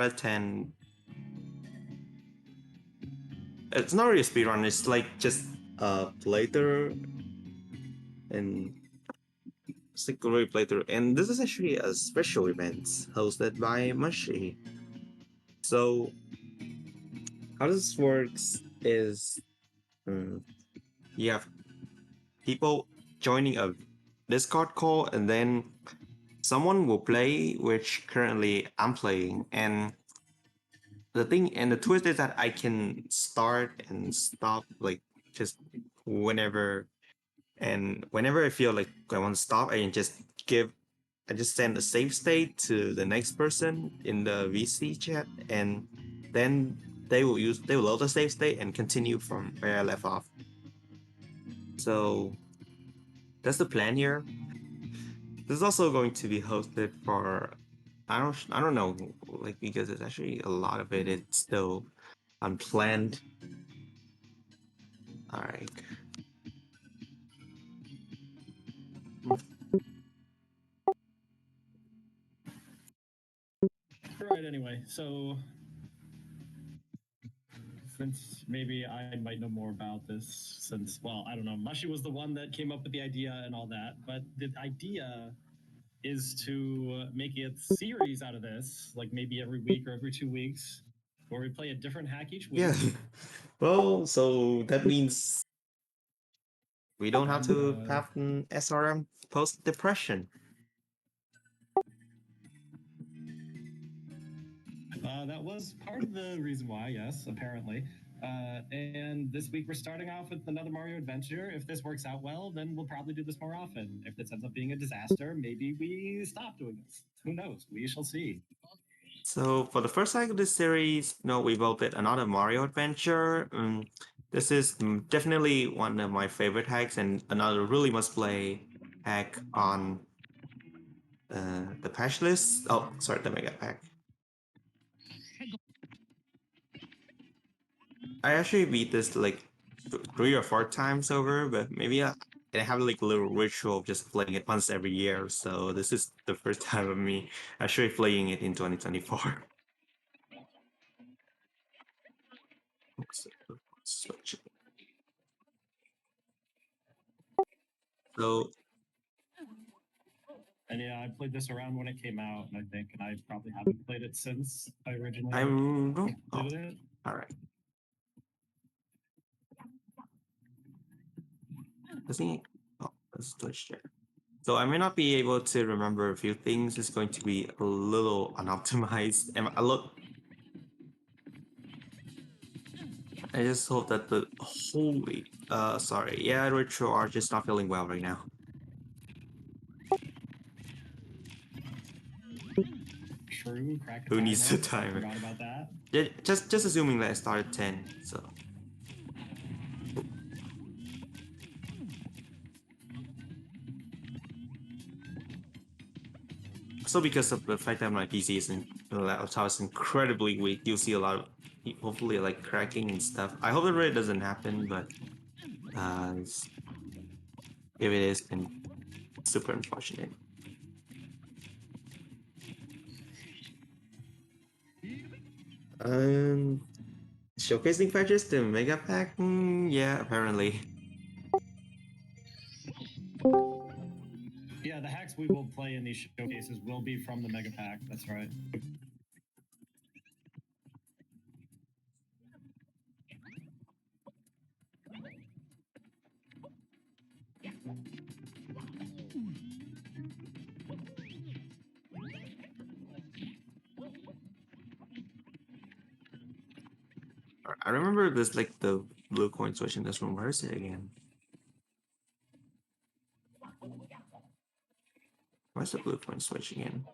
10. It's not really a speedrun, it's like just a playthrough and it's like a really playthrough. And this is actually a special event hosted by Mashi. So how this works is you have people joining a Discord call and then someone will play, which currently I'm playing. And the twist is that I can start and stop like just whenever. And whenever I feel like I want to stop, I just send a save state to the next person in the VC chat, and then they will load the save state and continue from where I left off. So that's the plan here. This is also going to be hosted for I don't know, like, because it's actually a lot of it. It's still unplanned. All right. Right, anyway, so since maybe I might know more about this, since, well, I don't know, Mushi was the one that came up with the idea and all that, but the idea is to make a series out of this, like maybe every week or every 2 weeks, where we play a different hack each week. Yeah. Well, so that means we don't have to have an SRM post depression. That was part of the reason why, yes, apparently. And this week we're starting off with another Mario adventure. If this works out well, then we'll probably do this more often. If this ends up being a disaster, maybe we stop doing this. Who knows? We shall see. So for the first hack of this series, no, we will bit another Mario adventure. This is definitely one of my favorite hacks and another really must play hack on the patch list. Oh, sorry, the mega pack. I actually beat this like 3 or 4 times over, but maybe I have like a little ritual of just playing it once every year. So this is the first time of me actually playing it in 2024. Switch. So And yeah, I played this around when it came out, and I probably haven't played it since I originally I'm completed it. all right. Doesn't he? Oh, let's switch there. So I may not be able to remember a few things. It's going to be a little unoptimized. And I look. I just hope that the holy. Sorry. Yeah, Retro are just not feeling well right now. True, crack a Who timer. needs the I timer? forgot about that. Yeah, just assuming that I started 10. So. So because of the fact that my PC isn't laptop is incredibly weak, you'll see a lot of hopefully like cracking and stuff. I hope it really doesn't happen, but if it is, then super unfortunate. Um, Showcasing patches to Megapack? Yeah, apparently. Yeah, the hacks we will play in these showcases will be from the Megapack. That's right. I remember this like the blue coin switch in this room. Where is it again? Where's the blue coin switch again?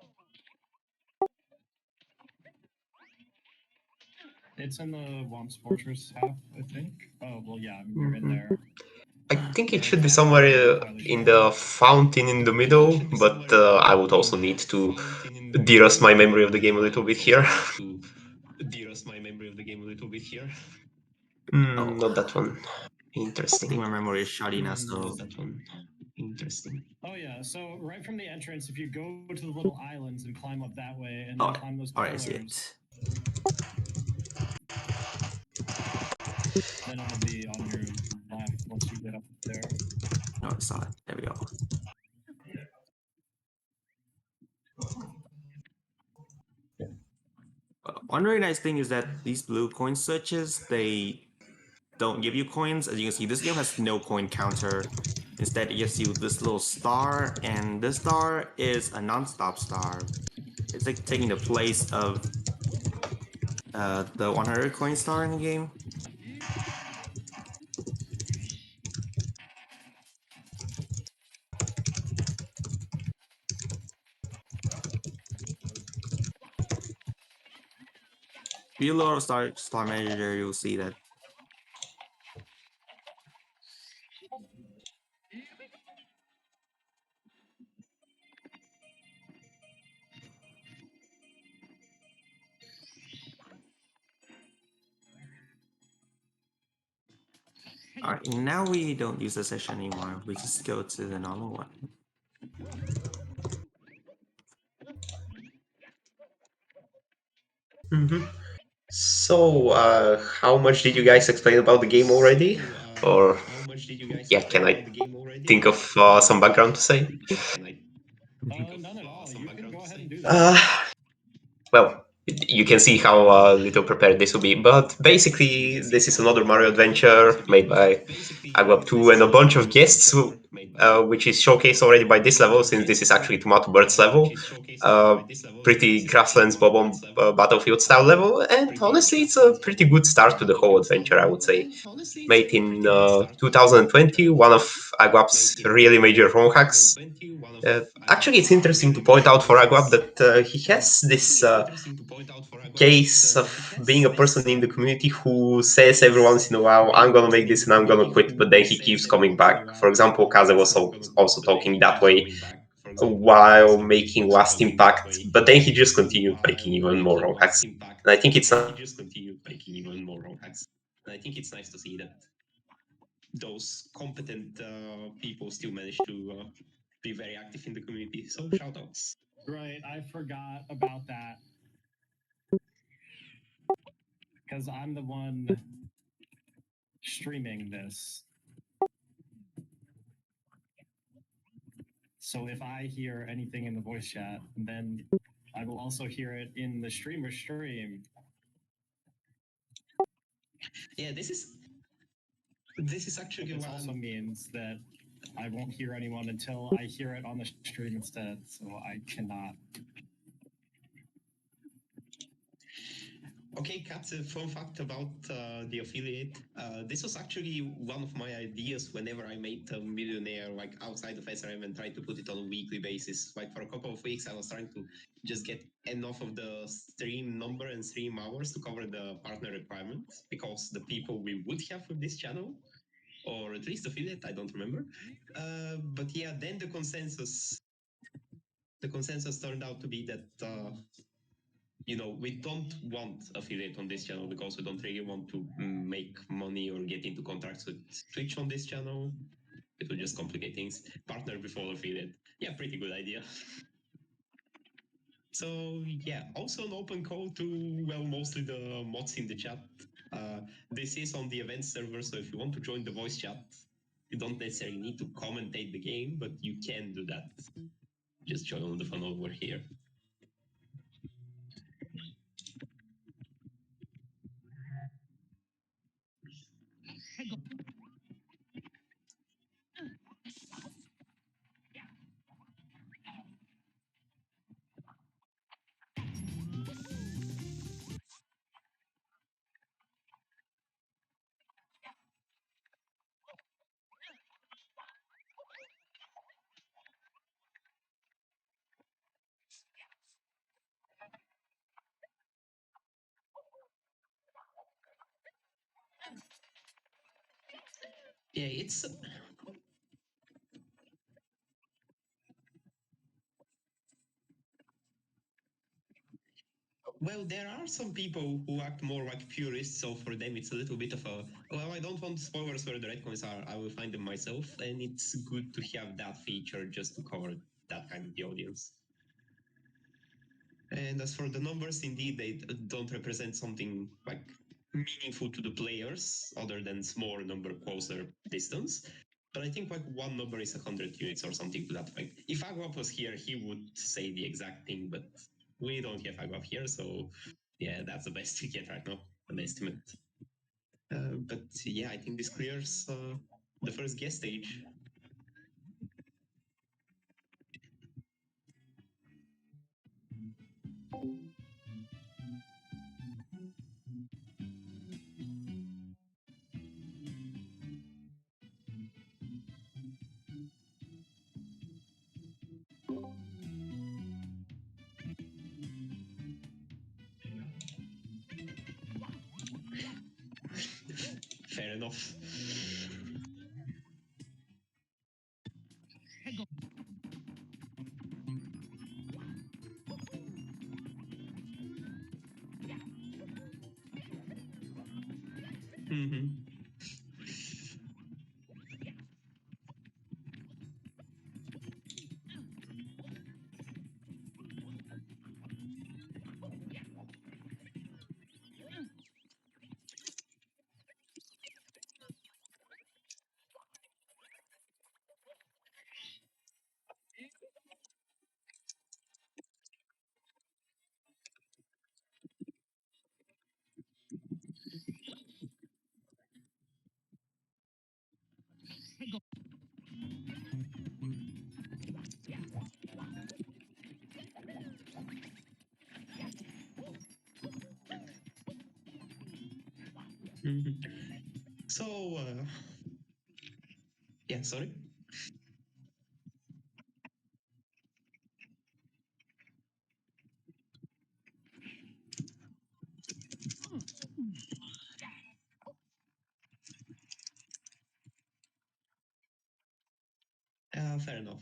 It's in the Womp's Fortress half, I think. Oh, well, yeah, I mean, you're in there. I think it Or should is be that somewhere entirely in different? the fountain in the middle, but I would also need to de-rust my memory of the game a little bit here. Oh, Not that one. I think Interesting. my memory is shoddy now, so Oh, yeah, so right from the entrance, if you go to the little islands and climb up that way and then oh, climb those all right, I see pillars, it. Then it'll be on your left once you get up there. No, I saw it. There we go. One very nice thing is that these blue coin switches, they don't give you coins. As you can see, this game has no coin counter. Instead, it gives you this little star, and this star is a non-stop star. It's like taking the place of the 100 coin star in the game. If you load a star manager, you'll see that. Alright, now we don't use the session anymore. We just go to the normal one. So, how much did you guys explain about the game already? Or, yeah, can I think of some background to say? None at all. You can go ahead and do that. Well, you can see how little prepared this will be. But basically, this is another Mario adventure made by Agwab 2 and a bunch of guests, which is showcased already by this level, since this is actually Tomato Bird's level. Pretty grasslands bob battlefield style level, and honestly, it's a pretty good start to the whole adventure, I would say. Made in 2020, one of Agwab's really major ROM hacks. Actually, it's interesting to point out for Agwab that he has this case of being a person in the community who says every once in a while, I'm gonna make this and I'm gonna quit, but then he keeps coming back. For example, Kaze was also talking that way while making Last Impact, but then he just continued making even more ROM hacks. And I think it's nice to see that those competent people still manage to be very active in the community. So shoutouts. Right, I forgot about that. Because I'm the one streaming this. So if I hear anything in the voice chat, then I will also hear it in the streamer stream. Yeah, this is actually This also means that I won't hear anyone until I hear it on the stream instead, so I cannot. Okay, Katz, a fun fact about the affiliate. This was actually one of my ideas whenever I made a millionaire, like outside of SRM, and tried to put it on a weekly basis. Like for a couple of weeks, I was trying to just get enough of the stream number and stream hours to cover the partner requirement, because the people we would have with this channel, or at least affiliate, I don't remember. But yeah, then the consensus turned out to be that we don't want affiliate on this channel because we don't really want to make money or get into contracts with Twitch on this channel. It would just complicate things. Partner before affiliate. Yeah, pretty good idea. So yeah, also an open call to, well, mostly the mods in the chat. This is on the event server, so if you want to join the voice chat, you don't necessarily need to commentate the game, but you can do that. Just join on the phone over here. Yeah, it's well, there are some people who act more like purists, so for them it's a little bit of a, well, I don't want spoilers where the red coins are, I will find them myself, and it's good to have that feature just to cover that kind of the audience. And as for the numbers, indeed, they don't represent something like meaningful to the players other than small number closer distance. But I think like one number is 100 units or something to that effect. If Agwap was here, he would say the exact thing, but we don't have Agwap here, so yeah, that's the best we get right now, an estimate. But yeah, I think this clears the first guess stage. Fair enough. Mm-hmm. Mm-hmm. So, yeah, sorry. Fair enough.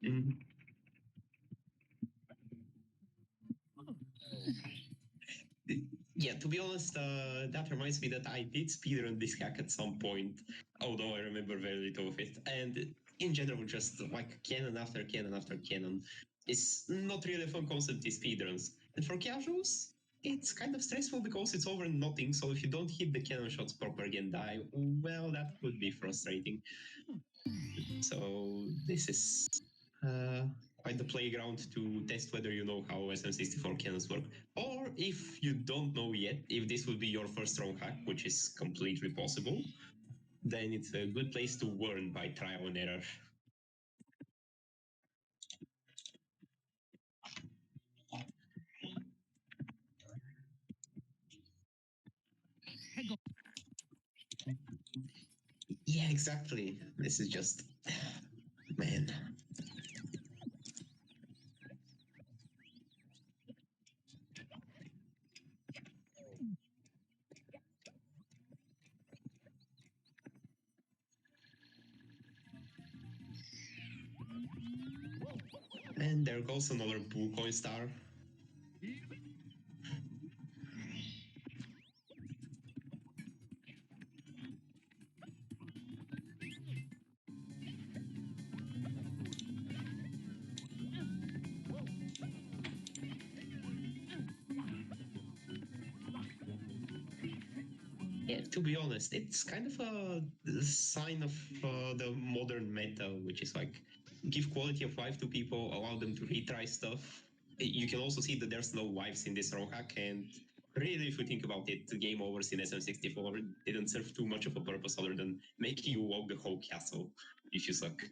Mm-hmm. Yeah, to be honest, that reminds me that I did speedrun this hack at some point, although I remember very little of it. And in general, just like cannon after cannon after cannon is not really a fun concept in speedruns. And for casuals, it's kind of stressful because it's over nothing. So if you don't hit the cannon shots properly and die, well, that could be frustrating. So this is quite the playground to test whether you know how SM64 cannons work. Or if you don't know yet, if this will be your first round hack, which is completely possible, then it's a good place to learn by trial and error. Yeah, exactly. This is just, man. And there goes another blue coin star. Yeah, to be honest, it's kind of a sign of the modern meta, which is like give quality of life to people, allow them to retry stuff. You can also see that there's no wives in this raw hack, and really, if you think about it, the game overs in SM64 didn't serve too much of a purpose other than making you walk the whole castle if you suck.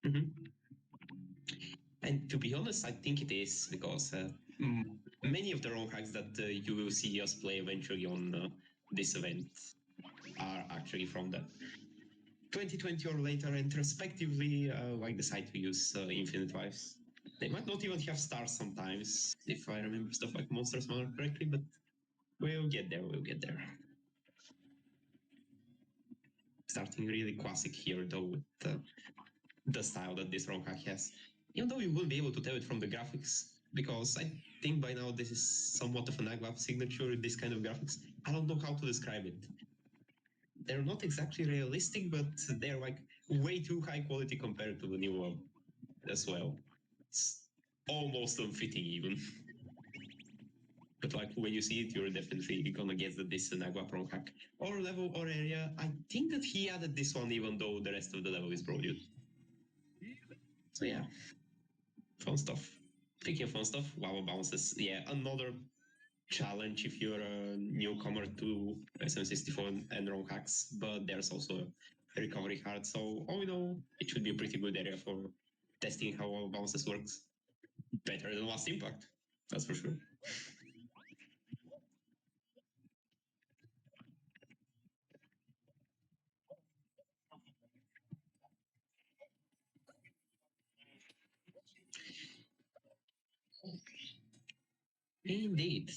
Mm-hmm. And to be honest, I think it is because many of the ROM hacks that you will see us play eventually on this event are actually from the 2020 or later, and respectively, like decide to use infinite lives. They might not even have stars sometimes, if I remember stuff like Monster Summoner correctly, but we'll get there, we'll get there. starting really classic here, though, with the style that this ROM hack has. Even though you wouldn't be able to tell it from the graphics, because I think by now this is somewhat of an AGWAP signature, this kind of graphics. I don't know how to describe it. They're not exactly realistic, but they're like way too high quality compared to the new one as well. It's almost unfitting even. But like when you see it, you're definitely gonna guess that this is an AGWAP ROM hack. Or level or area. I think that he added this one even though the rest of the level is broad. So yeah, fun stuff. Speaking of fun stuff, lava bounces. Yeah, another challenge if you're a newcomer to SM64 and ROM hacks, but there's also a recovery card. So all in all, it should be a pretty good area for testing how lava bounces works. Better than Last Impact, that's for sure. Indeed.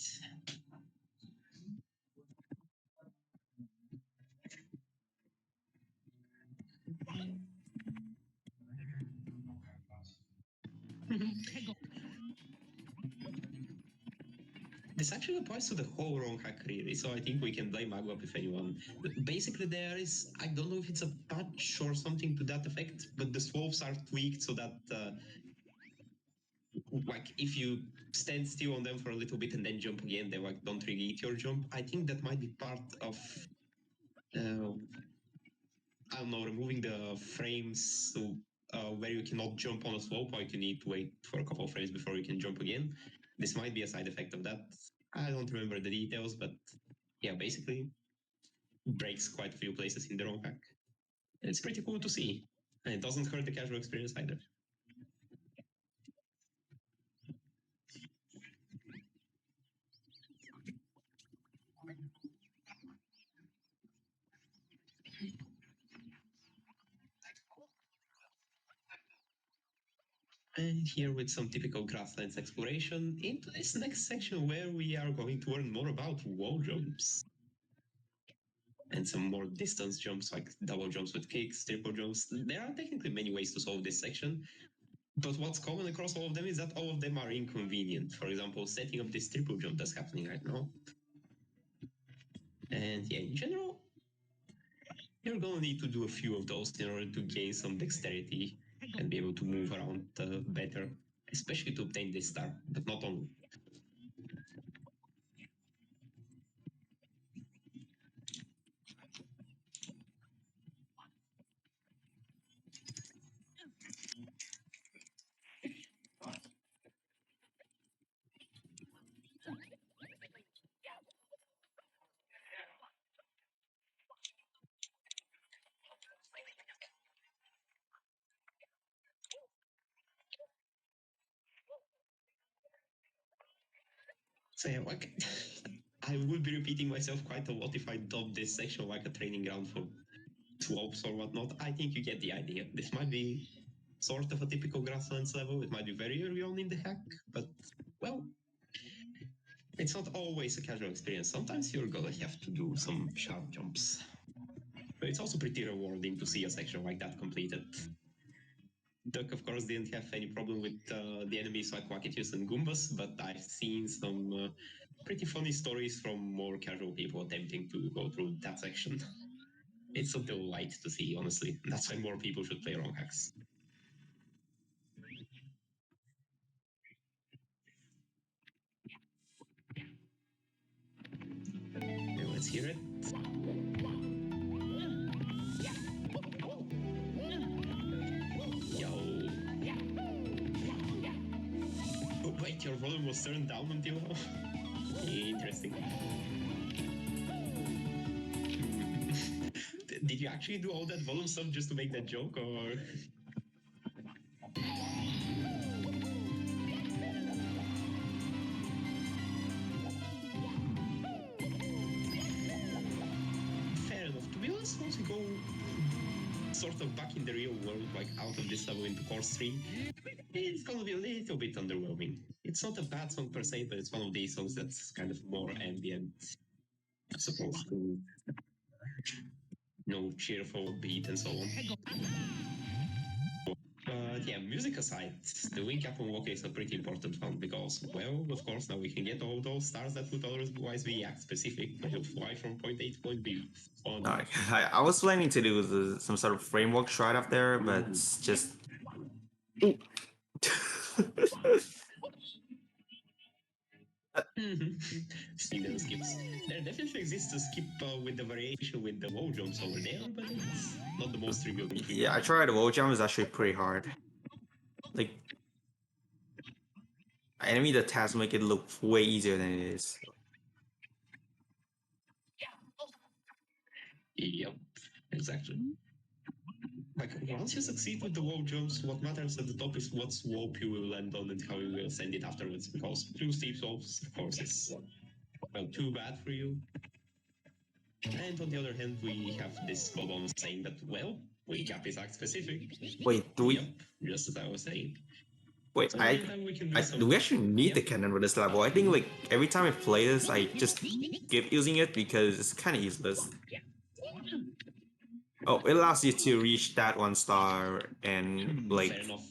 This actually applies to the whole ROM hack really, so I think we can blame AGWAP if anyone. Basically, there is, I don't know if it's a patch or something to that effect, but the slopes are tweaked so that like if you stand still on them for a little bit and then jump again, they like don't really eat your jump. I think that might be part of I don't know, removing the frames so, where you cannot jump on a slope, like you need to wait for a couple of frames before you can jump again. This might be a side effect of that. I don't remember the details, but yeah, basically breaks quite a few places in the ROM hack. And it's pretty cool to see. And it doesn't hurt the casual experience either. And here with some typical grasslands exploration into this next section where we are going to learn more about wall jumps. And some more distance jumps like double jumps with kicks, triple jumps. There are technically many ways to solve this section. But what's common across all of them is that all of them are inconvenient. For example, setting up this triple jump that's happening right now. And yeah, in general, you're gonna need to do a few of those in order to gain some dexterity and be able to move around better, especially to obtain this star, but not only. So yeah, like I would be repeating myself quite a lot if I dubbed this section like a training ground for slopes or whatnot. I think you get the idea. This might be sort of a typical grasslands level. It might be very early on in the hack, but well, it's not always a casual experience. Sometimes you're gonna have to do some sharp jumps. But it's also pretty rewarding to see a section like that completed. Duck, of course, didn't have any problem with the enemies like Wacketius and Goombas, but I've seen some pretty funny stories from more casual people attempting to go through that section. It's a delight to see, honestly. That's why more people should play ROM hacks. Okay, let's hear it. Yo. Oh, wait, your volume was turned down until now? Interesting. Did you actually do all that volume stuff just to make that joke, or...? Fair enough. To be honest, once we go sort of back in the real world, like out of this level into Course 3, it's gonna be a little bit underwhelming. It's not a bad song per se, but it's one of these songs that's kind of more ambient, supposed to no cheerful beat and so on. But yeah, music aside, the wing cap on walking is a pretty important one because, well, of course, now we can get all those stars that would otherwise be act specific, but you'll fly from point A to point B. Fun. I was planning to do some sort of framework shot up there, but it's just. See those skips. There definitely exists a skip with the variation with the wall jumps over there, but it's not the most trivial thing. Yeah, I tried the wall jump. It's actually pretty hard. Like, enemy the task make it look way easier than it is. Yep, exactly. Like, once you succeed with the wall jumps, what matters at the top is what slope you will land on and how you will send it afterwards, because two steep slopes, of course, is, well, too bad for you. And on the other hand, we have this bonus saying that, well, wing cap is act specific. Wait, do we? Yep, just as I was saying. Wait, So I meantime, we can do do we actually need the cannon for this level? I think like every time I play this, I just skip using it because it's kind of useless. Oh, it allows you to reach that 1 star and like Fair enough.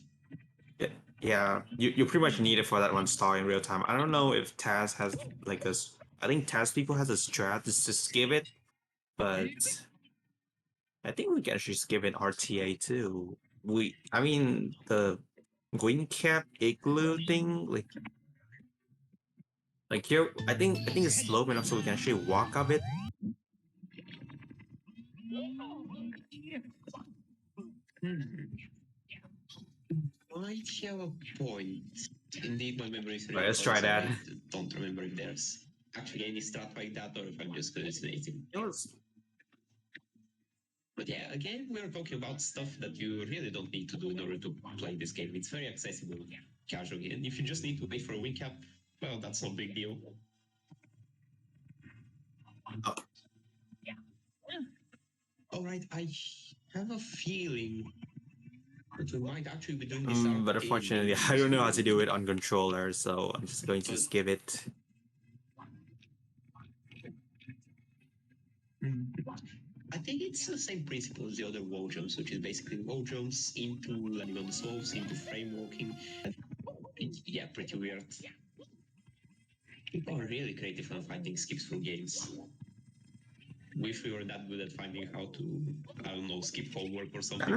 yeah, you pretty much need it for that 1 star in real time. I don't know if Taz has like a. I think Taz people has a strat to just skip it, but I think we can actually skip it RTA too. I mean the green cap igloo thing, like here, I think it's slope enough so we can actually walk up it. Might have a point. Indeed, my memory is Right, let's try that. I don't remember if there's actually any strat like that or if I'm just hallucinating. But yeah, again, we're talking about stuff that you really don't need to do in order to play this game. It's very accessible casually, and if you just need to wait for a wing cap, well, that's no big deal. Oh. Alright, I have a feeling that we might actually be doing this But unfortunately, I don't know how to do it on controller, so I'm just going to skip it. I think it's the same principle as the other wall jumps, which is basically wall jumps into landing on the slopes, into frame walking. Yeah, pretty weird. People are really creative on finding skips from games. Wish we were that good at finding how to, I don't know, skip homework or something.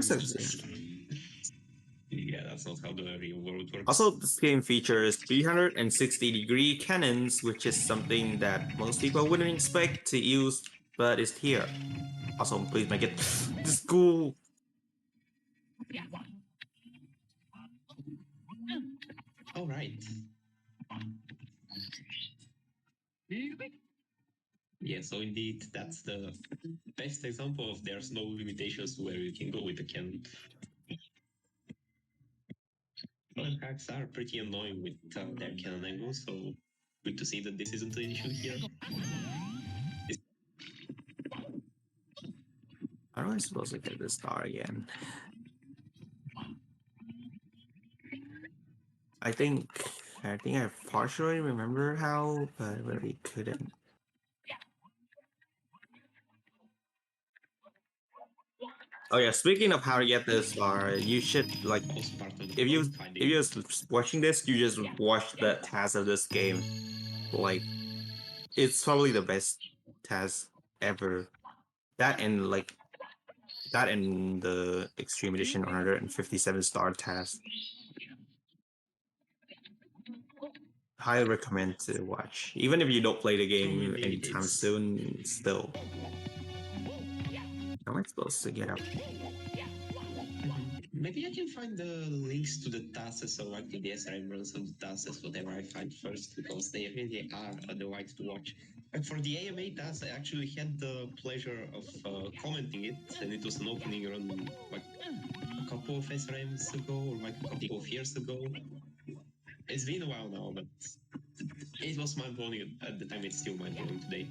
Yeah, that's not how the real world works. Also, this game features 360-degree cannons, which is something that most people wouldn't expect to use, but it's here. Also, please make it this cool. All right. Yeah, so indeed, that's the best example of there's no limitations to where you can go with the cannon. Well, hacks are pretty annoying with their cannon angles, so good to see that this isn't an issue here. How am I supposed to get this star again? I think I partially remember how, but I really couldn't. Oh yeah, speaking of how to get this star, you should like if you're watching this, you just watch the task of this game. Like it's probably the best task ever. That and the Extreme Edition 157-star task. Highly recommend to watch. Even if you don't play the game anytime soon, still. How am I supposed to get up? Maybe I can find the links to the tasks or like the SRM runs of the tasks, whatever I find first, because they really are a delight to watch. And for the AMA task, I actually had the pleasure of commenting it, and it was an opening run like a couple of SRMs ago, or like a couple of years ago. It's been a while now, but it was mind-blowing at the time. It's still mind-blowing today.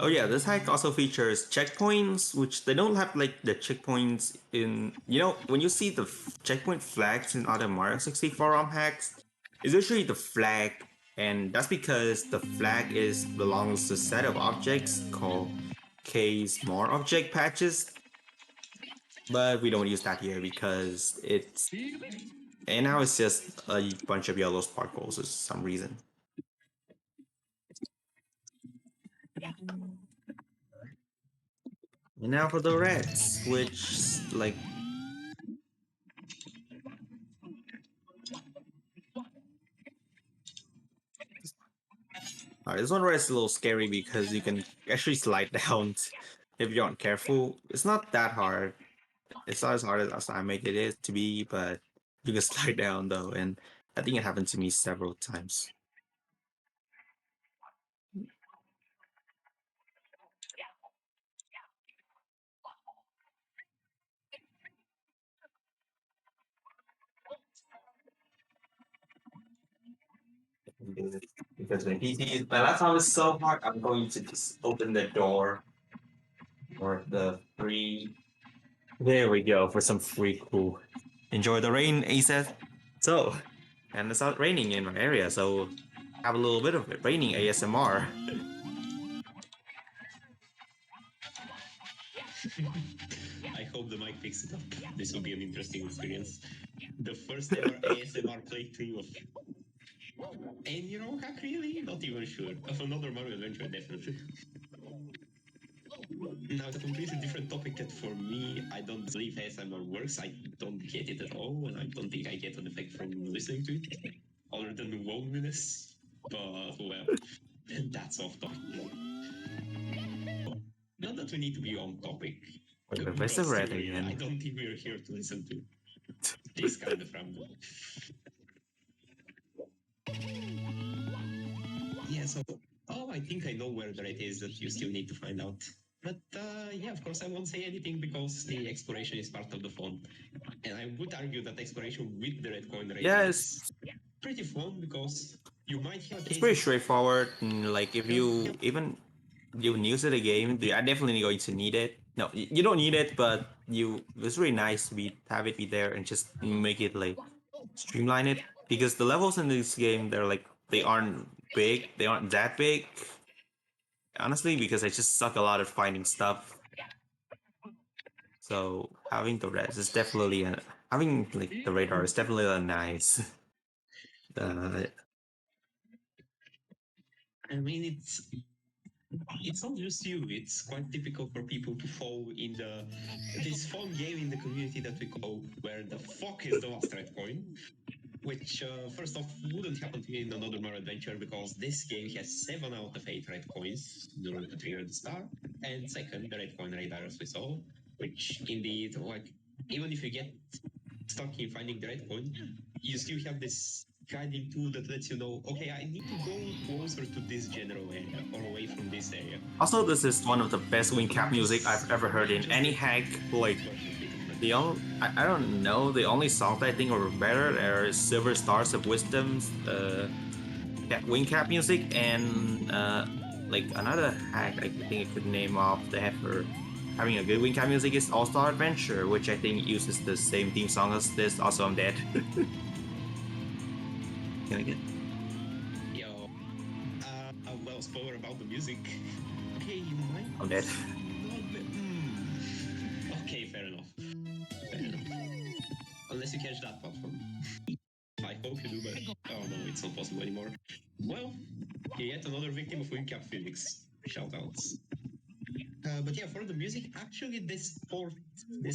Oh yeah, this hack also features checkpoints, which they don't have like the checkpoints in, when you see the checkpoint flags in other Mario 64 ROM hacks, it's usually the flag, and that's because the flag belongs to a set of objects called showcase more object patches, but we don't use that here because it's and now it's just a bunch of yellow sparkles for some reason. And now for the reds, which like this one red is a little scary because you can actually slide down if you aren't careful. It's not that hard. It's not as hard as I make it is to be, but you can slide down though, and I think it happened to me several times. Because when PC, my laptop is so hard, I'm going to just open the door for the free. There we go for some free cool. Enjoy the rain, Aces. So, and it's not raining in my area, so have a little bit of it. Raining ASMR. I hope the mic picks it up. This will be an interesting experience. The first ever ASMR playthrough of any Hero hack, really? Not even sure. Of another Mario adventure, definitely. Now, it's a completely different topic that for me, I don't believe ASMR works. I don't get it at all, and I don't think I get an effect from listening to it, other than loneliness. But, well, that's off topic. Not that we need to be on topic. Where's the red Seriously, I again? don't think we're here to listen to this kind of ramble. Yeah, so, I think I know where the red is that you still need to find out. But yeah, of course, I won't say anything because the exploration is part of the fun. And I would argue that exploration with the red coin Yeah, is pretty fun because you might have it's pretty cases. straightforward. And like if you even you new to the game, I definitely going to need it. No, you don't need it, but it's really nice to have it be there and just make it like streamline it because the levels in this game they aren't big, they aren't that big. Honestly, because I just suck a lot at finding stuff. So having the res is definitely having like the radar is definitely a nice. Uh, I mean, it's not just you. It's quite typical for people to fall in this fun game in the community that we call "Where the fuck is the last red coin?" Which, first off, wouldn't happen to me in another Mario adventure because this game has 7 out of 8 red coins in order to trigger the star. And second, the red coin radar, as we saw, which indeed, like, even if you get stuck in finding the red coin, you still have this guiding tool that lets you know, okay, I need to go closer to this general area or away from this area. Also, this is one of the best wing cap music I've ever heard in any hack. Like I don't know, the only songs I think are better are Silver Stars of Wisdom's wing cap music and like another hack I think I could name off the head for having a good wing cap music is All Star Adventure, which I think uses the same theme song as this. Also, I'm dead. Can I get? Yo, well, spoiler about the music. Okay, you might. I'm dead. Okay, fair enough. Unless you catch that platform. I hope you do, but oh no, it's not possible anymore. Well, you're yet another victim of WinCap physics. Shoutouts. But yeah, for the music, actually, this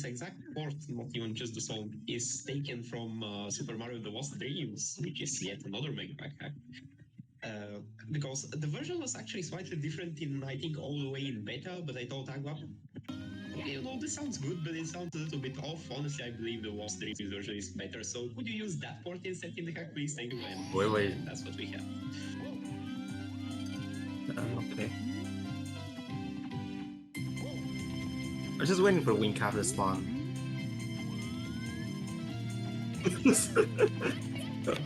exact port, not even just the song, is taken from Super Mario The Lost Dreams, which is yet another Megapack hack. Because the version was actually slightly different in, I think, all the way in beta, but I told Agua, you know, this sounds good, but it sounds a little bit off. Honestly, I believe the Lost Dreams version is better, so could you use that port instead in the hack, please? Thank you, and Wait. that's what we have. Okay. I'm just waiting for wing cap to spawn.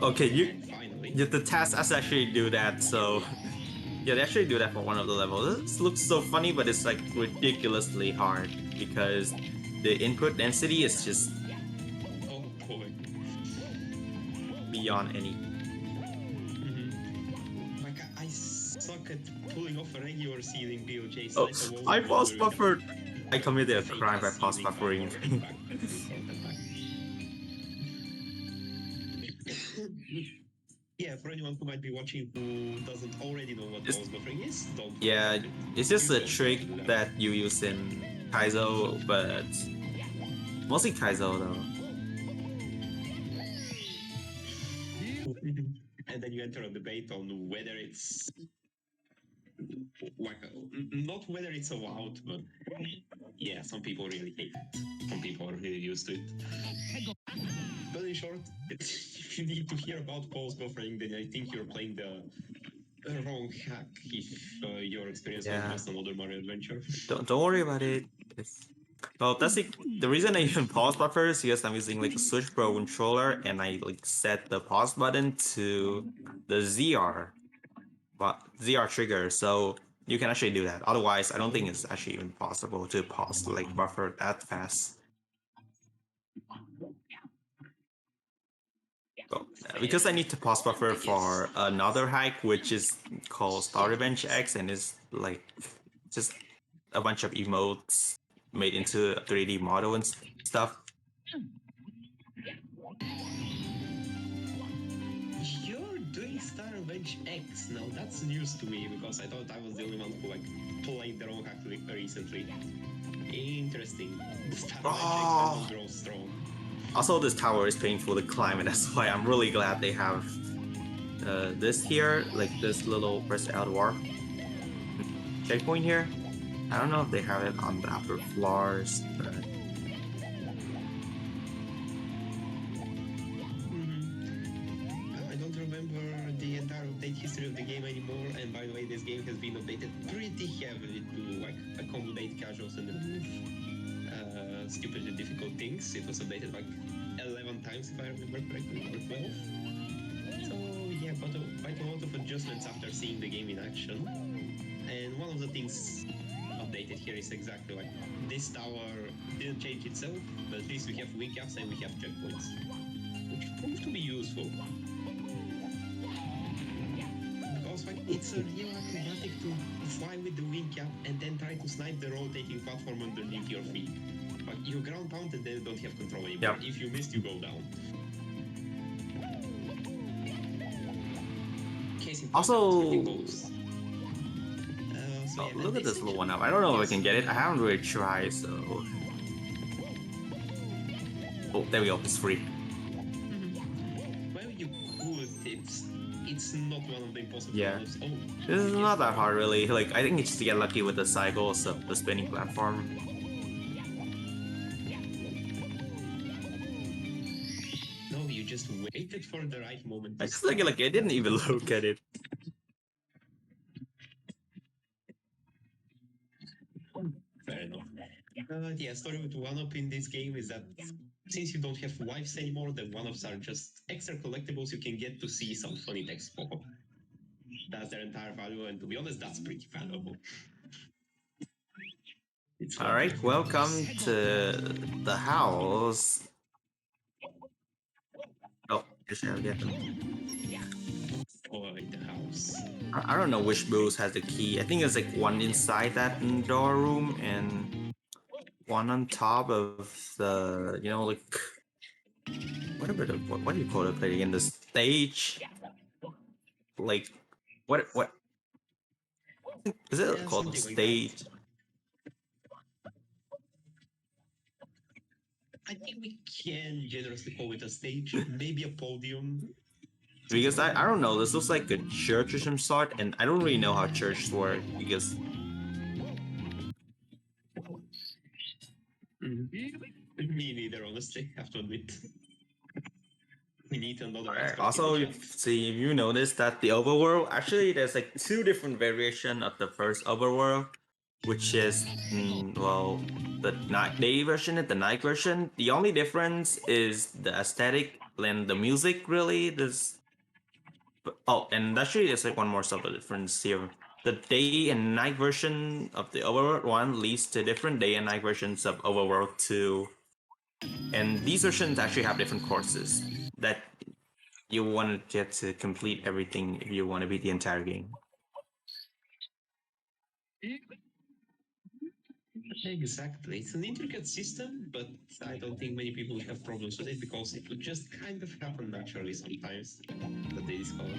Okay, the task us actually do that, so yeah, they actually do that for one of the levels. This looks so funny, but it's like ridiculously hard because the input density is just beyond any. Like I suck suck at pulling off a regular ceiling build, Jay. Oh, I pause buffered. I committed a crime by pause buffering. Yeah, for anyone who might be watching who doesn't already know what pause buffering is, don't. Yeah, it's just a trick that you use in Kaizo, but mostly Kaizo though. And then you enter a debate on whether it's like not whether it's allowed, but yeah, some people really hate it. Some people are really used to it. But in short, if you need to hear about pause buffering, then I think you're playing the wrong hack. If your experience was just another Mario adventure, don't worry about it. Well, that's it. The reason I even pause buffer is because I'm using like a Switch Pro controller, and I like set the pause button to the ZR trigger, so you can actually do that. Otherwise, I don't think it's actually even possible to pause like buffer that fast. Well, because I need to pause buffer for another hack, which is called Star Revenge X, and is like just a bunch of emotes made into a 3D model and stuff. You're doing Star Revenge X now. That's news to me because I thought I was the only one who like played the wrong hack recently. Interesting. Star Revenge X grows strong. Also, this tower is painful to climb, and that's why I'm really glad they have this here, like this little press L to warp checkpoint here. I don't know if they have it on the upper floors, but I don't remember the entire update history of the game anymore. And by the way, this game has been updated pretty heavily to like accommodate casuals and remove stupidly difficult things. It was updated like 11 times if I remember correctly, or 12. So yeah, quite a lot of adjustments after seeing the game in action. And one of the things updated here is exactly like this tower didn't change itself, but at least we have wing caps and we have checkpoints, which proved to be useful. Because like it's a real acrobatic to fly with the wing cap and then try to snipe the rotating platform underneath your feet. Like you ground pound and then don't have control anymore. Yep. If you missed, you go down. Also, yeah, look at this little one up. I don't know if I can get it. I haven't really tried, so. Oh, there we go. It's free. Well, you could. It's not one of the impossible ones. Oh, this is not that hard, really. Like, I think it's just to get lucky with the cycles of the spinning platform. No, you just waited for the right moment. I just like I didn't even look at it. Fair enough. Yeah, story with one-up in this game is that since you don't have wives anymore, the one-ups are just extra collectibles you can get to see some funny text pop up. That's their entire value, and to be honest, that's pretty valuable. Alright, welcome to the house. Oh, just gotta get them. The house. I don't know which booth has the key. I think it's like one inside that door room and one on top of the, you know, like what do you call it again? The stage. Like what is it called? Stage. I think we can generously call it a stage, maybe a podium. Because I don't know, this looks like a church of some sort, and I don't really know how churches work because Me neither, honestly, have to admit. We need another aspect. Also, if you notice that the overworld, actually there's like two different variation of the first overworld, which is well, the day version and the night version. The only difference is the aesthetic and the music, really. Oh, and actually there's like one more subtle difference here. The day and night version of the overworld 1 leads to different day and night versions of overworld 2. And these versions actually have different courses that you want to get to complete everything if you want to beat the entire game. Exactly. It's an intricate system, but I don't think many people have problems with it because it would just kind of happen naturally sometimes that they discover.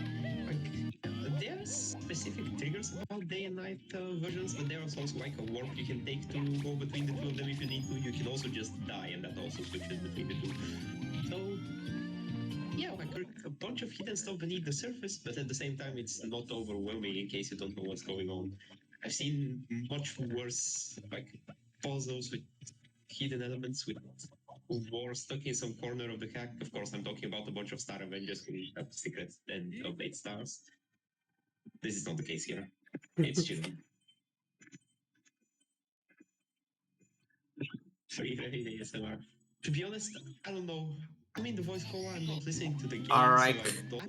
Like, there are specific triggers about day and night versions, but there is also like a warp you can take to go between the two of them if you need to. You can also just die, and that also switches between the two. So, yeah, like a bunch of hidden stuff beneath the surface, but at the same time, it's not overwhelming in case you don't know what's going on. I've seen much worse, like puzzles with hidden elements with war stuck in some corner of the hack. Of course, I'm talking about a bunch of Star Avengers who have secrets and of 8 stars. This is not the case here. It's chill. Free ASMR. To be honest, I don't know. I mean, the voice caller, I'm not listening to the game, Alright. so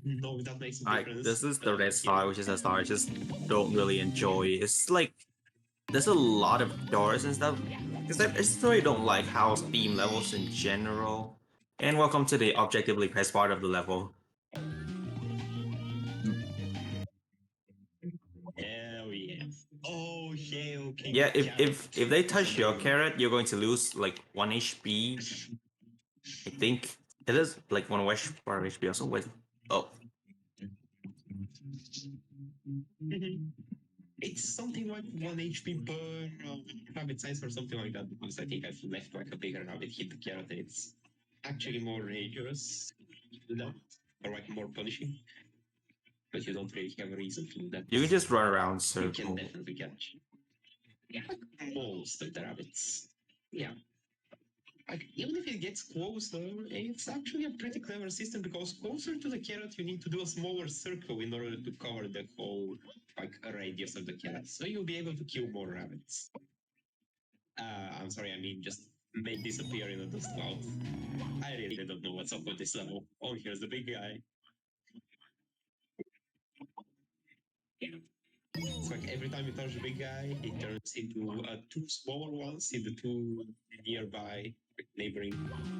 I don't know if that makes a Alright, difference. this is the red star, which is a star I just don't really enjoy. It's like there's a lot of doors and stuff. Because I just really don't like how Steam levels in general. And welcome to the objectively best part of the level. Hell yeah. Oh, hell, okay. Yeah, if they touch your carrot, you're going to lose like 1 HP. I think it is like 1 bar HP or something. Oh. It's something like 1 HP per rabbit size or something like that, because I think I've left like a bigger rabbit hit the carrot and it's actually more dangerous to do that, or like more punishing. But you don't really have a reason to do that. You can just run around You can circle. definitely catch like most of the rabbits. Yeah. Like, even if it gets closer, it's actually a pretty clever system because closer to the carrot, you need to do a smaller circle in order to cover the whole like radius of the carrot, so you'll be able to kill more rabbits. I'm sorry, I mean just make disappear in a dust cloud. I really don't know what's up with this level. Oh, here's the big guy. It's like every time you touch the big guy, it turns into two smaller ones in the two nearby neighboring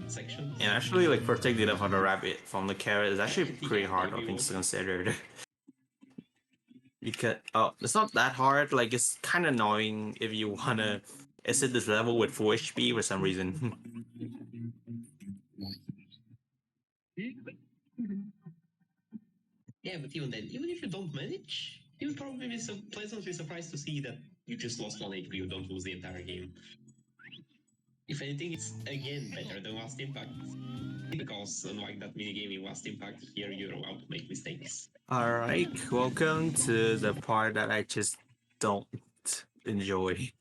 sections. And actually, like protecting it from the rabbit from the carrot is actually pretty hard, all things considered. Because it's not that hard. Like it's kind of annoying if you wanna exit this level with full HP for some reason. Yeah, but even then, even if you don't manage, you'll probably be pleasantly surprised to see that you just lost 1 HP, you don't lose the entire game. If anything, it's again better than Last Impact. Because unlike that minigame in Last Impact, here you're allowed to make mistakes. Alright, welcome to the part that I just don't enjoy.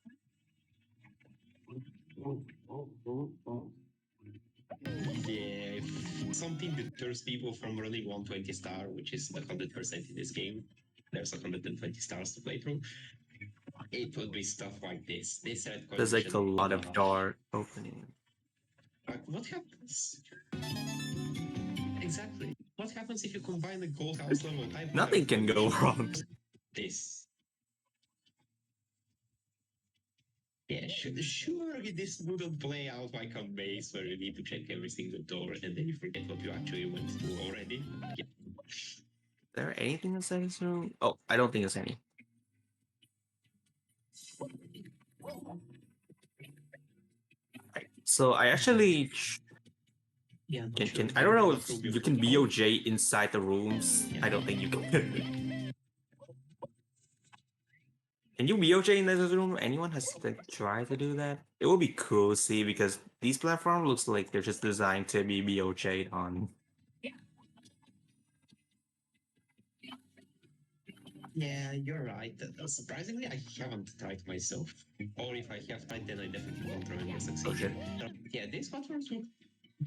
Yeah, if something deters people from running 120 star, which is 100% in this game, there's 120 stars to play through. It would be stuff like this. This red coin There's like a mission, lot of door opening. what happens? Exactly. What happens if you combine the gold house level type? Nothing can go wrong. This. Yeah, sure, this wouldn't play out like a maze where you need to check every single door and then you forget what you actually went through already. Yeah. Is there anything inside this room? Oh, I don't think there's any. Right. So I actually Yeah, can I don't know if you can BOJ inside the rooms. I don't think you can. Can you BOJ in this room? Anyone has like tried to do that? It would be cool to see because these platforms looks like they're just designed to be BOJ'd on. Yeah, you're right. Surprisingly, I haven't tried myself. Or if I have tried, then I definitely don't remember succeeding. Yeah, these platforms look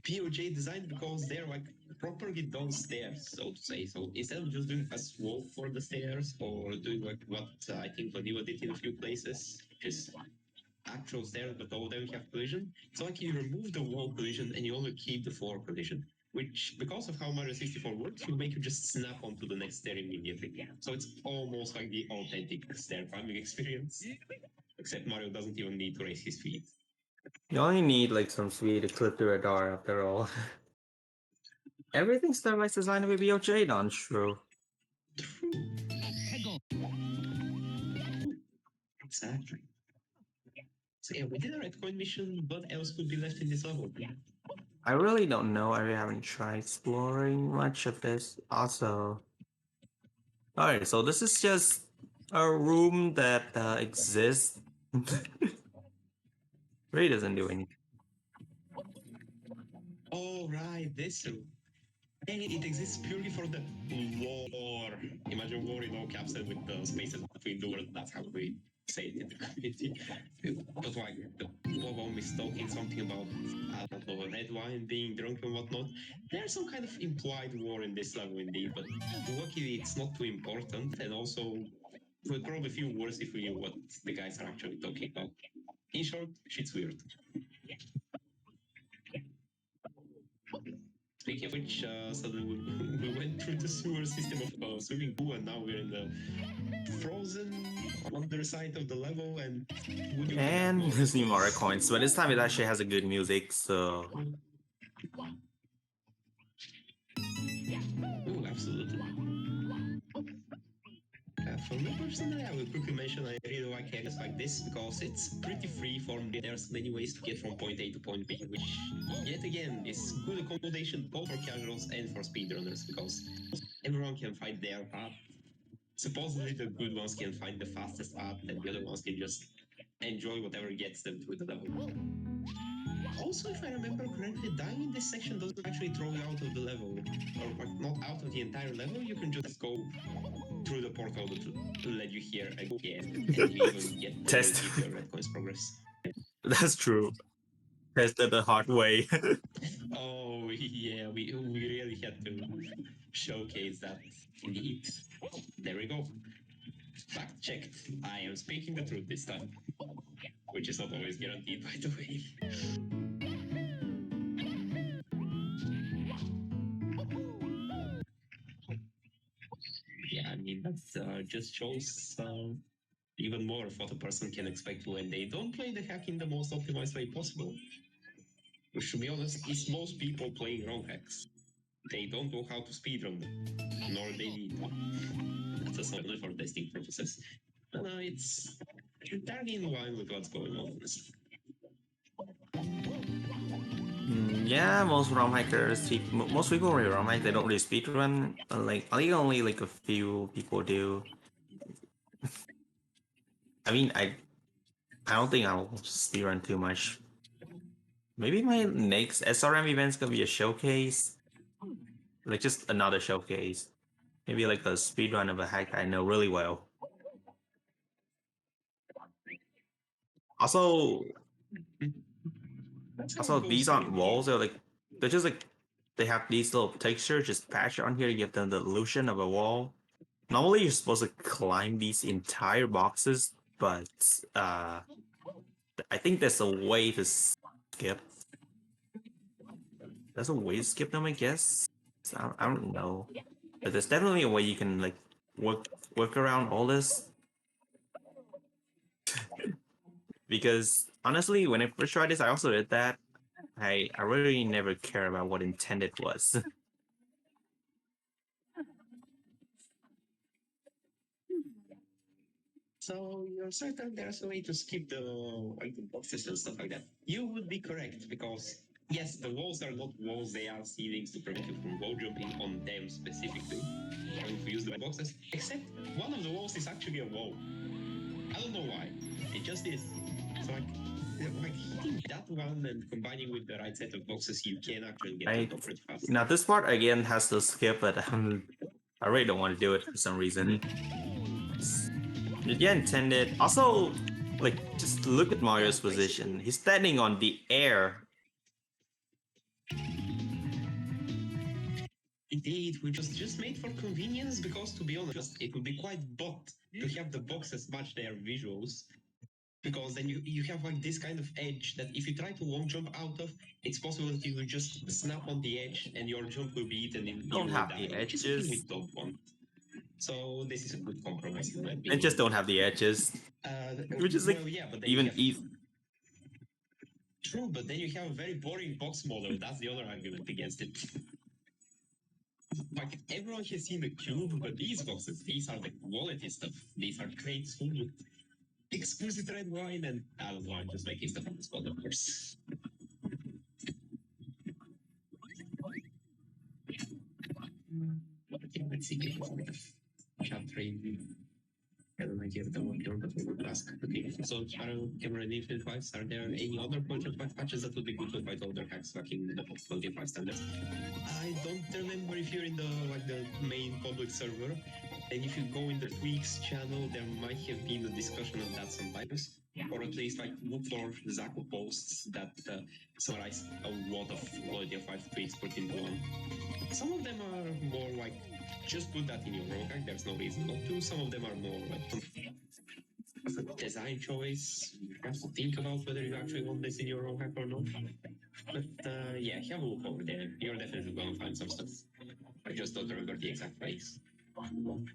POJ designed because they're like properly done stairs, so to say. So instead of just doing a slope for the stairs or doing like what I think Vanilla did in a few places, just actual stairs, but all of them have collision. So like you remove the wall collision and you only keep the floor collision, which because of how Mario 64 works, will make you just snap onto the next stair immediately. So it's almost like the authentic stair climbing experience. Except Mario doesn't even need to raise his feet. You only need like some speed to clip through a door after all. Everything's done by design to be BOJ'd on, true. True. Exactly. So yeah, we did a red coin mission. What else could be left in this level? I really don't know. I really haven't tried exploring much of this. Also, alright, so this is just a room that exists. Really doesn't do anything. Oh right, this room. And it exists purely for the war. Imagine war in all caps and with the spaces between the words. That's how we say it in the community. But like the one is talking something about, I don't know, red wine being drunk and whatnot. There's some kind of implied war in this level indeed, but luckily it's not too important, and also we'd probably feel worse if we knew what the guys are actually talking about. In short, shit's weird. Speaking of which, suddenly we went through the sewer system of swimming pool, and now we're in the frozen underside of the level, and And there's new Mario coins, but this time it actually has a good music, so oh, absolutely. For me personally, I will quickly mention I really like areas like this because it's pretty free form. There's many ways to get from point A to point B, which yet again is good accommodation both for casuals and for speedrunners because everyone can find their path. Supposedly the good ones can find the fastest path and the other ones can just enjoy whatever gets them through the level. Also, if I remember correctly, dying in this section doesn't actually throw you out of the level, or like, not out of the entire level. You can just go through the portal to let you here again, and you even get to Test. keep your red coins progress. That's true. Tested the hard way. Oh yeah, we really had to showcase that. Indeed. There we go. Fact checked. I am speaking the truth this time, which is not always guaranteed, by the way. Yeah, I mean, that just shows even more of what a person can expect when they don't play the hack in the most optimized way possible. Which, to be honest, is most people playing wrong hacks. They don't know how to speedrun them, nor they need to. That's only for testing purposes. And it's entirely in line with what's going on. Yeah, most ROM hackers, most people who ROM hack, they don't really speedrun. Like, only like a few people do. I mean, I don't think I'll speedrun too much. Maybe my next SRM event's gonna be a showcase, like just another showcase. Maybe like a speedrun of a hack I know really well. Also, these aren't walls. They're just like they have these little textures just patched on here to give them the illusion of a wall. Normally, you're supposed to climb these entire boxes, but I think there's a way to skip. There's a way to skip them, I guess. I don't know, but there's definitely a way you can like work around all this. Because honestly, when I first tried this, I also did that. I really never care about what intended was. So you're certain there's a way to skip the like the boxes and stuff like that? You would be correct because yes, the walls are not walls; they are ceilings to prevent you from wall jumping on them specifically. Having to use the boxes, except one of the walls is actually a wall. I don't know why. It just is. So like hitting that one and combining with the right set of boxes, you can actually get to the top pretty fast. Now this part again has to skip, but I really don't want to do it for some reason. Yeah, intended. Also, like, just look at Mario's position. He's standing on the air. Indeed, which was just made for convenience because, to be honest, it would be quite bot to have the boxes match their visuals. Because then you have like this kind of edge that if you try to long jump out of, it's possible that you will just snap on the edge and your jump will be eaten in Don't you have die, the which is a thing we edges. don't want. So this is a good compromise in my opinion. And just don't have the edges. Which is like well, yeah, but then even you have, easy. True, but then you have a very boring box model. That's the other argument against it. Like everyone has seen the cube, but these boxes, these are the quality stuff. These are great food. exquisite red wine, and I don't know, I'm just making stuff on the spot, of course. Okay, let's see if we have chat train. I don't idea of the one here, but we will ask. Okay, so Shadow, Camera, and Infinite Wives, are there any other 0.5 patches that would be good to fight older hacks like in the 0.5 standards? I don't remember if you're in the main public server, and if you go in the tweaks channel, there might have been a discussion on that sometimes, or at least look for Zaku posts that summarize a lot of quality of life tweaks put into one. Some of them are more just put that in your rogue hack, there's no reason not to. Some of them are more design choice. You have to think about whether you actually want this in your rogue hack or not. But yeah, have a look over there. You're definitely going to find some stuff. I just don't remember the exact phrase.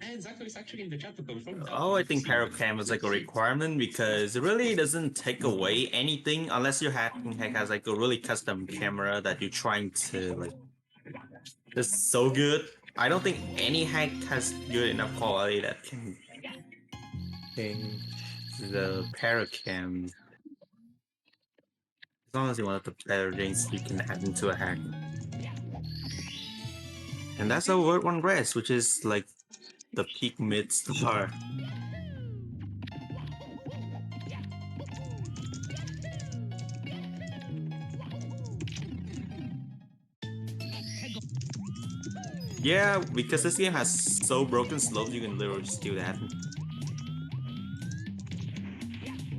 And Zaku is actually in the chat to confirm that. Oh, I think Paracam is like a requirement because it really doesn't take away anything unless your hacking hack has like a really custom camera that you're trying to just so good. I don't think any hack has good enough quality that can change the Paracam. As long as you want the better things you can add into a hack. And that's a word one rest, which is like the peak mid star. Yeah, because this game has so broken slopes, you can literally just do that.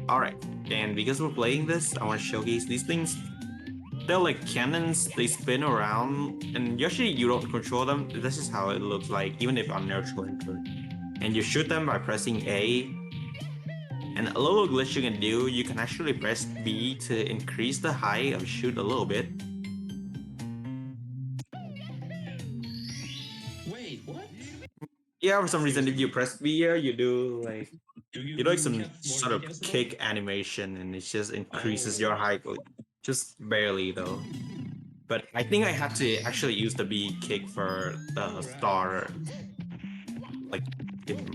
Alright, and because we're playing this, I want to showcase these things. They're like cannons, they spin around, and usually you don't control them. This is how it looks like, even if I'm neutral enter. And you shoot them by pressing A. And a little glitch you can do, you can actually press B to increase the height of shoot a little bit. Wait, what? Yeah, for some reason, if you press B here, you do like some sort of kick animation, and it just increases your height, just barely though. But I think I have to actually use the B kick for the star, like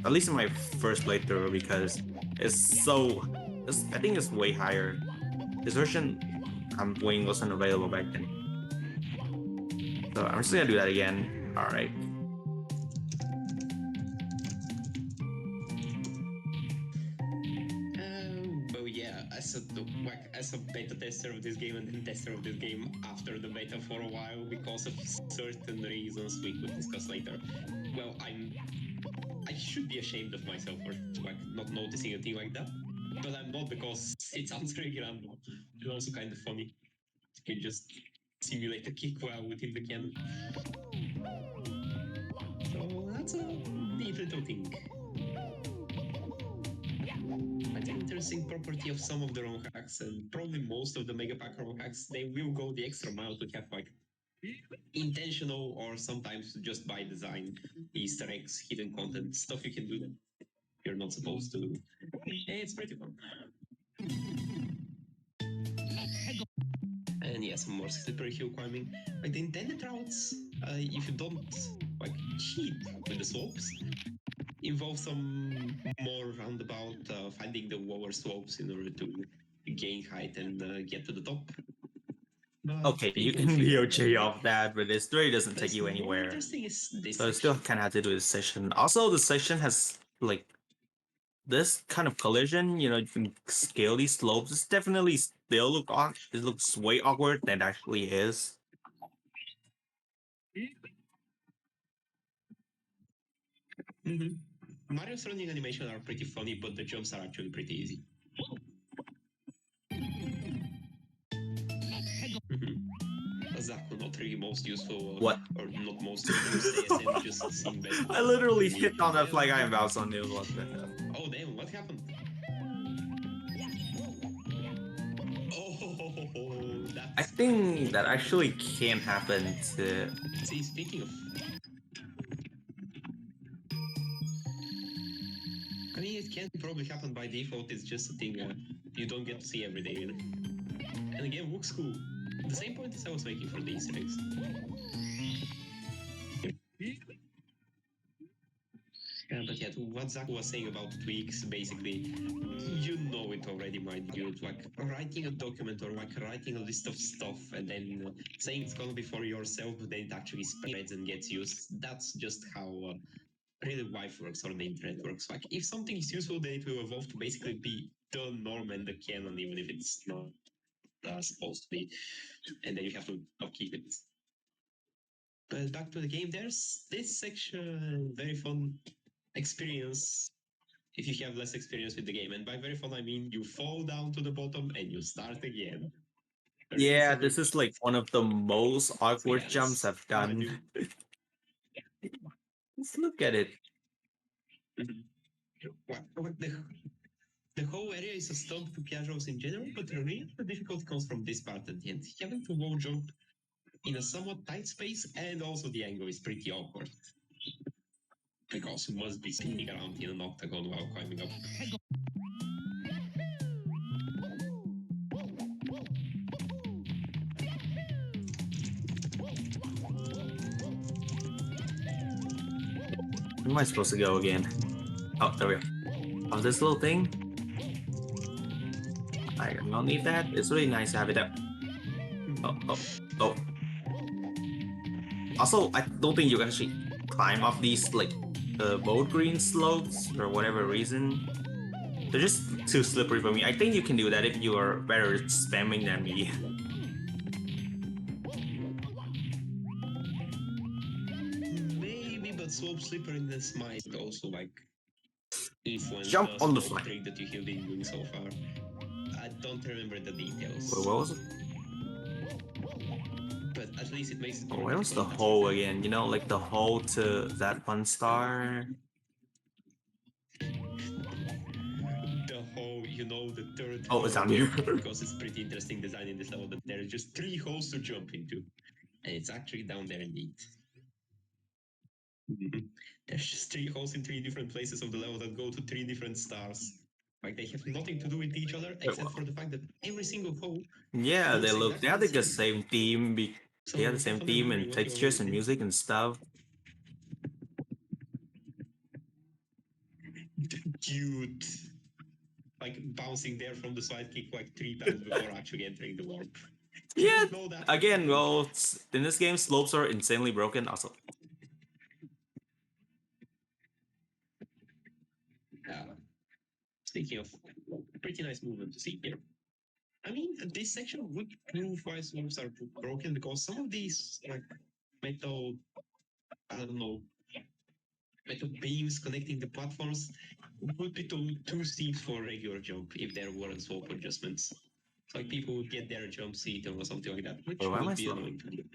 at least in my first playthrough, because I think it's way higher. This version I'm playing wasn't available back then, so I'm just gonna do that again. All right. But yeah, as a beta tester of this game and then tester of this game after the beta for a while because of certain reasons we could discuss later. Well, I should be ashamed of myself for not noticing a thing like that, but I'm not because it sounds really random and also kind of funny. You can just simulate a kick while within the cannon. So that's a neat little thing. An interesting property of some of the ROM hacks, and probably most of the Megapack ROM hacks, they will go the extra mile to have intentional or sometimes just by design Easter eggs, hidden content, stuff you can do that you're not supposed to do. It's pretty fun. And yeah, some more slippery hill climbing. The intended routes, if you don't cheat with the slopes, involve some more roundabout finding the lower slopes in order to gain height and get to the top. But Okay, you can VOJ off that, but this really doesn't take you anywhere. Interesting is this So I still kind of have to do this section. Also, the section has this kind of collision. You can scale these slopes. It's definitely still it looks way awkward than it actually is. Mario's running animation are pretty funny, but the jumps are actually pretty easy. Zaku not really most useful. What? Or not most useful. ASM just seem better. I literally hit on that flag iron bounce on you. What the hell? Oh damn! What happened? Oh, that's I think that actually can happen to. See, speaking of, I mean, it can probably happen by default. It's just a thing you don't get to see every day. And again, looks cool. The same point as I was making for the Easter eggs. But yeah, to what what Zach was saying about tweaks, basically, you know it already, my dude. Like writing a document or like writing a list of stuff and then saying it's gonna be for yourself, but then it actually spreads and gets used. That's just how really life works or the internet works. Like if something is useful, then it will evolve to basically be the norm and the canon, even if it's not supposed to be. And then you have to upkeep it. But back to the game, there's this section, very fun experience if you have less experience with the game. And by very fun, I mean you fall down to the bottom and you start again. Yeah, this is like one of the most awkward jumps I've done. Let's look at it. The whole area is a stump to casuals in general, but really the difficulty comes from this part at the end. Having to wall jump in a somewhat tight space, and also the angle is pretty awkward. Because you must be spinning around in an octagon while climbing up. Where am I supposed to go again? Oh, there we go. Oh, this little thing? I don't need that. It's really nice to have it up. Oh. Also, I don't think you can actually climb up these, like, boat green slopes for whatever reason. They're just too slippery for me. I think you can do that if you are better at spamming than me. Maybe, but slope slipperiness might also, like, influence Jump on the slope fly. trick that you have been doing so far. I don't remember the details. Wait, what was it? But at least it makes it Oh, more where was the difficult. hole again? You know, like the hole to that one star? The hole, you know, the third Oh, it's hole, down here. because it's pretty interesting design in this level that there are just 3 holes to jump into. And it's actually down there indeed. There's just 3 holes in 3 different places of the level that go to 3 different stars. Like they have nothing to do with each other except for the fact that every single hole. Yeah, they looks have like exactly the same theme. So They have the same definitely theme wondering and what you textures always and did. music and stuff. Cute. Like bouncing there from the side kick like 3 times before actually entering the warp. Yeah, Know that. again, well, in this game, slopes are insanely broken. Also, Speaking of, pretty nice movement to see here. I mean, this section would prove why slopes are broken because some of these like metal, I don't know, metal beams connecting the platforms would be too steep for a regular jump if there weren't slope adjustments. So like people would get their jump seat or something like that, which why am I would be slow? annoying to me.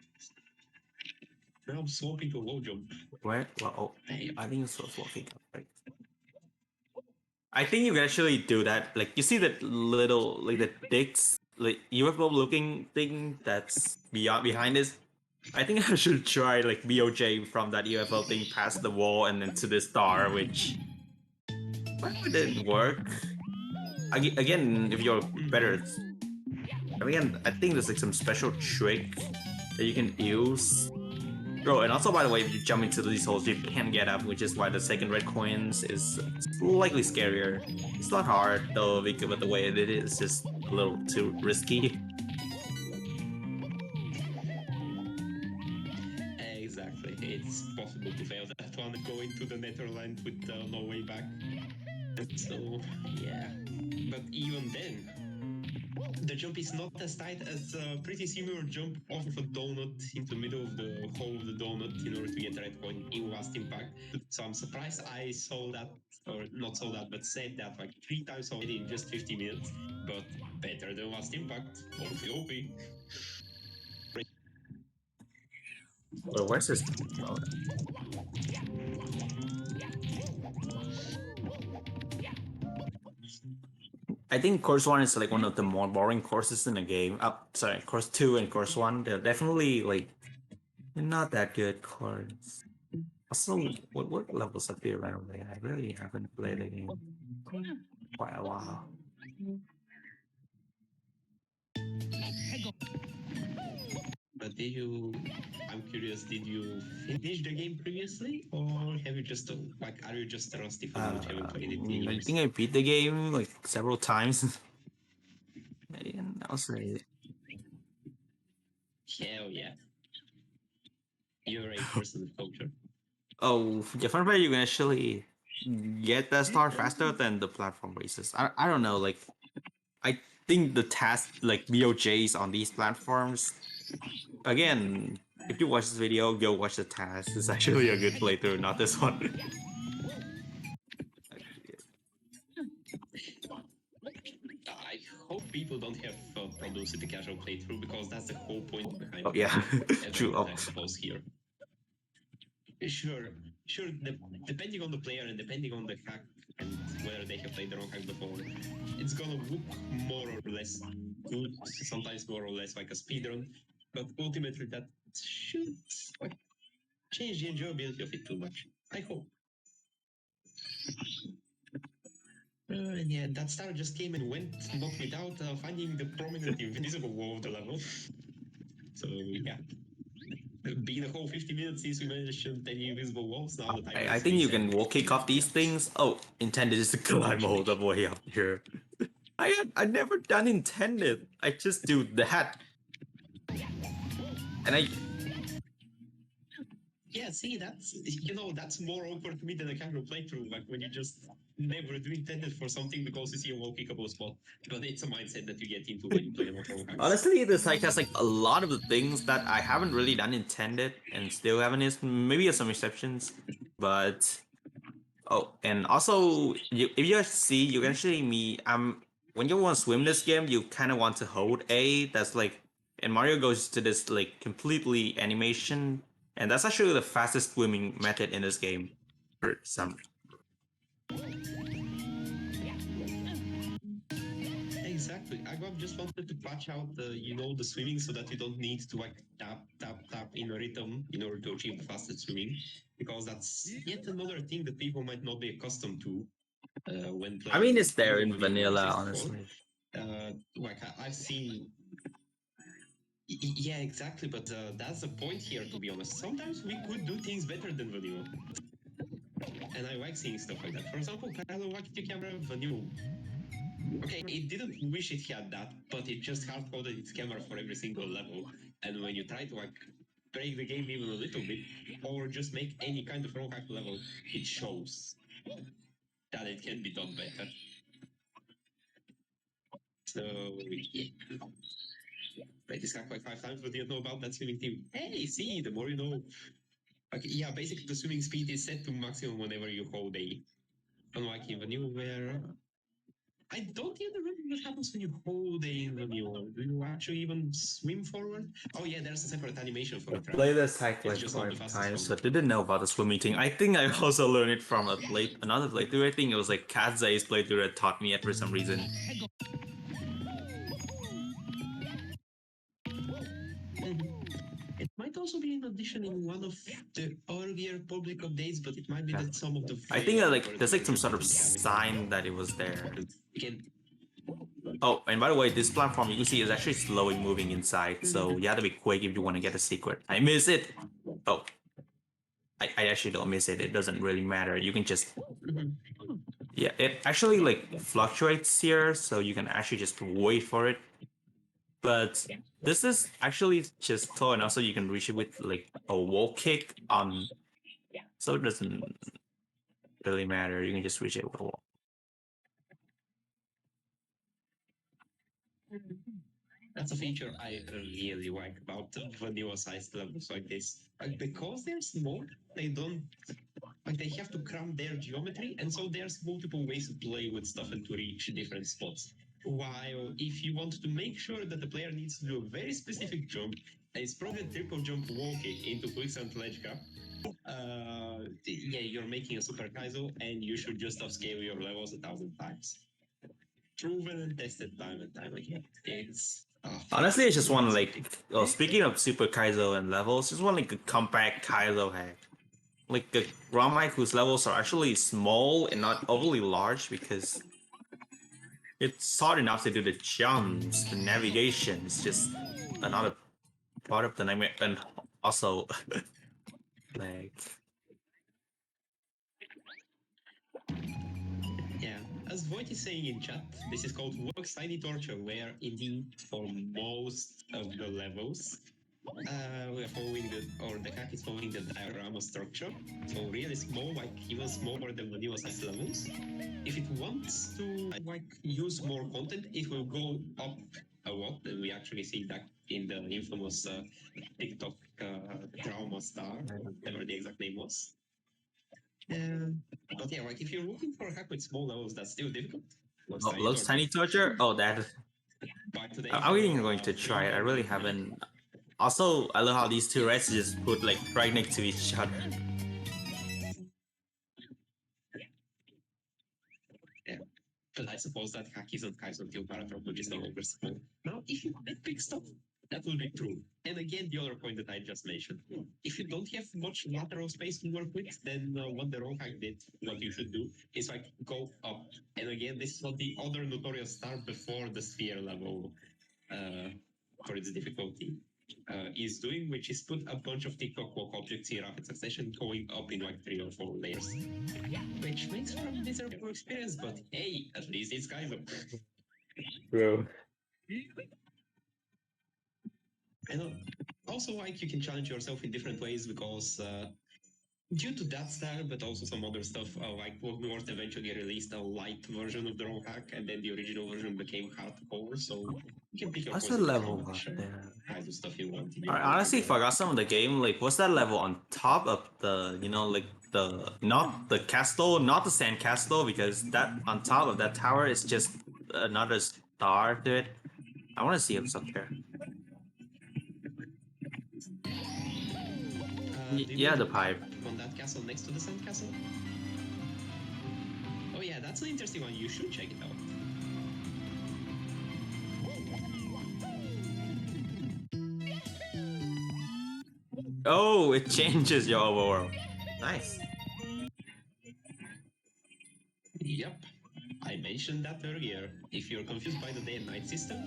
Now I'm sloping to a low jump. Where? Well, oh, Hey, I think it's so sloping. Right. I think you can actually do that. Like, you see that little, like the dicks, like UFO looking thing that's behind this. I think I should try like BOJ from that UFO thing past the wall and then to the star, which well, it didn't work. Again, if you're better, again, I think there's like some special trick that you can use. Oh, and also by the way, if you jump into these holes, you can't get up, which is why the second red coins is slightly scarier. It's not hard though, but the way it is just a little too risky. exactly. It's possible to fail that one, go into the Netherland with no way back. So, yeah. But even then, the jump is not as tight as a pretty similar jump off of a donut into the middle of the hole of the donut in order to get the red coin in Last Impact. So I'm surprised I saw that, or not saw that, but said that like 3 times already in just 50 minutes. But better than Last Impact, or POP. Well, where's this? Oh, I think course 1 is like one of the more boring courses in the game. Sorry, course 2 and course 1, they're definitely like not that good course. Also, what levels have you around there? I really haven't played the game quite a while. But did you? I'm curious. Did you finish the game previously, or have you just like? Are you just rusty for not having played it in I years? think I beat the game like several times. And I'll say, Hell yeah! You're a person of culture. oh, the fun part you can actually get that star faster than the platform races. I don't know, like I think the task like BOJs on these platforms again. If you watch this video, go watch the task. It's actually a good playthrough, not this one. I hope people don't have problems with the casual playthrough because that's the whole point behind Oh yeah, true. Oh, I suppose here. Sure, sure. Depending on the player and depending on the hack and whether they have played the wrong hack before, it's gonna look more or less good. Sometimes more or less like a speedrun, but ultimately that should like change the enjoyability of it too much. I hope. And yeah, that star just came and went, not without finding the prominent invisible wall of the level. So yeah, being a whole 50 minutes since we mentioned any invisible walls, now the timer I is think you reset. can wall kick off these things. Oh, intended is to climb all the way up here. I never done intended. I just do that. And I Yeah, see, that's that's more awkward to me than a casual playthrough. Like when you just never do intended for something because you see a wall kickable spot. But it's a mindset that you get into when you play a lot of hacks. honestly, this site has like a lot of the things that I haven't really done intended and still haven't is maybe some exceptions. But oh, and also if you see, you can actually when you want to swim this game, you kind of want to hold A. That's like, and Mario goes to this like completely animation, and that's actually the fastest swimming method in this game. For some, Exactly. I just wanted to patch out the swimming so that you don't need to like tap, tap, tap in a rhythm in order to achieve the fastest swimming. Because that's yet another thing that people might not be accustomed to when I playing mean, it's there even in with Mario vanilla, 64. honestly. I've seen. Yeah, exactly. But that's the point here, to be honest. Sometimes we could do things better than vanilla. And I like seeing stuff like that. For example, Kylo Wakiti camera vanilla. Okay, it didn't wish it had that, but it just hard-coded its camera for every single level. And when you try to like break the game even a little bit, or just make any kind of wrong hack level, it shows that it can be done better. So yeah. Played this hack like 5 times, but didn't know about that swimming team. Hey, see, the more you know. Like, yeah, basically the swimming speed is set to maximum whenever you hold A. Unlike in vanilla where I don't even remember what happens when you hold A in vanilla. Do you actually even swim forward? Oh yeah, there's a separate animation for it, right? Played this hack It's like just not the 5 fastest times, one. so didn't know about the swimming thing. I think I also learned it from another playthrough. I think it was like Kazai's playthrough that taught me it for some reason. It might also be an addition in one of the earlier public updates, but it might be Yeah. that some of the I think like there's like some versions sort of didn't have it. sign that it was there. Again, Oh, and by the way, this platform you can see is actually slowly moving inside, so you have to be quick if you want to get a secret. I miss it. Oh, I actually don't miss it. It doesn't really matter. You can just yeah. It actually like fluctuates here, so you can actually just wait for it. But this is actually just tall enough so you can reach it with like a wall kick. So it doesn't really matter. You can just reach it with a wall. that's a feature I really like about vanilla sized levels like this. Like because they're small, they don't like they have to cram their geometry, and so there's multiple ways to play with stuff and to reach different spots. While if you want to make sure that the player needs to do a very specific jump, and it's probably a triple jump wall kick into quicksand ledge cap, yeah, you're making a super Kaizo, and you should just upscale your levels 1,000 times. Proven and tested time and time again. It's Honestly, I just want like, oh, speaking of Super Kaizo and levels, just want like a compact Kaizo hack. Like a ROM hack whose levels are actually small and not overly large because it's hard enough to do the jumps, the navigation. It's just another part of the nightmare, and also like Yeah, as Void is saying in chat, this is called Works Tiny Torture, where indeed for most of the levels, we are following the hack is following the diorama structure. So really small, like even smaller than vanilla size levels. If it wants to like use more content, it will go up a lot, and we actually see that in the infamous TikTok trauma star, whatever the exact name was. But yeah, like if you're looking for a hack with small levels, that's still difficult. Looks Tiny Torture. Oh, that I'm really going to try it. I really haven't. Also, I love how these two reds just put like right next to each other. Yeah. But I suppose that hack isn't Kaizen Kill Paratrop, which is no longer small. Now, if you pick stuff, that will be true. And again, the other point that I just mentioned. If you don't have much lateral space to work with, then what the wrong hack did, what you should do, is like go up. And again, this is what the other notorious star before the sphere level for its difficulty is doing, which is put a bunch of TikTok walk objects in rapid succession going up in like 3 or 4 layers. Which makes for a miserable experience, but hey, at least it's kind of. Bro. And also, like, you can challenge yourself in different ways because due to that star, but also some other stuff, like North eventually released a light version of the ROM hack, and then the original version became hardcore, so you can pick your What's poison the with how level much there? kinds of stuff you want. I honestly forgot some of the game. Like, what's that level on top of the, like the not the castle, not the sand castle, because that on top of that tower is just another star to it. I want to see what's up there. Yeah, the pipe. On that castle next to the sand castle? Oh yeah, that's an interesting one. You should check it out. Oh, it changes your overworld. Nice. Yep, I mentioned that earlier. If you're confused by the day and night system,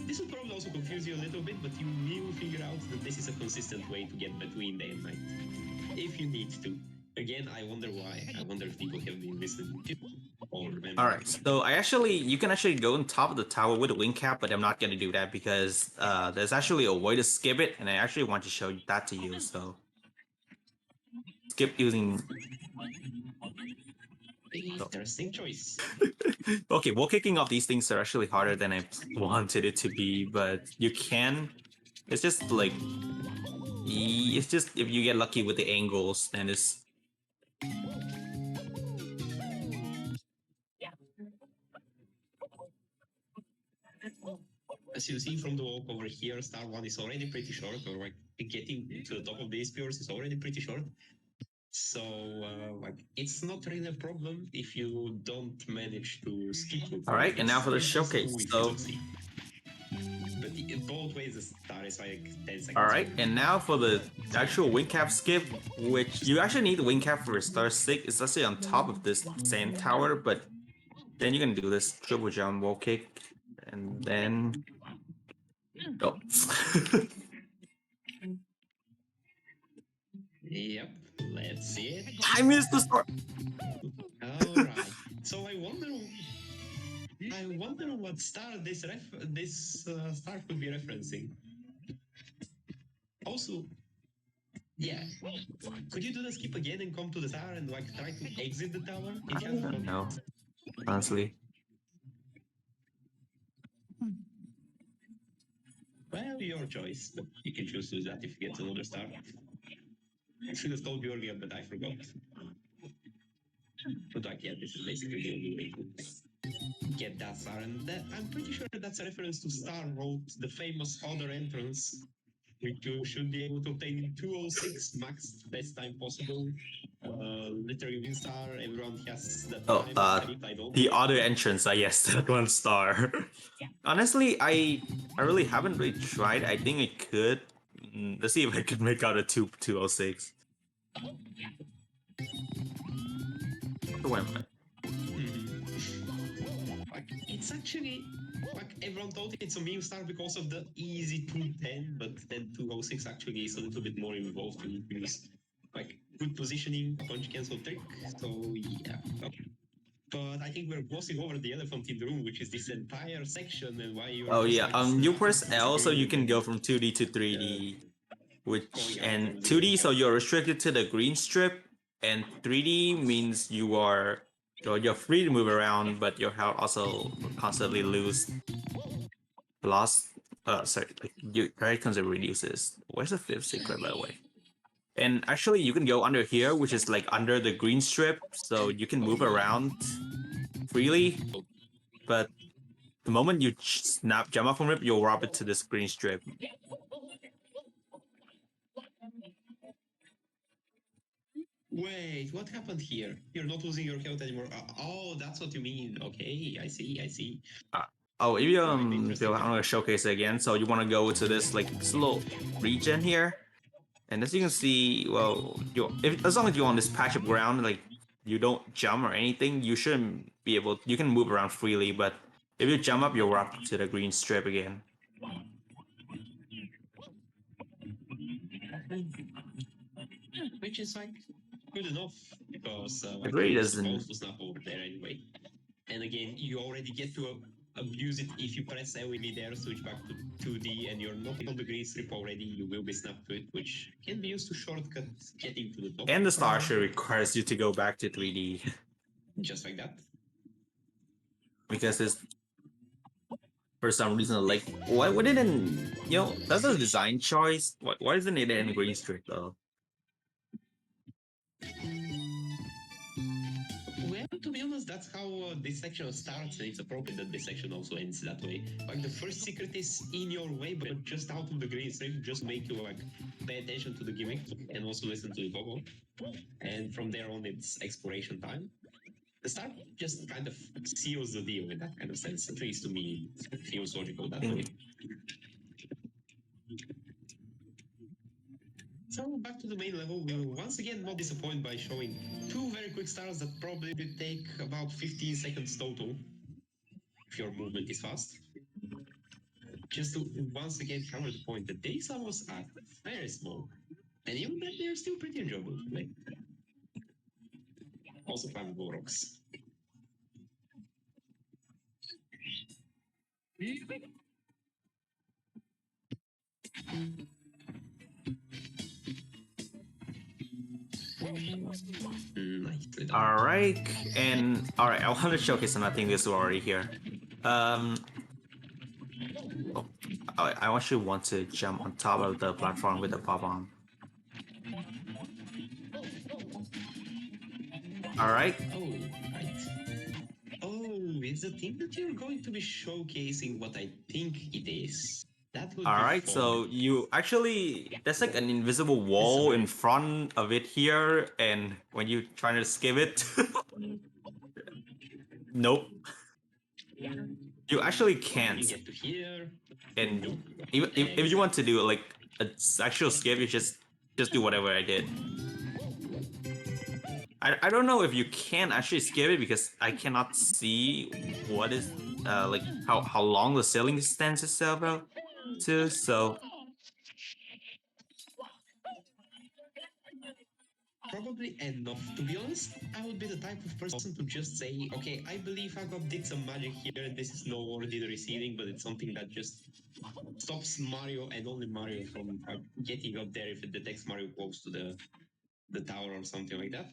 this will probably also confuse you a little bit, but you will figure out that this is a consistent way to get between day and night. If you need to. Again, I wonder why. I wonder if people have been listening or remember. Alright, so you can actually go on top of the tower with a wing cap, but I'm not gonna do that because there's actually a way to skip it, and I actually want to show that to you, so. Skip using... Interesting choice. Okay, wall kicking off these things are actually harder than I wanted it to be, but you can. It's just like... It's just if you get lucky with the angles, then it's... As you see from the walk over here, Star 1 is already pretty short, or like getting to the top of these pillars is already pretty short. So, like, it's not really a problem if you don't manage to skip it. Alright, and now for the showcase, so... But in both ways, the star is like 10 seconds. Alright, and now for the actual wing cap skip, which you actually need the wing cap for star 6. It's actually on top of this sand tower, but then you can do this triple jump wall kick, and then... Oh. Yep, let's see it. I missed the start! Alright, so I wonder what star this star could be referencing. Also, yeah, could you do the skip again and come to the tower and like try to exit the tower? I don't know, honestly. Well, your choice, but you can choose to do that if you get another star. I should have told you earlier, but I forgot. But like, yeah, this is basically the only way to get that star, and I'm pretty sure that's a reference to Star Road, the famous other entrance, which you should be able to obtain in 206 max, best time possible. Literally win star, everyone has that time. The other entrance, yes, that one star. Honestly, I really haven't really tried. I think I could. Let's see if I could make out a 206. Where am I? It's actually Like everyone thought it's a meme star because of the easy 210, but then 206 actually is a little bit more involved to use like good positioning, punch cancel trick. So yeah. But I think we're glossing over the elephant in the room, which is this entire section and why you're Oh just yeah, like you snapping press L so you can screen go and from 2D to 3D, which going out and from 2D so the you're restricted to the green strip, and 3D means you're free to move around, but your health also constantly lost. Sorry, like your constantly reduces. Where's the fifth secret, by the way? And actually, you can go under here, which is like under the green strip, so you can move around freely. But the moment you jump off from it, you'll drop it to this green strip. Wait, what happened here? You're not losing your health anymore. Oh, that's what you mean. Okay, I see, I see. Oh, if you Interesting. I'm gonna showcase it again. So you want to go to this like little region here, and as you can see, well, as long as you're on this patch of ground, like you don't jump or anything, you shouldn't be able. You can move around freely, but if you jump up, you're up to the green strip again. Which is like good enough because It like really you're doesn't. supposed to snap over there anyway. And again, you already get to abuse it if you press L there, switch back to 2D, and you're not on the green strip already. You will be snapped to it, which can be used to shortcut getting to the top. And the star should requires you to go back to 3D Just like that. because it's for some reason like why wouldn't that's a design choice. Why isn't it in green strip though? Well, to be honest, that's how this section starts, and it's appropriate that this section also ends that way. Like, the first secret is in your way, but just out of the green strip, just make you, like, pay attention to the gimmick and also listen to the vocal. And from there on, it's exploration time. The start just kind of seals the deal in that kind of sense. At least to me, it feels logical that way. So back to the main level, we will once again not disappoint by showing two very quick stars that probably will take about 15 seconds total, if your movement is fast. Just to once again hammer the point that these levels are very small, and even then they're still pretty enjoyable to play. Also climbable rocks. Nicely done. All right, and all right, I want to showcase something this already here. Oh, I actually want to jump on top of the platform with the pop on. All right. Oh, right. Oh, it's the thing that you're going to be showcasing what I think it is. That would All be right, fun. so you actually there's like an invisible wall in front of it here, and when you trying to skip it, nope, you actually can't. You get to here, And even if you want to do like a actual skip, you just do whatever I did. I don't know if you can actually skip it because I cannot see what is like how long the ceiling extends itself out to. So probably enough. To be honest, I would be the type of person to just say, okay, I believe Agop did some magic here, and this is no ordinary ceiling, but it's something that just stops Mario and only Mario from getting up there if it detects Mario close to the tower or something like that.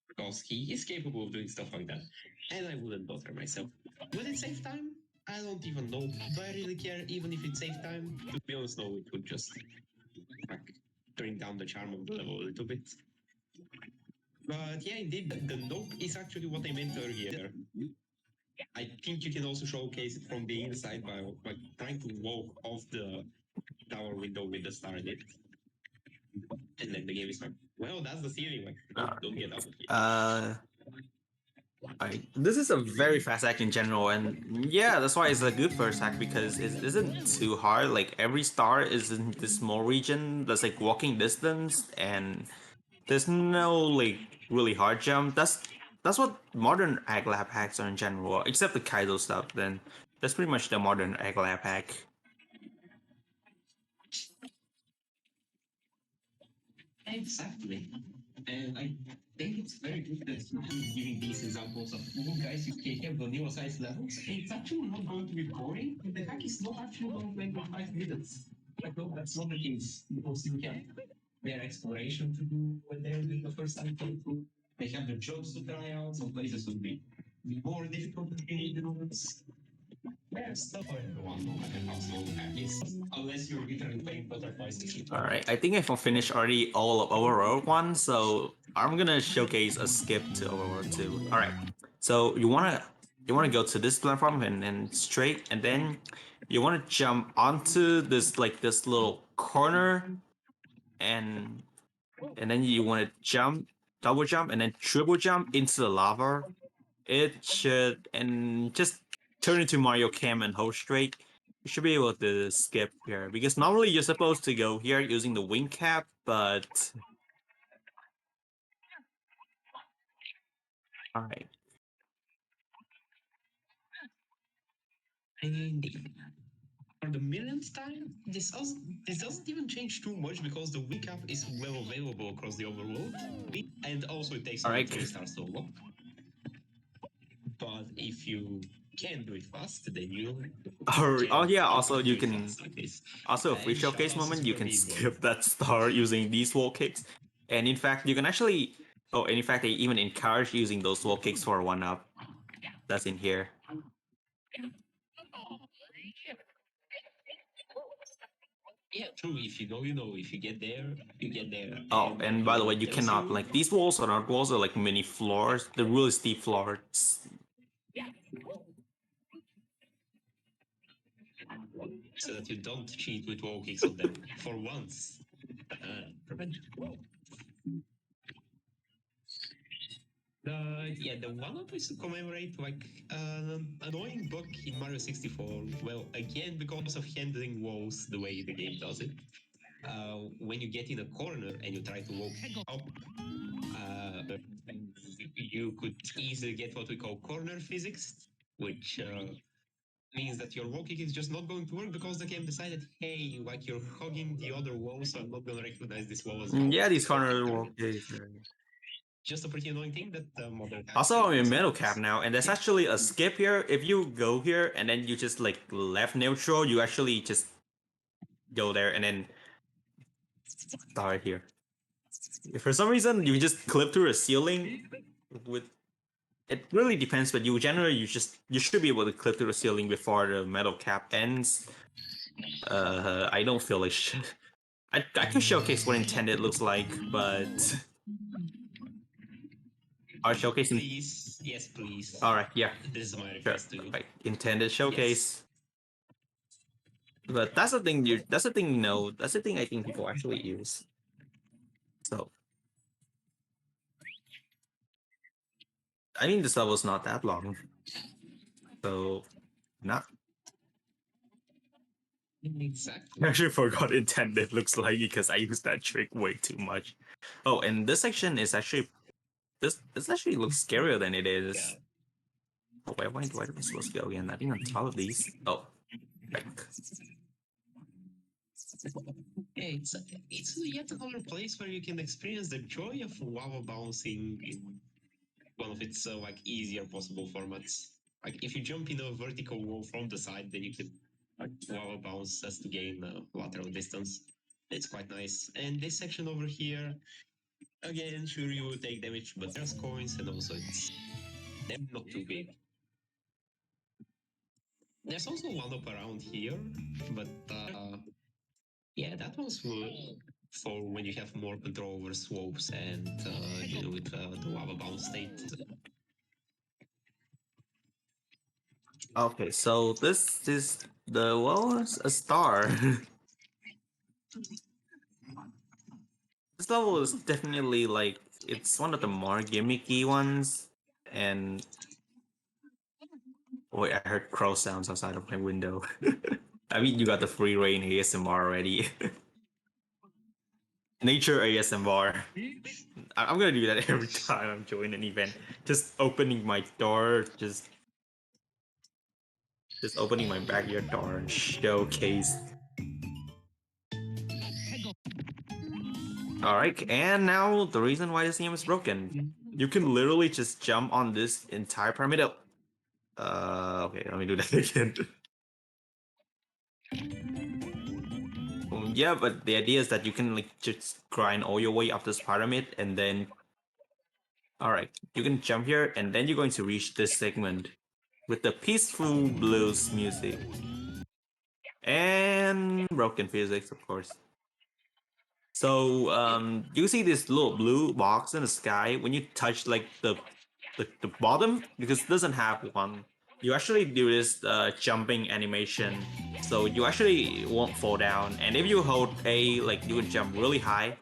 Because he is capable of doing stuff like that. And I wouldn't bother myself. Would it save time? I don't even know. Do I really care even if it saved time? To be honest, no, it would just like bring down the charm of the level a little bit. But yeah, indeed, the nope is actually what I meant earlier. I think you can also showcase it from the inside by like trying to walk off the tower window with the star in it. And then the game is like, well, that's the ceiling. Like, don't get out of here. this is a very fast act in general, and yeah, that's why it's a good first act because it isn't too hard. Like every star is in this small region that's like walking distance, and there's no like really hard jump. That's what modern ag lab hacks are in general, except the Kaido stuff. Then That's pretty much the modern Megapack. Exactly. And I think it's very good that he's giving these examples of, oh, guys, you can have vanilla size levels. It's actually not going to be boring. The hack is not actually going to make 5 minutes. Like, no, that's not the case. People still have their exploration to do when they're doing the first time through. They have their jobs to try out. Some places will be more difficult to be in. There's stuff for everyone who can absolutely hack is, unless you're literally playing butterflies. Alright, I think I've finished already all of Overworld 1, so I'm gonna showcase a skip to Overworld 2. Alright, so you wanna go to this platform and straight, and then you wanna jump onto this little corner, and then you wanna double jump, and then triple jump into the lava. It should, and just turn into Mario Cam and hold straight. You should be able to skip here, because normally you're supposed to go here using the wing cap, but alright. And for the millionth time, this doesn't even change too much because the wing cap is well available across the overworld, and also it takes Alright. 3 stars to unlock. But if you can do it fast, then you. Oh yeah, also you do it can fast like this. also a free And showcase shoutouts moment, to you Super can Big Boy. skip that star using these wall kicks. And in fact you can actually and in fact they even encourage using those wall kicks for 1-up. That's in here. Yeah, true. If you know, you know. If you get there, you get there. Oh, and by the way, you tells cannot, like, these walls are not walls, are like mini floors. They're really steep floors. So that you don't cheat with wall kicks on them for once. Prevent. The 1-up is to commemorate like an annoying bug in Mario 64. Well, again, because of handling walls the way the game does it. When you get in a corner and you try to walk up, you could easily get what we call corner physics, which means that your walking is just not going to work because the game decided, hey, like you're hugging the other wall, so I'm not going to recognize this wall as well. Yeah, these corner wall kicks. Just a pretty annoying thing that modern. Also, I'm in metal cap now, and there's actually a skip here. If you go here and then you just like left neutral, you actually just go there and then start here. If for some reason you just clip through a ceiling with, it really depends, but you generally you should be able to clip through the ceiling before the metal cap ends. I don't feel like I can showcase what intended looks like, but our showcasing. Please, yes, please. All right, yeah, This is my sure. request to you. Like intended showcase. But that's the thing. That's the thing. That's the thing. I think people actually use. So, I mean, this level's not that long. So, not. Exactly. I actually forgot intended looks like because I used that trick way too much. Oh, and this section is actually this actually looks scarier than it is. Oh, wait, why am I supposed to go again? I think on top of these. Oh, back. Yeah, it's yet another place where you can experience the joy of lava bouncing in one of its like easier possible formats. Like if you jump in a vertical wall from the side, then you can lava bounce as to gain lateral distance. It's quite nice. And this section over here, again, sure you will take damage, but there's coins and also it's not too big. There's also 1-up around here, but yeah, that one's for when you have more control over slopes and with the lava bounce state. Okay, so this is a star. This level is definitely like it's one of the more gimmicky ones, and wait, I heard crow sounds outside of my window. I mean, you got the free reign ASMR already. Nature ASMR. I'm gonna do that every time I'm joining an event. Just opening my door, just Just opening my backyard door and showcase. Alright, and now the reason why this game is broken. You can literally just jump on this entire pyramid. Okay, let me do that again. Yeah, but the idea is that you can like just grind all your way up this pyramid and then... Alright, you can jump here and then you're going to reach this segment with the peaceful blues music. And broken physics, of course. So you see this little blue box in the sky when you touch like the bottom, because it doesn't have one. You actually do this jumping animation, so you actually won't fall down. And if you hold A, like you can jump really high.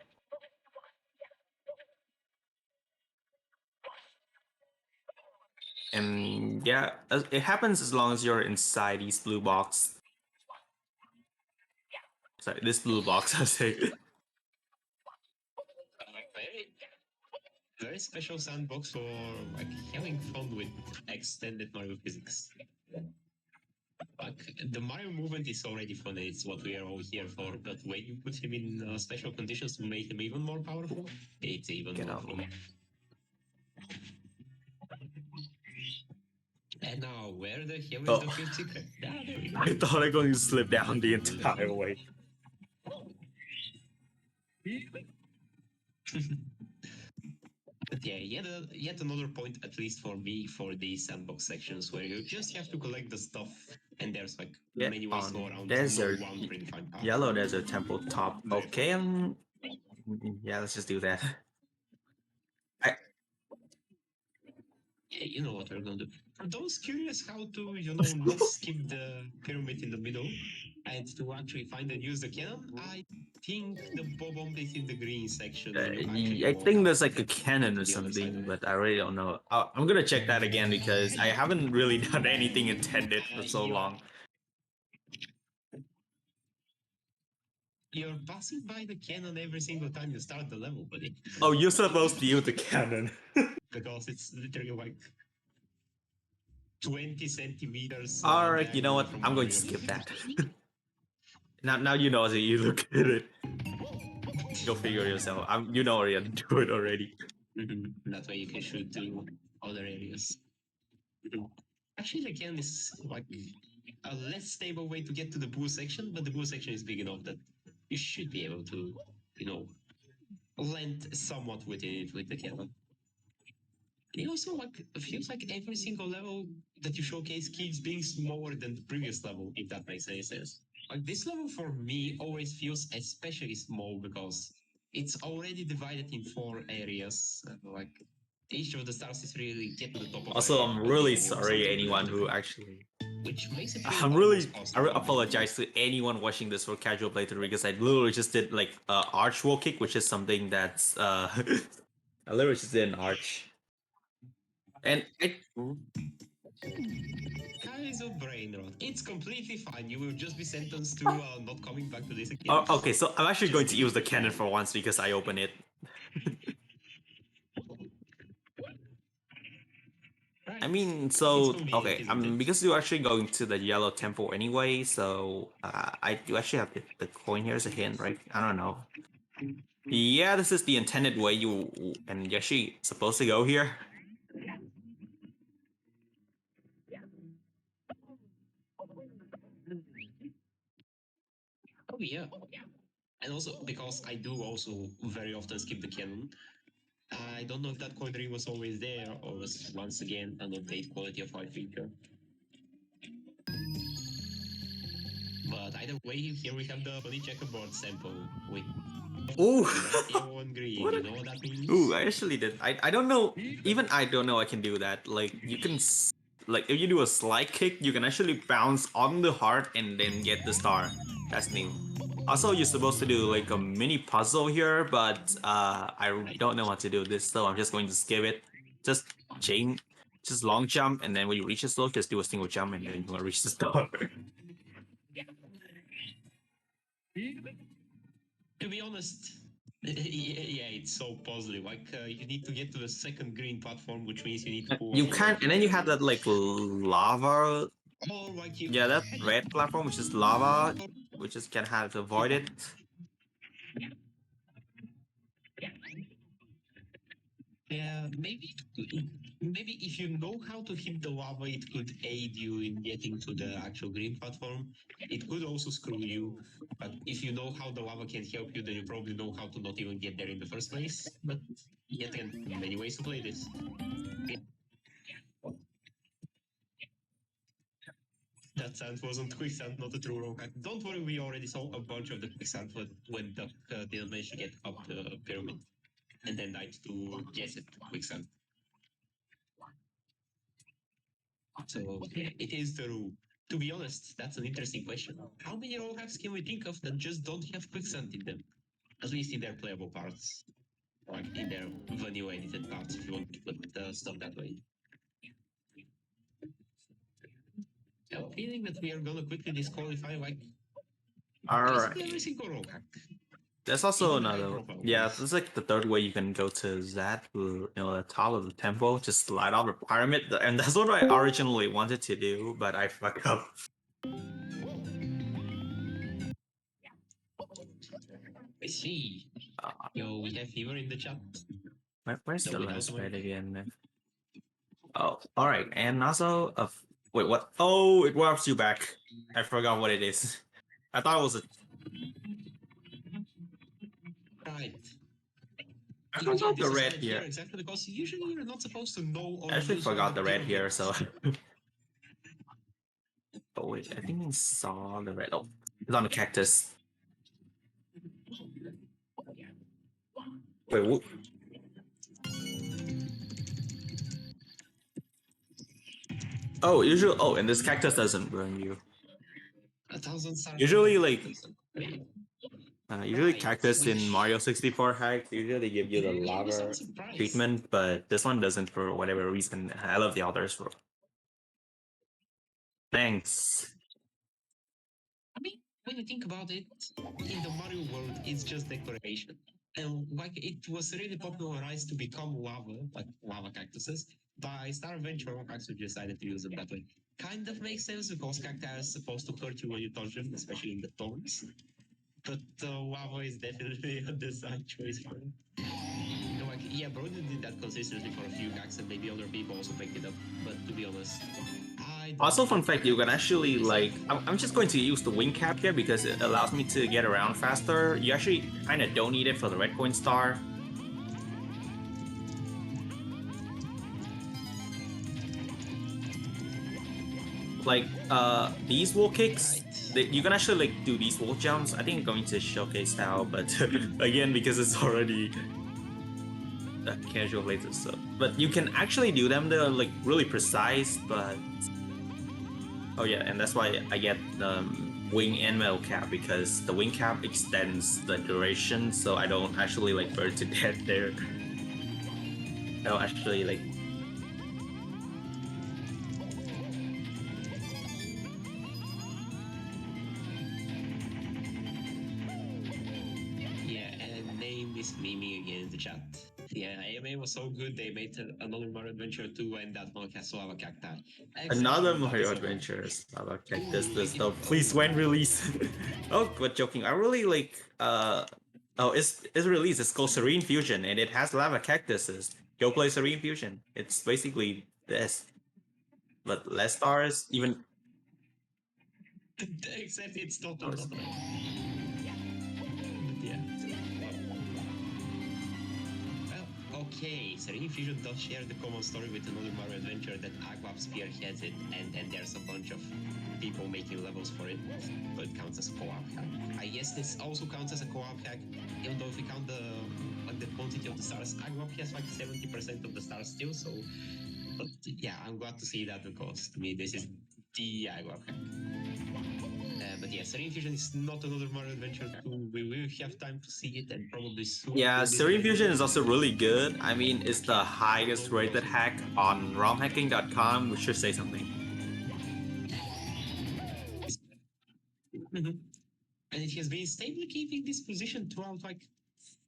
And yeah, it happens as long as you're inside these blue box. Sorry, this blue box, I say. Very, very special sandbox for like having fun with extended Mario physics. Like the Mario movement is already fun, and it's what we are all here for. But when you put him in special conditions to make him even more powerful, it's even Get more out. fun. And now, where the hell is the fifth secret? Ah, there we go. I thought I was going to slip down the entire way. But yeah, yet another point, at least for me, for these sandbox sections where you just have to collect the stuff, and there's like Yeah, many ways to go on around. desert, No one predefined path. yellow desert temple top. Okay, yeah, let's just do that. Yeah, you know what we're gonna do. For those curious how to, not skip the pyramid in the middle and to actually find and use the cannon, I think the bomb is in the green section. And you actually I walk think out there's like a to cannon or the other side of something, it. but I really don't know. I'm gonna check that again because I haven't really done anything intended for so long. You're passing by the cannon every single time you start the level, buddy. Oh, you're supposed to use the cannon. Because it's literally like 20 centimeters. Alright, you know diagonally what? from I'm going Mario. to skip that. Now you know, so you look at it. Go figure yourself. You know how to do it already. That way you can shoot to other areas. Actually, the cannon is like a less stable way to get to the blue section, but the blue section is big enough that you should be able to, land somewhat within it with the cannon. It also feels like every single level that you showcase keeps being smaller than the previous level, if that makes any sense. Like this level for me always feels especially small because it's already divided in 4 areas. Like each of the stars is really get to the top of Also, the I'm of the really area or sorry something. anyone who actually... Which makes it I'm feel really... almost I possible. apologize to anyone watching this for casual playthrough because I literally just did like arch wall kick, which is something that's I literally just did an arch. And Guys of brain rot. It's completely fine. You will just be sentenced to not coming back to this again. okay, so I'm actually going to use the cannon for once because I open it. Right. I mean, It's so convenient, okay, isn't it? because you're actually going to the yellow temple anyway, so I do actually have the coin here as a hint, right? I don't know. Yeah, this is the intended way and you're actually supposed to go here. Oh yeah. And also because I do also very often skip the cannon. I don't know if that coin ring was always there or was once again an update quality of life feature. But either way, here we have the funny checkerboard sample with Ooh. red, yellow, and green. You know what that means? Ooh, I actually did. I don't know. Even I don't know I can do that. Like you can, like if you do a slide kick, you can actually bounce on the heart and then get the star. That's new. Also, you're supposed to do like a mini puzzle here, but I don't know how to do this, so I'm just going to skip it. Just chain, just long jump, and then when you reach the slope, just do a single jump, and then you'll reach the star. To be honest, yeah, it's so puzzly. Like you need to get to the second green platform, which means you need to pull. You can't, and then you have that like lava Or like you. Yeah, that red platform, which is lava, we just can have to avoid it. Yeah, maybe if you know how to hit the lava, it could aid you in getting to the actual green platform. It could also screw you, but if you know how the lava can help you, then you probably know how to not even get there in the first place. But yet again, many ways to play this. That sand wasn't quicksand, not a true rock. Don't worry, we already saw a bunch of the quicksand when Duck didn't manage to get up the pyramid and then died to guess it quicksand. So yeah, it is the rule. To be honest, that's an interesting question. How many roll hacks can we think of that just don't have quicksand in them? At least in their playable parts. Like in their vanilla edited parts, if you want to put stuff that way. I have a feeling that we are gonna quickly disqualify like basically every Alright. single roll hack. There's also Even the high another. profile Yeah, ones. this is like the third way you can go to that, the top of the temple, just slide off the pyramid, and that's what I originally wanted to do, but I fucked up. I see. Uh, Yo, we have fever in the chat. where's No, the without last the raid mic. again? Oh, alright, and also, wait, what? Oh, it warps you back. I forgot what it is. I thought it was a. Right. I Yeah, forgot the this is red added here here. exactly because usually you're not supposed to know or I actually use all forgot the the red here, pyramids. so. Oh wait, I think I saw the red. Oh, it's on the cactus. Wait, oh, usually. Oh, and this cactus doesn't burn you. 1,000 stars. Usually, like, usually Right. cactus in Mario 64 hacks usually give you the You gave me some lava surprise. treatment, but this one doesn't for whatever reason. I love the others, bro. Thanks. I mean, when you think about it, in the Mario world, it's just decoration. And like it was really popularized to become lava, like lava cactuses, by Star Adventure hacks who decided to use them that way. Kind of makes sense because cacti are supposed to hurt you when you touch them, especially in the thorns. But lava is definitely a design choice for it. Like, yeah, Brody did that consistently for a few hacks, and maybe other people also picked it up. But to be honest, I don't Also, think fun fact, you can actually, like, I'm just going to use the wing cap here because it allows me to get around faster. You actually kind of don't need it for the red coin star. Like, these wall kicks, you can actually, like, do these wall jumps. I think I'm going to showcase how, but again, because it's already casual later, so. But you can actually do them, they're, like, really precise, but. Oh yeah, and that's why I get the wing and metal cap because the wing cap extends the duration, so I don't actually like burn to death there. I don't actually like. Yeah, and name is Mimi again in the chat. Yeah, AMA was so good they made another Mario Adventure 2 and that one has lava cacti. Another Exactly, that Mario is a one. Adventures. Lava Ooh, Cactus, this wait, though. Please, when release? Oh, but joking. I really like. Oh, it's released. It's called Serene Fusion, and it has lava cactuses. Go play Serene Fusion. It's basically this, but less stars. Even. except it's not Oh, a lot. Yeah. Well, okay, Serene Fusion does share the common story with another Mario Adventure that Aquap spearheads it, and then there's a bunch of people making levels for it, but it counts as a co-op hack. I guess this also counts as a co-op hack, even though if we count the quantity of the stars, Aquap has like 70% of the stars still, so but yeah, I'm glad to see that because to me this is the Aquap hack. But yeah, Serene Fusion is not another Mario Adventure 2. We will have time to see it and probably soon. Yeah, when this Serene event Fusion is releases. also really good. I mean, it's the Yeah, highest although rated also- hack on romhacking.com, which should say something. Mhm. And it has been stably keeping this position throughout like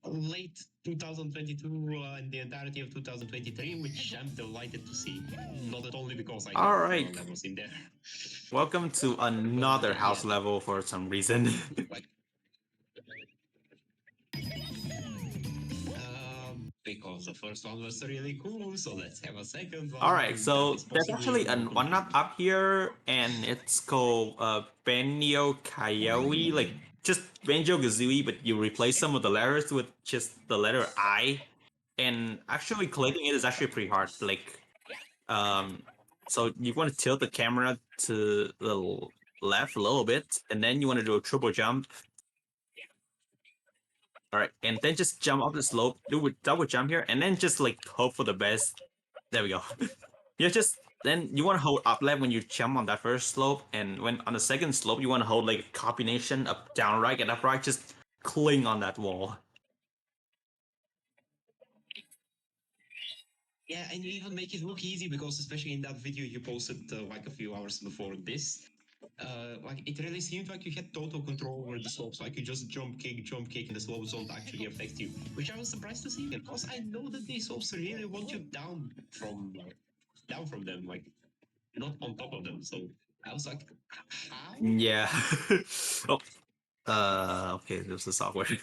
late 2022 and the entirety of 2023, which I'm delighted to see. Not only because I All have right. levels in there. Welcome to another house Yeah. level for some reason. Because the first one was really cool, so let's have a second one. All right, so that is there's possibly actually an more one up here, and it's called Benio Kaioi, like just Banjo Kazooie, but you replace some of the letters with just the letter I, and actually collecting it is actually pretty hard. Like, so you want to tilt the camera to the left a little bit, and then you want to do a triple jump. All right, and then just jump up the slope, do a double jump here, and then just like hope for the best. There we go. You just then you want to hold up left when you jump on that first slope, and when on the second slope you want to hold like a combination of down right and up right, just cling on that wall. Yeah, and you even make it look easy because, especially in that video you posted like a few hours before this, like it really seemed like you had total control over the slopes. Like you just jump, kick, and the slopes don't actually affect you, which I was surprised to see because I know that these slopes really want you down from them, like not on top of them. So I was like, how? Yeah. Oh. Okay, this is awkward.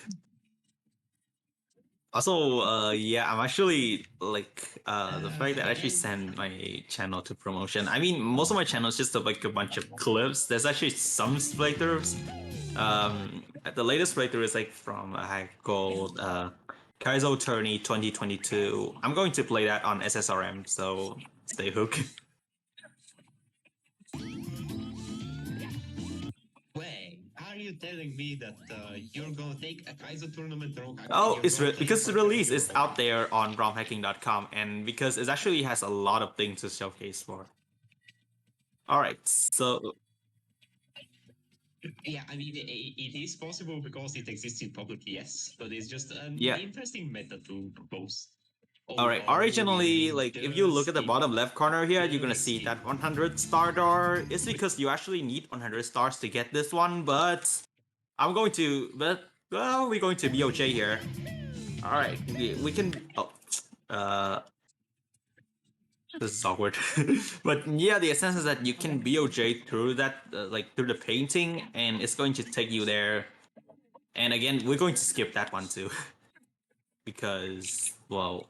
Also, yeah, I'm actually like the fact that I actually send my channel to promotion. I mean, most of my channel is just like a bunch of clips. There's actually some playthroughs. The latest playthrough is like from a hack called Kaizo Tourney 2022. I'm going to play that on SSRM, so stay hooked. Wait, are you telling me that you're gonna take a Kaizo tournament ROM hack? Oh, because the release is out there on romhacking.com, and because it actually has a lot of things to showcase for. All right, so Yeah, I mean, it is possible because it exists in public, yes, but it's just an yeah. interesting method to propose. All right. Originally, like if you look at the bottom left corner here, you're gonna see that 100 star door. It's because you actually need 100 stars to get this one, but we're going to BOJ here. All right, we can. Oh, uh, this is awkward. But yeah, the essence is that you can BOJ through that, like through the painting, and it's going to take you there. And again, we're going to skip that one too, because well,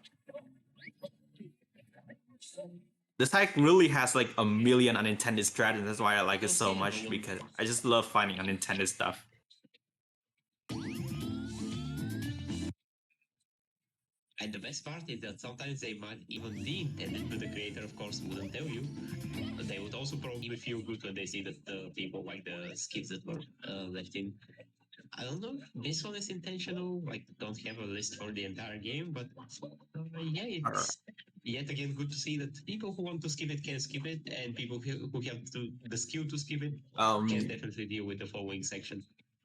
this hack really has like a million unintended strategies. That's why I like it so much, because I just love finding unintended stuff. And the best part is that sometimes they might even be intended, but the creator, of course, wouldn't tell you. But they would also probably feel good when they see that the people like the skips that were left in. I don't know if this one is intentional, like don't have a list for the entire game, but yeah, it's yet again good to see that people who want to skip it can skip it, and people who have the skill to skip it can definitely deal with the following section.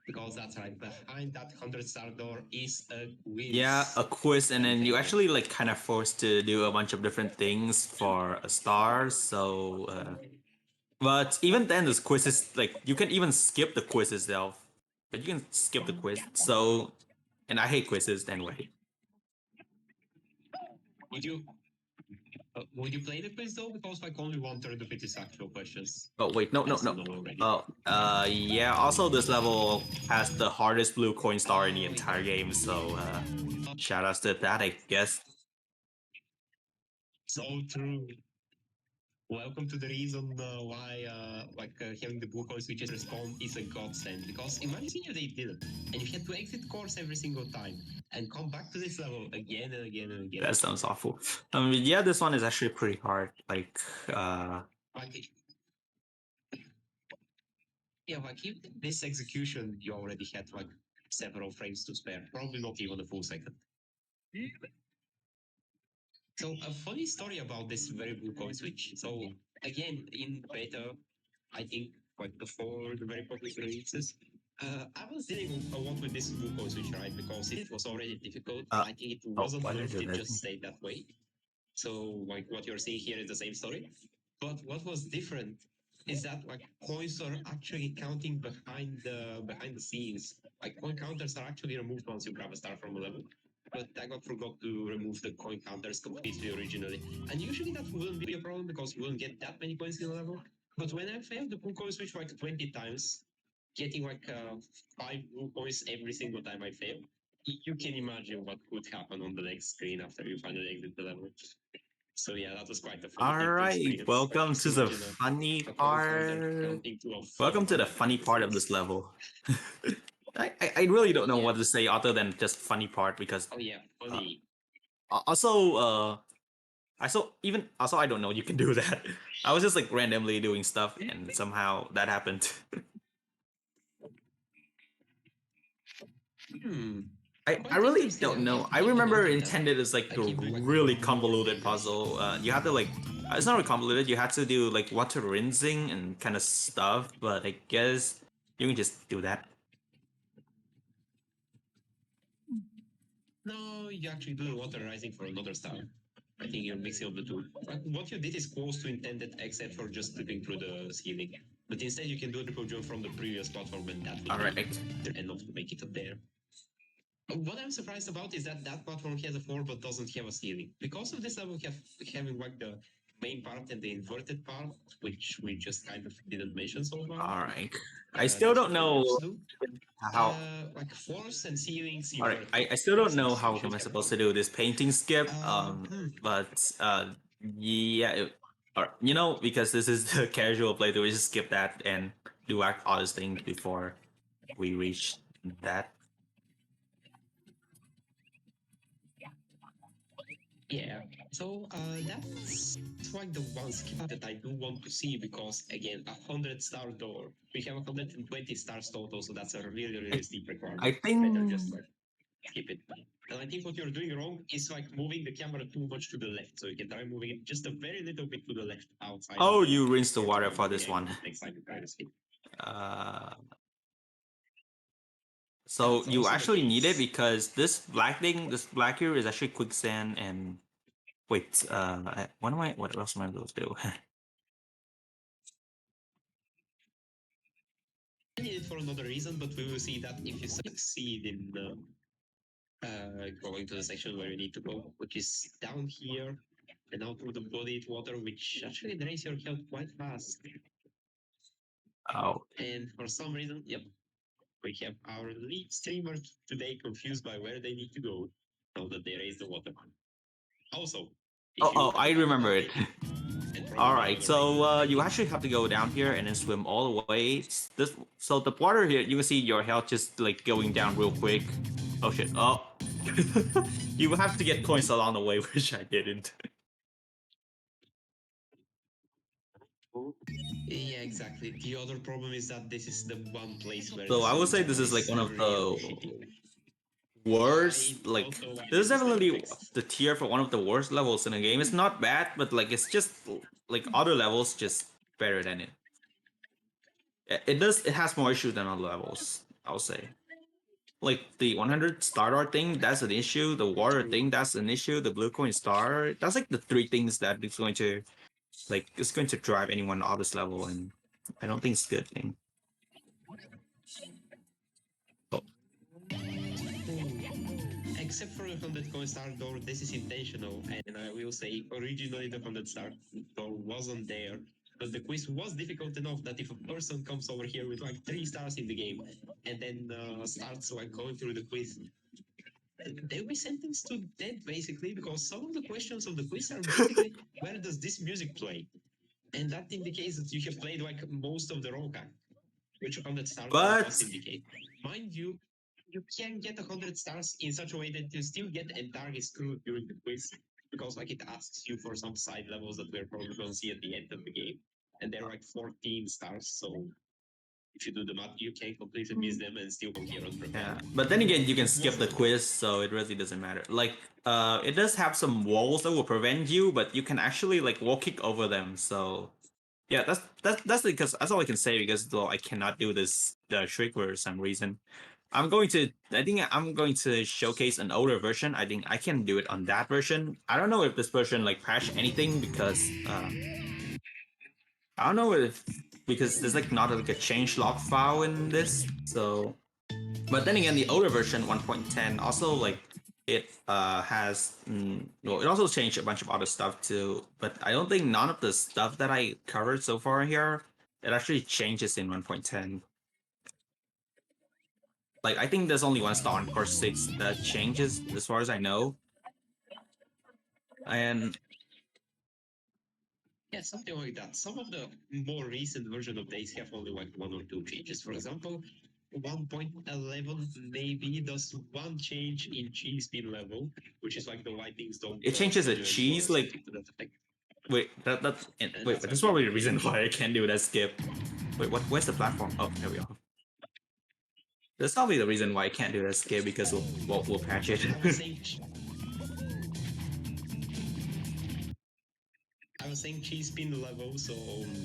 Because that's right, behind that 100-star door is a quiz. Yeah, a quiz, and then you actually like kind of forced to do a bunch of different things for a star. So, but even then, this quiz is like you can even skip the quiz itself, but you can skip the quiz. So, and I hate quizzes anyway. Would you play the quiz though? Because like only 1/3 of it is actual questions. Oh wait, no. Oh, yeah. Also, this level has the hardest blue coin star in the entire game. So, shout outs to that, I guess. So true. Welcome to the reason why having the blue coin switches respawn is a godsend. Because imagine if they didn't, and you had to exit course every single time and come back to this level again and again and again. That sounds awful. Yeah, this one is actually pretty hard. Like, yeah, like even this execution, you already had like several frames to spare. Probably not even a full second. So a funny story about this very blue coin switch. So again, in beta, I think like before the very public releases, I was dealing a lot with this blue coin switch, right? Because it was already difficult. I think it wasn't nerfed, it just stayed that way. So like what you're seeing here is the same story. But what was different is that like coins are actually counting behind the scenes. Like coin counters are actually removed once you grab a star from a level. But I got forgot to remove the coin counters completely originally. And usually that wouldn't be a problem because we wouldn't get that many coins in a level. But when I failed the blue coin switch like 20 times, getting like 5 blue coins every single time I fail, you can imagine what could happen on the next screen after you finally exit the level. So yeah, that was quite a funny All thing to right, experience. welcome Just to the imagine funny a coin counter part. counting to a Welcome to the 400 funny part of times. this level. I really don't know Yeah. what to say other than just funny part because Oh yeah, funny. also also I don't know you can do that. I was just like randomly doing stuff and somehow that happened. Hmm. I Quite really interesting. don't know. I Never remember noted that. intended as like I a keep doing like really more convoluted dangerous. puzzle. You have to like it's not really convoluted. You had to do like water rinsing and kind of stuff. But I guess you can just do that. No, you actually do the water rising for another star. I think you're mixing up the two. Like, what you did is close to intended, except for just slipping through the ceiling. But instead, you can do a triple jump from the previous platform, and that would All right. be enough to make it up there. What I'm surprised about is that that platform has a floor but doesn't have a ceiling. Because of this level having like the main part and the inverted part, which we just kind of didn't mention so far. All right. I still That's don't what the dwarves know do. how. Like floors and ceilings All right. invert. I still don't know So how you am should I have supposed fun. to do this painting skip. Hmm. But yeah. Or, because this is the casual playthrough, we just skip that and do all these things before we reach that. Yeah. So that's like the one skill that I do want to see because again, 100-star door. We have 120 stars total, so that's a really, really I, steep requirement. I Better think. just like skip it. And I think what you're doing wrong is like moving the camera too much to the left. So you can try moving it just a very little bit to the left outside Oh, of the you rinse the water horizontal for this angle one. next time you try to skip. Uh, so That's you also the actually need it case. because this black here is actually quicksand and wait, what else am I supposed to do? I need it for another reason, but we will see that if you succeed in going to the section where you need to go, which is down here and out through the bodied water, which actually drains your health quite fast. Oh, And for some reason, yep, we have our lead streamer today confused by where they need to go now that they raise the water. Also, if you I have remember it. thinking, and All probably right, other reasons, so I you think actually have to go down here and then swim all the way. So the water here, you can see your health just like going down real quick. Oh shit! Oh, you have to get coins along the way, which I didn't. yeah, exactly. The other problem is that this is the one place where So the I would swimming say this channel is like is one of really the shitty. I worst. Like don't know why this is this is never definitely fixed. the tier for one of the worst levels in the game. It's not bad, but like it's just like other levels just better than it. It has more issues than other levels. I'll say. Like the 100 star art thing, that's an issue. The water thing, that's an issue. The blue coin star, that's like the three things that is going to it's going to drive anyone off this level, and I don't think it's a good thing. Oh, Except for the 100 coin star door, this is intentional, and I will say originally the 100 star door wasn't there. But the quiz was difficult enough that if a person comes over here with like 3 stars in the game and then starts like going through the quiz, they'll be sentenced to death basically because some of the questions of the quiz are basically where does this music play? And that indicates that you have played like most of the roca, which 100 star door but does indicate. Mind you, you can get 100 stars in such a way that you still get entirely screwed during the quiz because like it asks you for some side levels that we're probably going to see at the end of the game, and they're like 14 stars. So if you do the math, you can completely miss them and still come here yeah, unprepared. but then again, you can It skip was the not good. quiz, so it really doesn't matter. Like, it does have some walls that will prevent you, but you can actually like walking over them. So yeah, that's because that's all I can say because though I cannot do this the trick for some reason. I think I'm going to showcase an older version. I think I can do it on that version. I don't know if this version like patched anything because I don't know if because there's like not like a change log file in this. So, but then again, the older version 1.10 also like it has well, it also changed a bunch of other stuff too. But I don't think none of the stuff that I covered so far here it actually changes in 1.10. Like I think there's only one star on course 6 that changes as far as I know. And Yeah, something like that. Some of the more recent version of days have only like one or two changes. For example, 1.11 maybe does one change in cheese speed level, which is like the lightnings don't. it changes a stimulate cheese or like something to that effect. wait wait, but that's probably the reason why I can't do that skip. Wait, where's the platform? Oh, there we go. That's probably the reason why I can't do that skip because we'll patch it. I was saying cheese spin level, so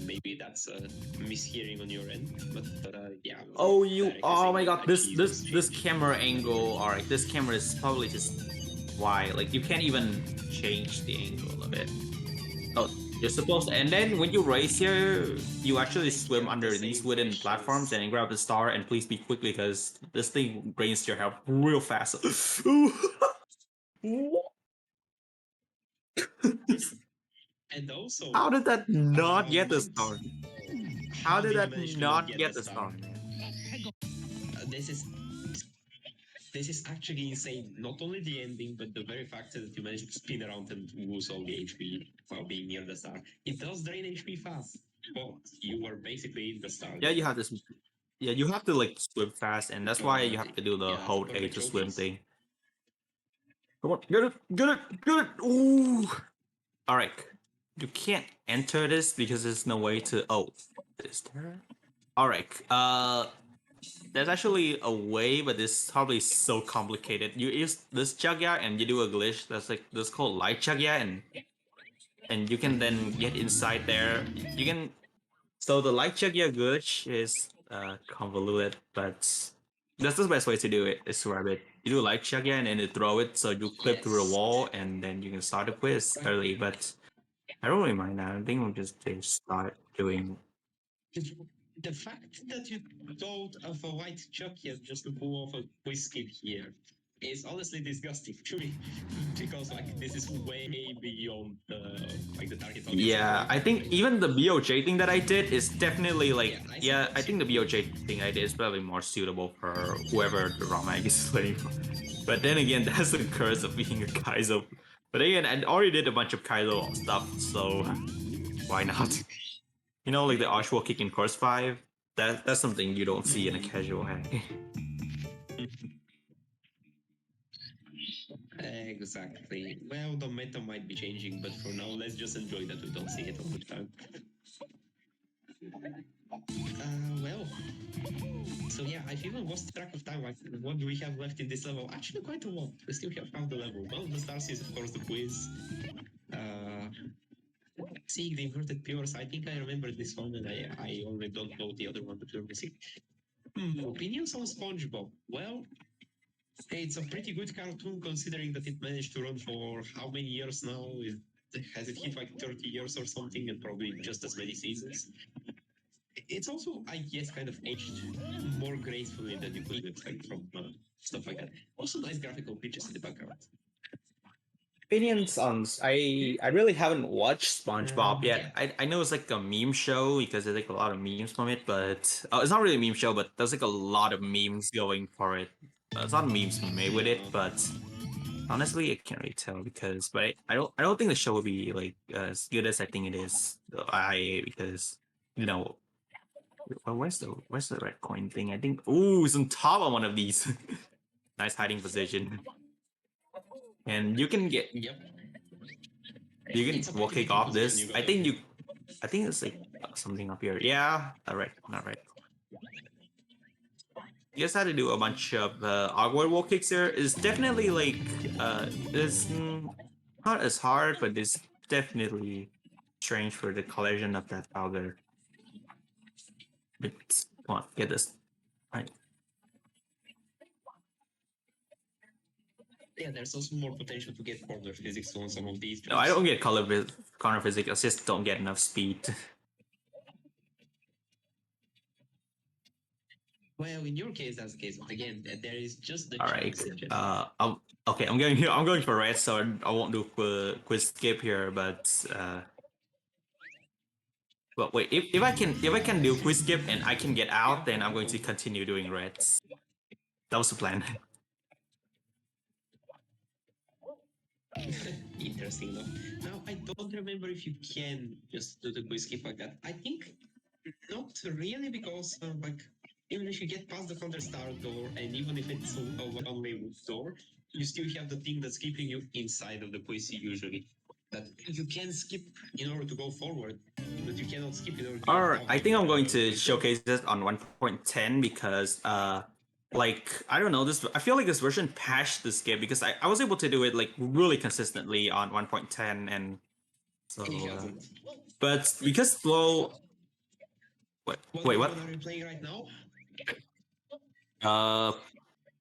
maybe that's a mishearing on your end. But yeah. Oh oh my god, this camera angle. All right, this camera is probably just why like you can't even change the angle of it. Oh, you're supposed to, and then when you race here, you actually swim under these wooden platforms and grab the star. And please be quick because this thing drains your health real fast. And also, how did that not get the what? star? How did did you that manage to not get get the the star? star, man? This is actually insane. Not only the ending, but the very fact that you managed to spin around and lose all the HP while being near the star. It does drain HP fast, but you were basically in the star. Yeah, you have this. Yeah, you have to like swim fast, and that's why you have to do the Yeah, hold A perfect to swim showcase. thing. Come on, get it, get it, get it! Ooh! Alright, you can't enter this because there's no way to. Oh, is there? Alright, there's actually a way, but it's probably so complicated. You use this Chagya and you do a glitch that's like this called light Chagya, and you can then get inside there. You can. So the light Chagya glitch is convoluted, but that's the best way to do it. Is to grab it. You do light Chagya and then you throw it, so you clip through the Yes. wall, and then you can start the quiz early. But I don't really mind that. I think we'll just start doing. The fact that you thought of a white Chucky just to pull off a quiz skip here is honestly disgusting to me because like this is way beyond the like the target audience. Yeah, I think even the BOJ thing that I did is definitely like Yeah, I think the BOJ thing I did is probably more suitable for whoever the raw mag is playing for. But then again, that's the curse of being a Kaizo. But again, I already did a bunch of Kaizo stuff, so why not? You know, like the Ashwell kick in course 5? That's something you don't see in a casual hack. Exactly. Well, the meta might be changing, but for now, let's just enjoy that we don't see it all the time. Well, so yeah, I've even lost track of time. Like, what do we have left in this level? Actually, quite a lot. We still have half the level. One of the stars is, of course, the quiz. Seeing the inverted pures, I think I remember this one, and I only don't know the other one that we're missing. Opinions on SpongeBob? Well, it's a pretty good cartoon considering that it managed to run for how many years now? Has it hit like 30 years or something, and probably just as many seasons? It's also, I guess, kind of aged more gracefully than you could expect from stuff like that. Also, nice graphical pictures in the background. Opinions on I really haven't watched SpongeBob yet. Yeah. I know it's like a meme show because there's like a lot of memes from it, but it's not really a meme show, but there's like a lot of memes going for it. It's not memes made with it, but honestly, I can't really tell because but I don't think the show will be like as good as I think it is. Because you know where's the red coin thing? I think it's on top of one of these. Nice hiding position, and you can get Yep. you can It's a wall pretty kick big off position this. you got. I think it's like something up here. Yeah, alright, not right. You guys had to do a bunch of awkward wall kicks here. It's definitely like it's not as hard, but it's definitely strange for the collision of that powder. But come on, get this. Right. Yeah, there's also more potential to get corner physics on some of these. No, I don't get corner physics. I just don't get enough speed. case, that's the case. But again, there is just the All right. chance. Okay, I'm going here. I'm going for red, so I won't do quick skip here. But well, wait. If I can do quick skip and I can get out, then I'm going to continue doing reds. That was the plan. Interesting though. Now I don't remember if you can just do the quick skip like that. I think not really, because like even if you get past the counter star door, and even if it's a one-way door, you still have the thing that's keeping you inside of the quiz usually. That you can skip in order to go forward, but you cannot skip in order to. Alright, I think I'm going to showcase this on 1.10 because like I don't know, this I feel like this version patched the skip because I was able to do it like really consistently on 1.10, and so but because slow wait what version are you playing right now?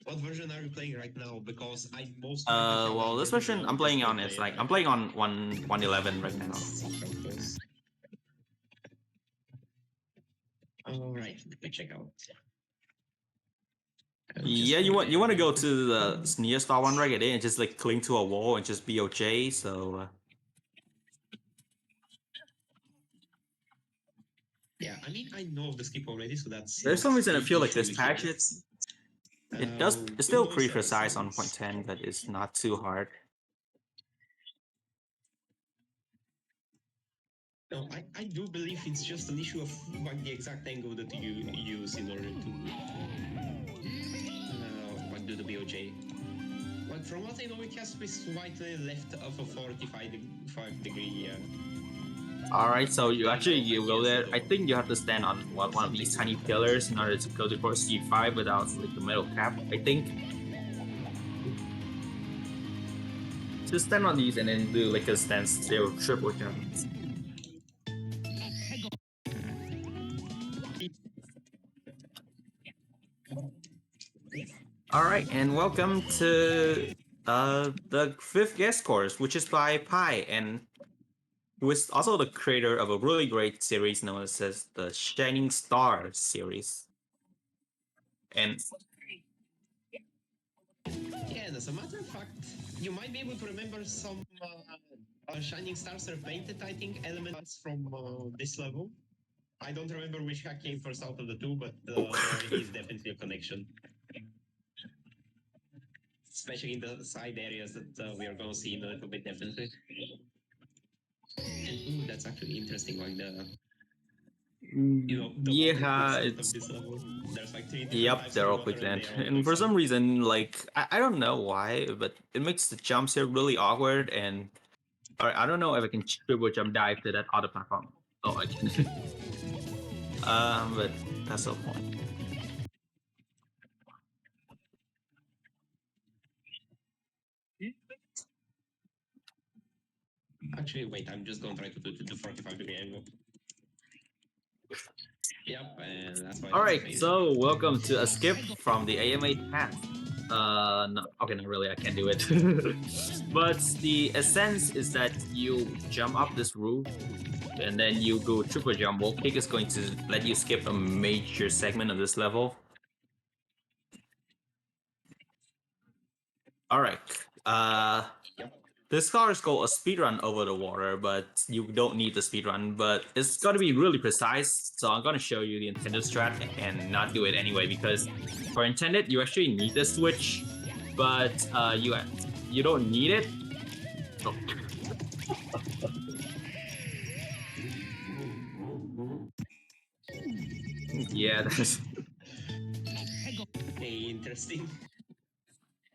What version are you playing right now? Because I most well, this version I'm playing on is like I'm playing on 1.11 right now. All right, let me check out. Yeah, you want to go to the near star one right there and just like cling to a wall and just BOJ. So yeah, I mean I know of the skip already, so that's. there's some reason I feel like this patch it's still pretty precise on 1.10, but it's not too hard. No, I do believe it's just an issue of like the exact angle that you use in order to like do the BOJ. Like from what I know, it has to be slightly left of a 45-degree. All right, so you go there. I think you have to stand on one of these tiny pillars in order to go to course G5 without like the metal cap. I think. Just stand on these and then do like a standstill triple jump. All right, and welcome to the fifth guest course, which is by Pi, and who is also the creator of a really great series known as the Shining Star series. And yeah, as a matter of fact, you might be able to remember some Shining Stars are painted, I think, elements from this level. I don't remember which hack came first out of the two, but there is definitely a connection. Especially in the side areas that we are going to see in a little bit, definitely. And ooh, that's actually interesting, like the yeah, it's like yep, they're all quicksand. And for some reason, like I don't know why, but it makes the jumps here really awkward. And I don't know if I can triple jump dive to that other platform. Oh, I can. But that's the point. Actually, wait, I'm just going to try to do the 45-degree angle. Yep, and that's why. All right, so welcome to a skip from the AMA path. No, okay, not really, I can't do it. But the essence is that you jump up this roof and then you go triple jump. Wall kick is going to let you skip a major segment of this level. All right. This car is called a speedrun over the water, but you don't need the speedrun, but it's gotta be really precise, so I'm gonna show you the intended strat and not do it anyway, because for intended, you actually need the switch, but you don't need it. Oh. Yeah, that's... Hey, interesting.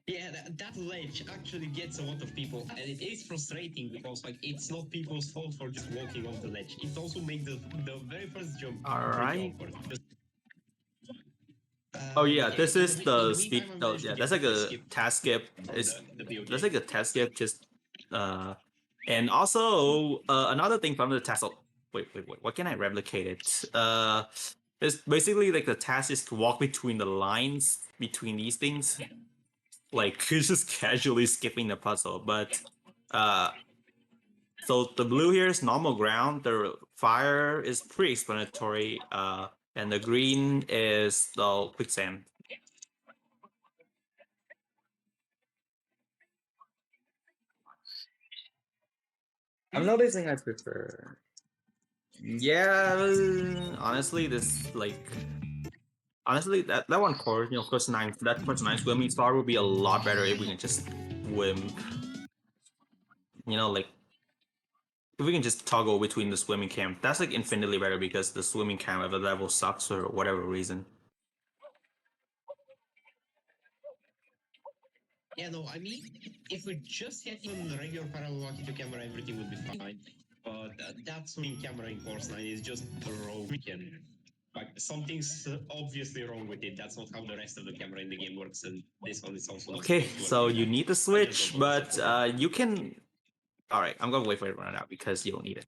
Yeah, that ledge actually gets a lot of people, and it is frustrating because like it's not people's fault for just walking off the ledge. It also makes the very first jump. All right. Awkward. Oh yeah, this is the speed. Oh yeah, that's like a task skip. That's like a task skip. Just and also another thing from the task. Oh, wait. What can I replicate it? It's basically like the task is to walk between the lines between these things. Like you're just casually skipping the puzzle, but so the blue here is normal ground. The fire is pretty explanatory. And the green is the quicksand. I'm noticing I prefer. Yeah, honestly, honestly, that one course, course 9, that course 9 swimming star would be a lot better if we can just swim. Like if we can just toggle between the swimming camp, that's like infinitely better because the swimming camp at the level sucks for whatever reason. Yeah, no, I mean, if we just had even regular parallel walkie to camera, everything would be fine. But that swimming camera in course 9 is just broken. Like, something's obviously wrong with it. That's not how the rest of the camera in the game works, and this one is also not Okay, supposed to work so like you that. need the I just switch, don't know the but support. you can. All right, I'm gonna wait for it to run out because you don't need it.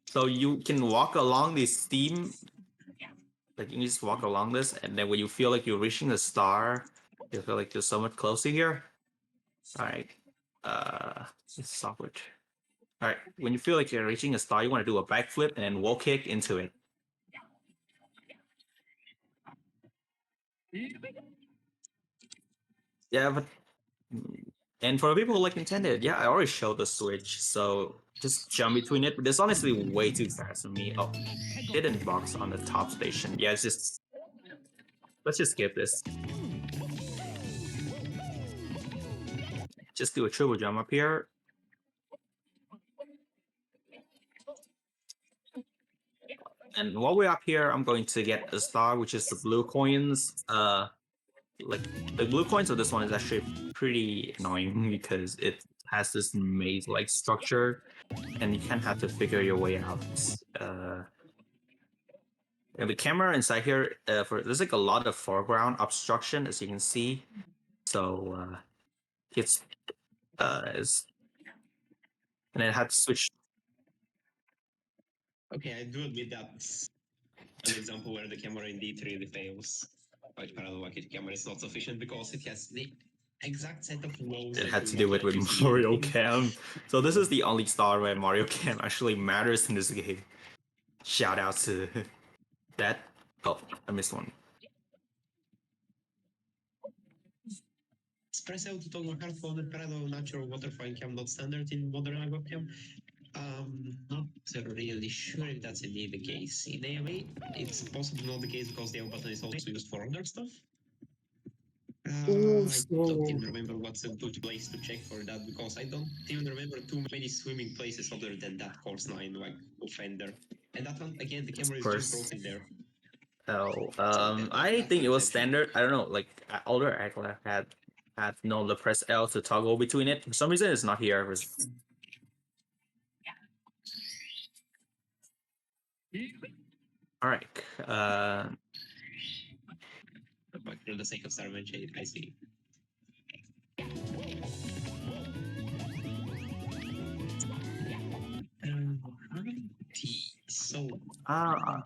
So you can walk along this theme, like you can just walk along this, and then when you feel like you're reaching the star, you feel like you're somewhat closer here. All right, it's software. All right, when you feel like you're reaching a star, you want to do a backflip and then wall kick into it. Yeah, but and for people who like intended, yeah, I already showed the switch, so just jump between it. But it's honestly way too fast for me. Oh, hidden box on the top station. Yeah, it's just let's just skip this. Just do a triple jump up here. And while we're up here, I'm going to get a star, which is the blue coins. Like the blue coins of this one is actually pretty annoying because it has this maze-like structure, and you kind of have to figure your way out. And the camera inside here, there's like a lot of foreground obstruction, as you can see. So it's and then I had to switch. Okay, I do admit that's an example where the camera indeed really fails. Like parallel walkie camera is not sufficient because it has the exact set of walls It that had will to not do it let with you see Mario anything. Cam. So this is the only star where Mario Cam actually matters in this game. Shout out to that. Oh, I missed one. Express out to hard coded parallel natural waterfall cam not standard in modern webcam. Not really sure if that's indeed the case. In AMA, it's possibly not the case because the L button is also used for other stuff. I don't even remember what's a good place to check for that because I don't even remember too many swimming places other than that course 9, like Offender. And that one, again, the camera is just First. broken there. Oh, I That's think the it was exception. standard. I don't know, like older Agla had known to press L to toggle between it. For some reason, it's not here. All right. But for the sake of Starman I see. So, Uh,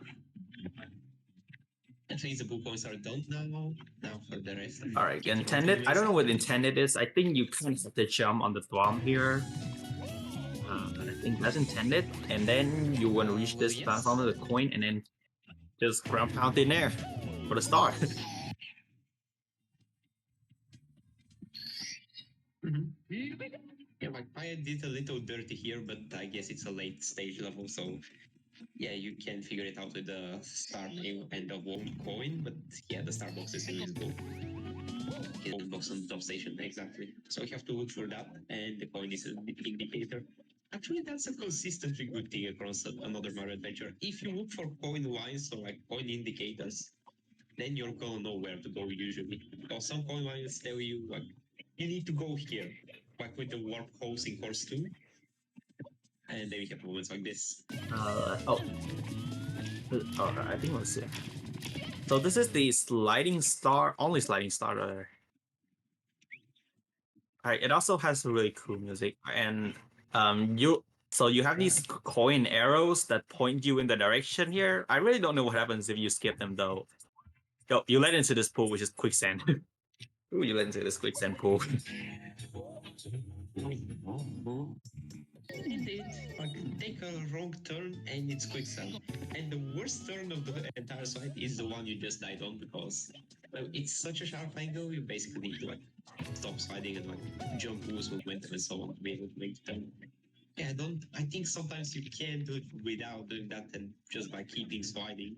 at least the blue points are done now. Now for the rest. all right. Keep Intended. I don't know what intended is. I think you kind of have to jump on the bomb here. I think that's intended. And then you want to reach this platform with a coin and then just ground pound in there for the star. Yeah, like I did a little dirty here, but I guess it's a late stage level, so yeah, you can figure it out with the star menu and the one coin, but yeah, the star box is invisible. The box on the top station, exactly. So you have to look for that, and the coin is an indicator. Actually, that's a consistently good thing across another Mario adventure. If you look for coin lines or like coin indicators, then you're gonna know where to go usually. Because some coin lines tell you like you need to go here, like with the warp holes in course 2. And then you have moments like this. Oh, I think let's see. So this is the sliding star, only sliding star. Alright, it also has really cool music, and you have these coin arrows that point you in the direction here. I really don't know what happens if you skip them though. Yo, you let into this pool, which is quicksand. Ooh, you let into this quicksand pool. Indeed, like take a wrong turn and it's quicksand. And the worst turn of the entire site is the one you just died on because it's such a sharp angle. You basically need to like stop sliding and like jump moves, momentum, and so on to be able to make the turn. Yeah, don't. I think sometimes you can do it without doing that and just by keeping sliding.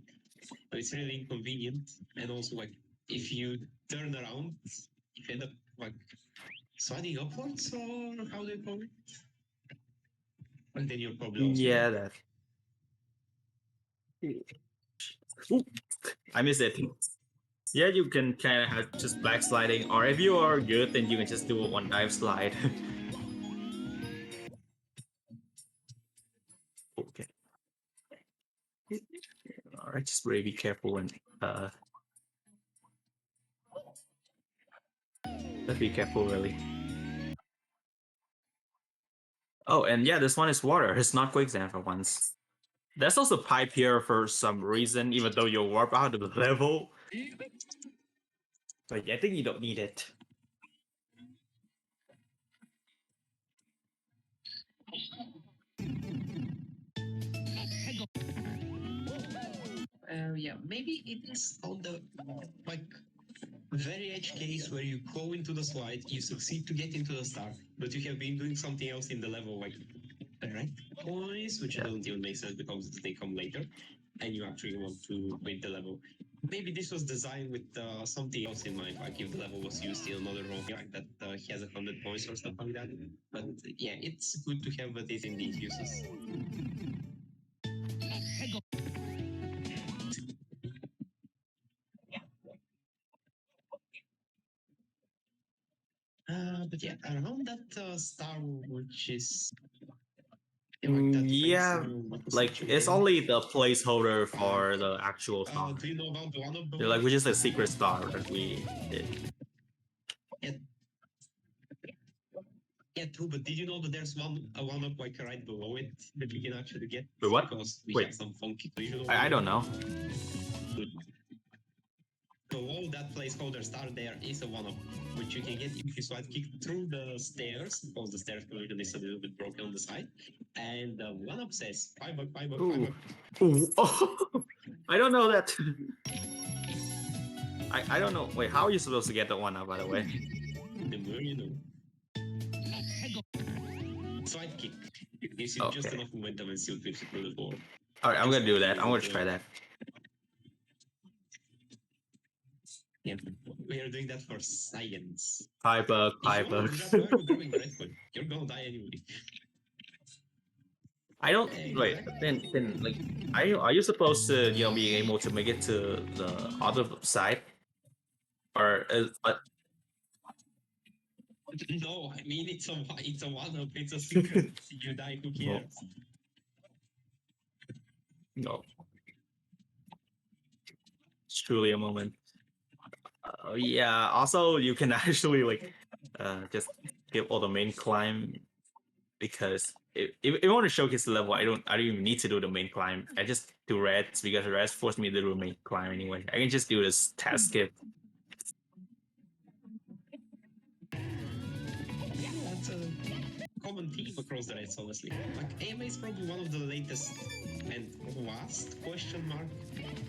But it's really inconvenient. And also, like, if you turn around, you end up like sliding upwards, or how do you call it? And then you're probably also Yeah, dead. that. Ooh, I miss it. Yeah, you can kind of have just backsliding, or if you are good, then you can just do a one dive slide. Okay. All right, just really be careful and just be careful, really. Oh, and yeah, this one is water. It's not quicksand for once. There's also pipe here for some reason, even though you warp out of the level. But yeah, I think you don't need it. Yeah, maybe it is on the like very edge case where you go into the slide, you succeed to get into the start, but you have been doing something else in the level, like red coins, which Yeah. doesn't even make sense because they come later, and you actually want to win the level. Maybe this was designed with something else in mind, like if the level was used in another role like that he has 100 points or stuff like that. But yeah, it's good to have this in these uses. But yeah, around that star, which is like that Yeah, like it's only the placeholder for the actual star. Do you know about one of Yeah, those? like which is a secret star that we did. Yeah, true. But did you know that there's one up like right below it that we can actually get? Wait, what? Because we Wait. have some funky visual. I don't know. Below that placeholder star, there is a one-up, which you can get if you slide kick through the stairs, because the stairs collision is a little bit broken on the side. And the one-up says 5 buck, 5 buck, 5 Ooh. buck. Ooh. Oh, I don't know that. I don't know. Wait, how are you supposed to get that one up, by the way? The more you know. Slide kick. It gives you just Okay. enough momentum and still flips you through the floor. Alright, I'm Just gonna do that. use I'm gonna it, try that. Yeah, we are doing that for science. Hi, bug. If Hi, you want bug. to do that while you're grabbing the red coin, you're gonna die anyway. I don't wait. Exactly. Then like, are you supposed to be able to make it to the other side, or No, I mean it's a one-up. It's a secret. You die, who no, cares? no, it's truly a moment. Yeah. Also, you can actually like, just skip all the main climb because if you want to showcase the level, I don't even need to do the main climb. I just do reds because reds force me to do the main climb anyway. I can just do this task skip. Yeah, that's a common theme across the race, honestly. Like, AMA is probably one of the latest and last question mark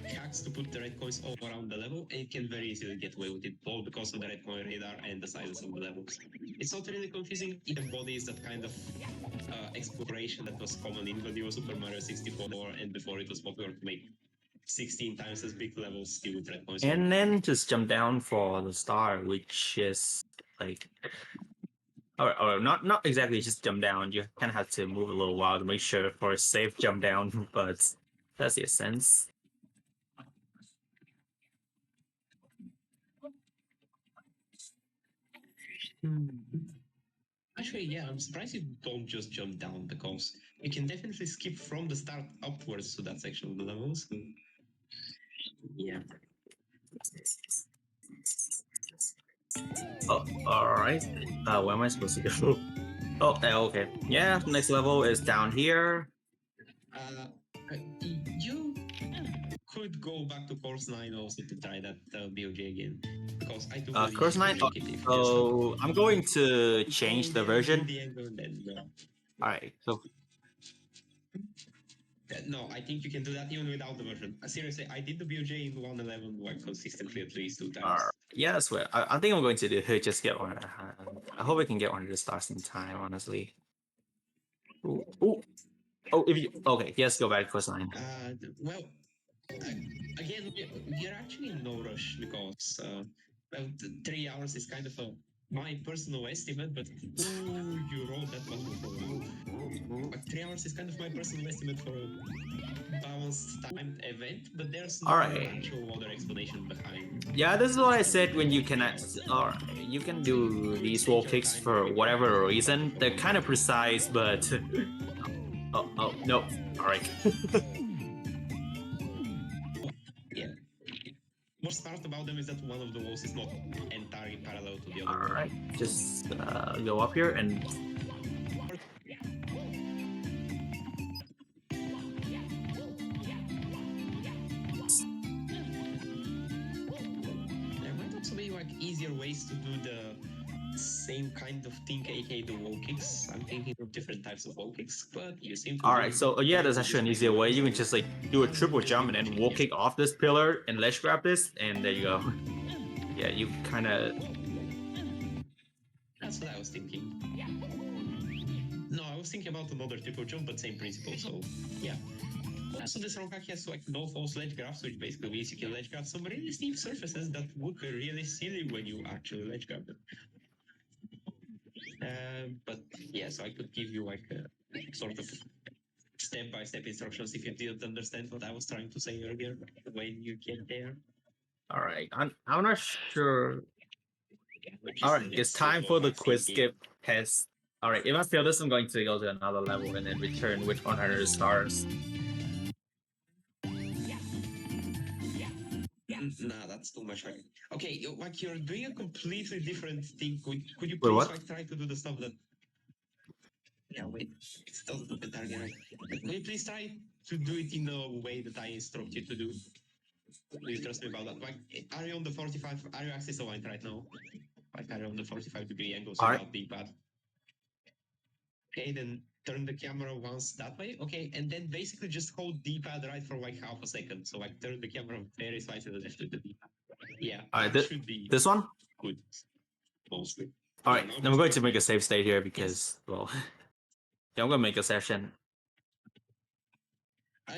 hacks to put the red coins all around the level, and you can very easily get away with it, all because of the red coin radar and the sizes of the levels. It's not really confusing, it embodies that kind of exploration that was common in the new Super Mario 64, and before it was popular to make 16 times as big levels still with red coins. And then just jump down for the star, which is like, or not exactly just jump down. You kind of have to move a little while to make sure for a safe jump down, but that's the essence. Actually, yeah, I'm surprised you don't just jump down, because you can definitely skip from the start upwards to that section of the levels. Yeah. Oh, all right. Where am I supposed to go? Oh, okay. Yeah, next level is down here. You could go back to course 9 also to try that BOJ again, because I do believe Course you 9. can make it if you just So I'm going to change the version. All right. So No, I think you can do that even without the version. Seriously, I did the BOJ in 111 like consistently at least 2 times. yeah, that's what I think I'm going to do. Just get one. I hope I can get one of the stars in time. Honestly. Ooh, ooh. Oh, if you okay, yes, go back to quest line. Well, again, you're actually in no rush because well, 3 hours is kind of my personal estimate, but you rolled that much before. But 3 hours is kind of my personal estimate for a balanced timed event, but there's no Alright. actual other explanation behind. Yeah, this is what I said when you cannot, or you can do these wall kicks for whatever reason. They're kind of precise, but oh no. All right. Yeah. Worst part about them is that one of the walls is not entirely parallel to the other All wall. right. Just go up here and. There might also be like easier ways to do the same kind of thing, aka the wall kicks. I'm thinking of different types of wall kicks, but you seem to. All right. So yeah, there's actually an easier way. You can just like do a triple jump and then wall kick off this pillar and ledge grab this, and there you go. Yeah, you kind of. That's what I was thinking. No, I was thinking about another triple jump, but same principle. So yeah. So this rock hack has like no false ledge grabs, which basically means you can ledge grab some really steep surfaces that would be really silly when you actually ledge grab them. But yeah, so I could give you like a sort of step-by-step instructions if you didn't understand what I was trying to say earlier when you get there. All right. I'm not sure. All right. It's time for the quiz skip test. All right. If I fail this, I'm going to go to another level and then return with 100 stars. Nah, that's too much. Right? Okay, like you're doing a completely different thing. Could you Wait, please what? like try to do the stuff that? Yeah, wait. It doesn't look at target right. Could you please try to do it in a way that I instruct you to do? Please trust me about that. Like, are you on the 45? Are you axis aligned right now? Like, are you on the 45-degree angles without the pad? Okay, then turn the camera once that way. Okay, and then basically just hold D-pad right for like half a second. So like turn the camera very slightly to the left with the D-pad. Yeah, All right, that should be this one. good. Mostly. All Yeah, right, now I'm just going press to make a yes. save state here because, well, yeah, I'm gonna make a session.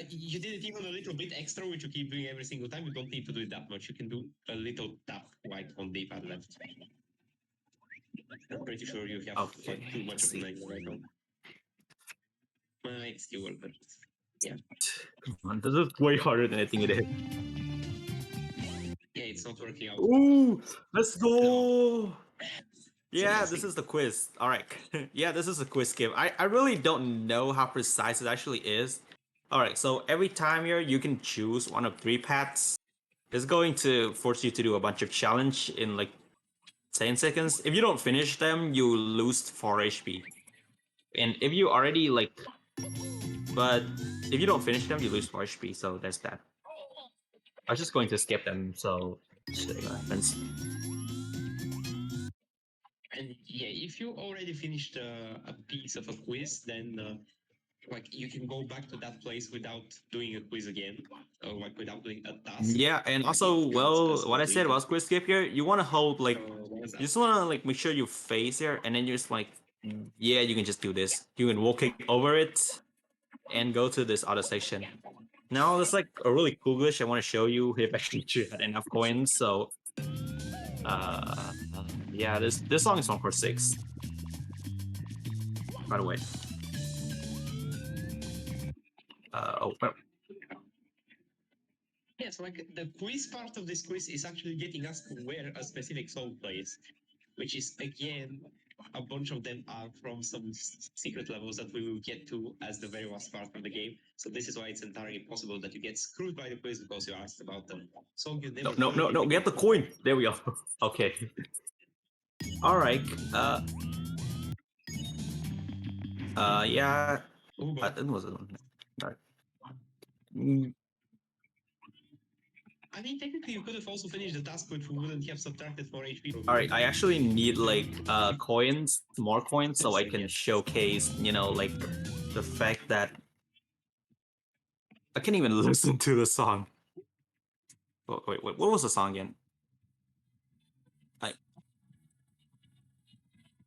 You did it even a little bit extra, which you keep doing every single time. You don't need to do it that much. You can do a little tap right on D-pad left. I'm pretty sure you have Okay, like, too much let's of an see. angle right now. Might still work, but yeah. Come on, this is way harder than I think it is. Yeah, it's not working out. Ooh, let's go. No. Yeah, this is the quiz. All right. Yeah, this is a quiz skip. I really don't know how precise it actually is. All right, so every time here, you can choose one of 3 paths. It's going to force you to do a bunch of challenge in like 10 seconds. If you don't finish them, you lose 4 HP. And if you already like, but if you don't finish them, you lose 4 HP. So there's that. I was just going to skip them, so see what happens. And yeah, if you already finished a piece of a quiz, then like you can go back to that place without doing a quiz again, or like without doing a task. Yeah, and also, well, what I said was quiz skip here. You want to hold like, you just want to like make sure you face here, and then you're just like, yeah, you can just do this. You can walk over it, and go to this other section. Now there's like a really cool glitch I want to show you if actually you had enough coins. So, yeah, this song is on for 6. By the way. Well, Yeah, so like the quiz part of this quiz is actually getting us to where a specific song plays, which is again a bunch of them are from some secret levels that we will get to as the very last part of the game. So this is why it's entirely possible that you get screwed by the quiz because you asked about them. So you never no, get the coin. There we go. Okay. All right. Yeah. It was all right. I mean, technically, you could have also finished the task, which we wouldn't have subtracted 4 HP. All right. I actually need like coins, more coins, so I can showcase, you know, like the fact that I can't even listen to the song. Wait, what was the song again?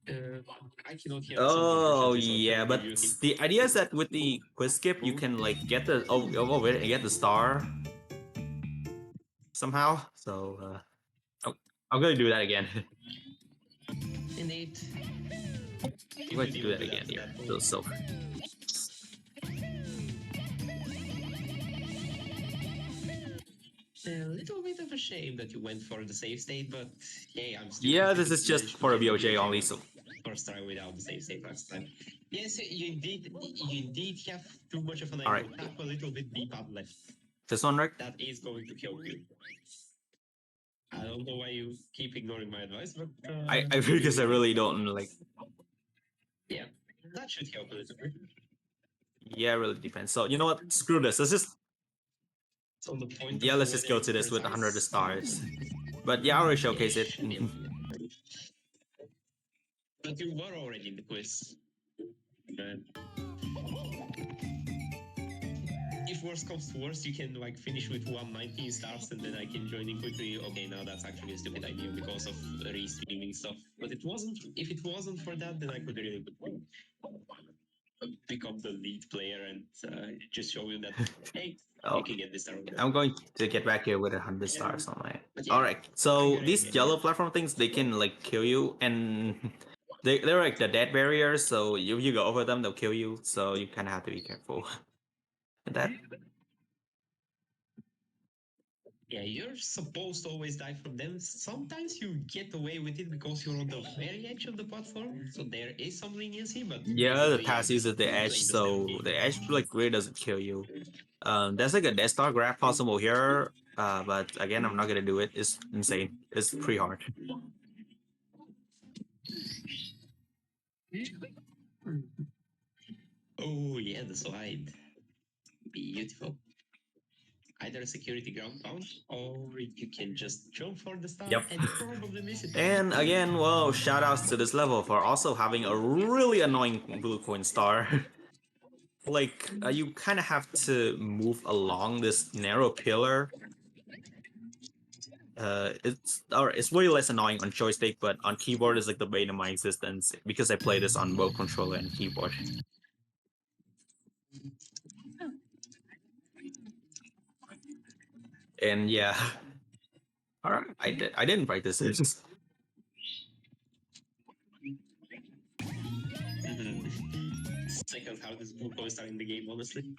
I cannot hear Oh unfortunately, so I yeah, cannot but give you a hint. the idea is that with the quiz skip, you can like get the wait, get the star somehow. So I'm gonna do that again. Indeed. I'm going to do that again here. So silver. A little bit of a shame that you went for the save state, but hey, I'm still Yeah, happy this to is just manage to for a get the BOJ only. So first try without the save state last time. Yes, you indeed have too much of an all angle. right, Tap a little bit deep up left. this one, right? That is going to kill you. I don't know why you keep ignoring my advice, but I because I really don't like. yeah, that should help a little bit. Yeah, it really depends. So you know what? Screw this. Let's just It's on the point yeah, of let's just whether go it's to this with 100 precise. stars. But yeah, I already showcase it. Yeah. But you were already in the quiz. If worst comes to worst, you can like finish with 119 stars and then I can join in quickly. Okay, now that's actually a stupid idea because of restreaming stuff. But it wasn't. If it wasn't for that, then I could really become the lead player and just show you that hey, Oh, you can get this around. I'm going to get back here with 100 stars on my. Yeah, All right. So these yellow platform things, they can like kill you, and they're like the dead barriers. So if you go over them, they'll kill you. So you kind of have to be careful with that. Yeah, you're supposed to always die from them. Sometimes you get away with it because you're on the very edge of the platform, so there is some leniency, but Yeah, the basically, task uses the edge, playing the so stealth game. the edge like really doesn't kill you. There's like a Death Star grab possible here, but again, I'm not gonna do it. It's insane. It's pretty hard. Oh yeah, the slide. Beautiful. Either a security ground pound, or you can just jump for the star Yep. and probably miss it. And again, well, shout outs to this level for also having a really annoying blue coin star. Like, you kind of have to move along this narrow pillar. It's way less annoying on joystick, but on keyboard is like the bane of my existence because I play this on both controller and keyboard. And yeah, all right, I didn't write this. It's just Second hardest blue coin star in the game, honestly.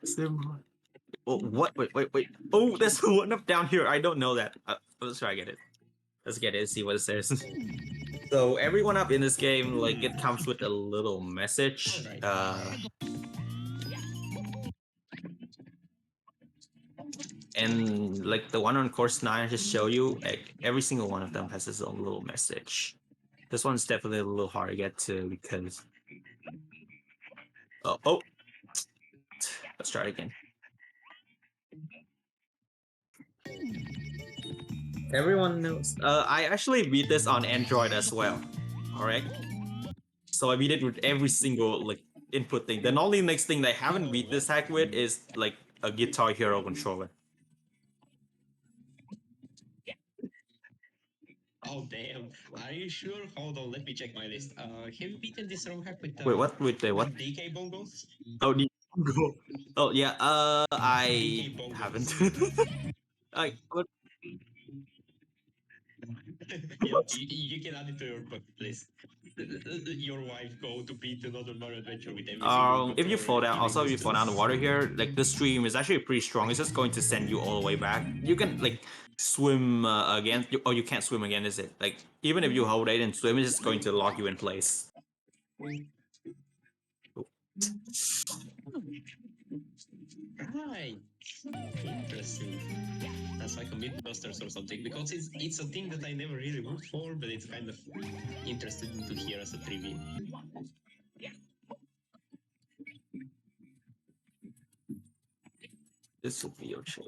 similar. Oh, what? Wait. Oh, there's one up down here. I don't know that. Let's try to get it. Let's get it and see what it says. So every one up in this game, like it comes with a little message. And like the one on course 9 I just show you, like, every single one of them has its own little message. This one's definitely a little hard to get to because oh, let's try it again. Everyone knows. I actually beat this on Android as well. Alright. So I beat it with every single like input thing. The only next thing that I haven't beat this hack with is like a Guitar Hero controller. Oh damn! Are you sure? Hold on, let me check my list. Have you beaten this ROM hack with Wait, what? With the what? DK bongos? Oh, the oh yeah. I DK bongos. haven't. I what? Yeah, you can add it to your bucket list. Your wife go to beat another Mario adventure with every single If you fall controller down, in also if you fall down the existence. water here, like the stream is actually pretty strong. It's just going to send you all the way back. You can like swim again. Oh, you can't swim again, is it? Like even if you hold it and swim, it's just going to lock you in place. Oh. Right. Interesting. That's like a Mythbusters or something because it's a thing that I never really looked for, but it's kind of interesting to hear as a trivia. This will be your show.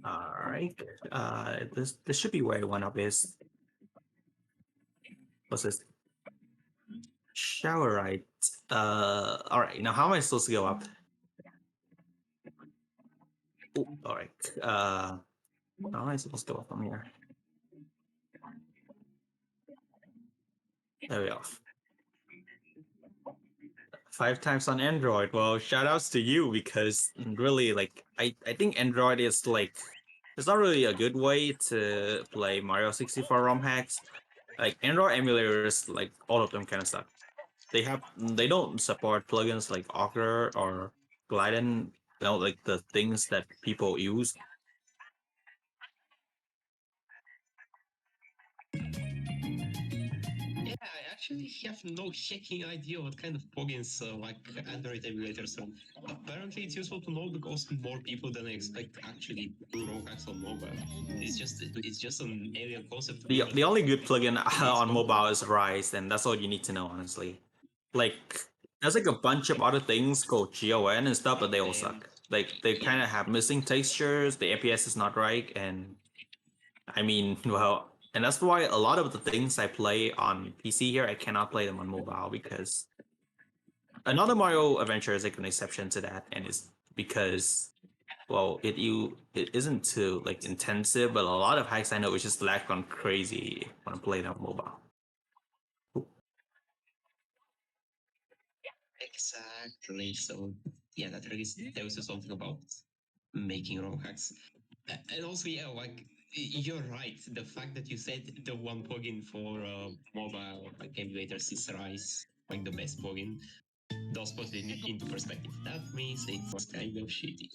All right. This should be where one up is. What's this? Shower right. All right. Now, how am I supposed to go up? Ooh, all right. How am I supposed to go up from here? There we go. 5 times on Android. Well, shout outs to you because really, like, I think Android is like, it's not really a good way to play Mario 64 ROM hacks. Like, Android emulators, like, all of them kind of suck. They don't support plugins like Augur or Gliden, like the things that people use. Yeah, I actually have no checking idea what kind of plugins like Android emulators run. Apparently, it's useful to know because more people than I expect actually do ROM hacks on mobile. It's just an alien concept. The only good plugin on mobile is Rise, and that's all you need to know, honestly. Like, there's like a bunch of other things called GON and stuff, but they all suck. Like, they kind of have missing textures, the FPS is not right, and I mean, well, and that's why a lot of the things I play on PC here, I cannot play them on mobile because another Mario Adventure is like an exception to that, and it's because well, it isn't too like intensive, but a lot of hacks I know is just lag on crazy when I play it on mobile. Exactly. So yeah, that really tells you something about making ROM hacks. And also, yeah, like you're right. The fact that you said the one plugin for mobile like emulators is Rise, like the best plugin, does put it into perspective. That means it's kind of shitty.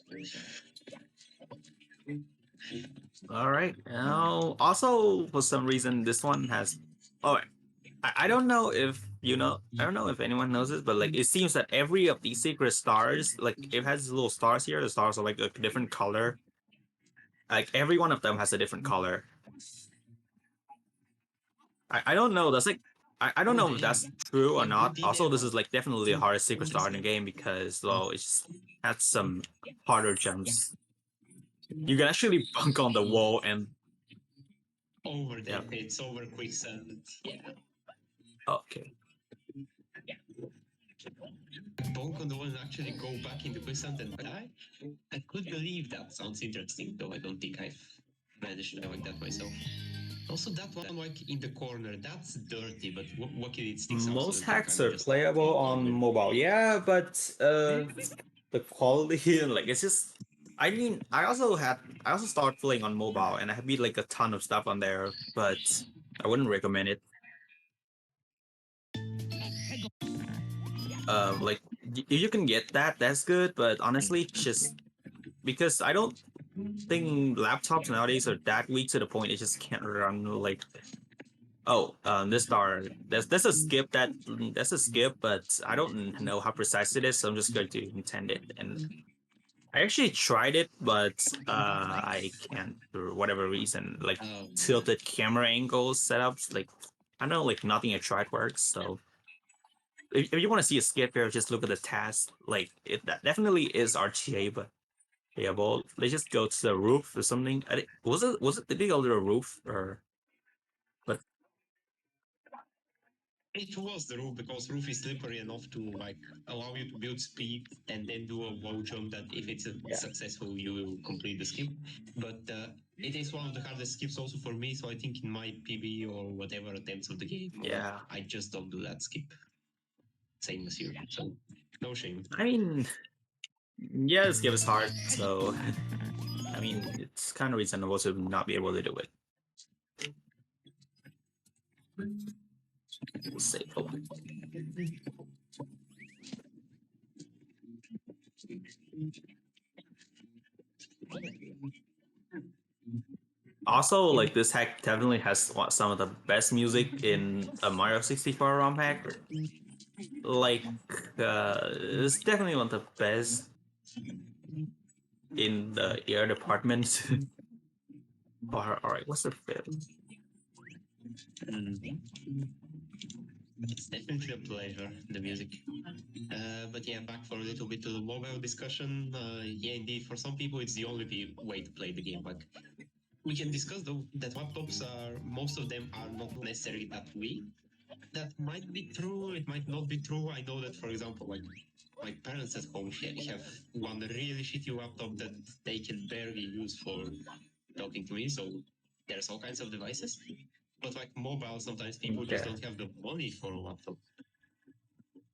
All right. Now, also for some reason, this one has. Oh, I don't know if you know. I don't know if anyone knows this, but like it seems that every of these secret stars, like it has little stars here. The stars are like a different color. Like every one of them has a different color. I don't know. That's like I don't Oh, know if damn. that's true or Like good not. Also, this detail. is like definitely the hardest secret star in the game because well, it just has some harder jumps. You can actually bunk on the wall and Over the yeah. it's over quicksand. Yeah. Okay. Bonk on the one and actually go back in the quicksand and die. I could believe that. Sounds interesting, though I don't think I've managed to like that myself. Also, that one, like in the corner, that's dirty, but what can it sticks out? So Most that you hacks kind of are just playable on mobile, yeah, but the quality like it's just. I mean, I also started playing on mobile, and I beat like a ton of stuff on there, but I wouldn't recommend it. Like if you can get that, that's good, but honestly, just because I don't think laptops nowadays are that weak to the point it just can't run like oh, this star. There's a skip that's a skip, but I don't know how precise it is, so I'm just going to intend it. And I actually tried it, but I can't for whatever reason. Like tilted camera angles setups, like I don't know, like nothing I tried works. So if you want to see a skip here, just look at the task. Like it that definitely is RTA, but yeah, well, let's just go to the roof or something. Was it did they go to the roof or but It was the roof because roof is slippery enough to like allow you to build speed and then do a wall jump that if it's yeah. successful you will complete the skip. But it is one of the hardest skips also for me. So I think in my PB or whatever attempts of the game, Yeah. I just don't do that skip. Same as you. So no shame. I mean, yeah, this game is hard, so I mean, it's kind of reasonable to not be able to do it. We'll save. Oh. Also, like this hack definitely has some of the best music in a Mario 64 ROM hack. Like, it's definitely one of the best in the air department. All right, what's the fifth? It's definitely a pleasure, the music. But yeah, back for a little bit to the mobile discussion. Yeah, indeed, for some people, it's the only way to play the game. Like, we can discuss though that laptops are most of them are not necessarily that weak. that might be true, it might not be true. I know that, for example, like my parents at home have one really shitty laptop that they can barely use for talking to me. So there's all kinds of devices. But like mobile, sometimes people just don't have the money for a laptop.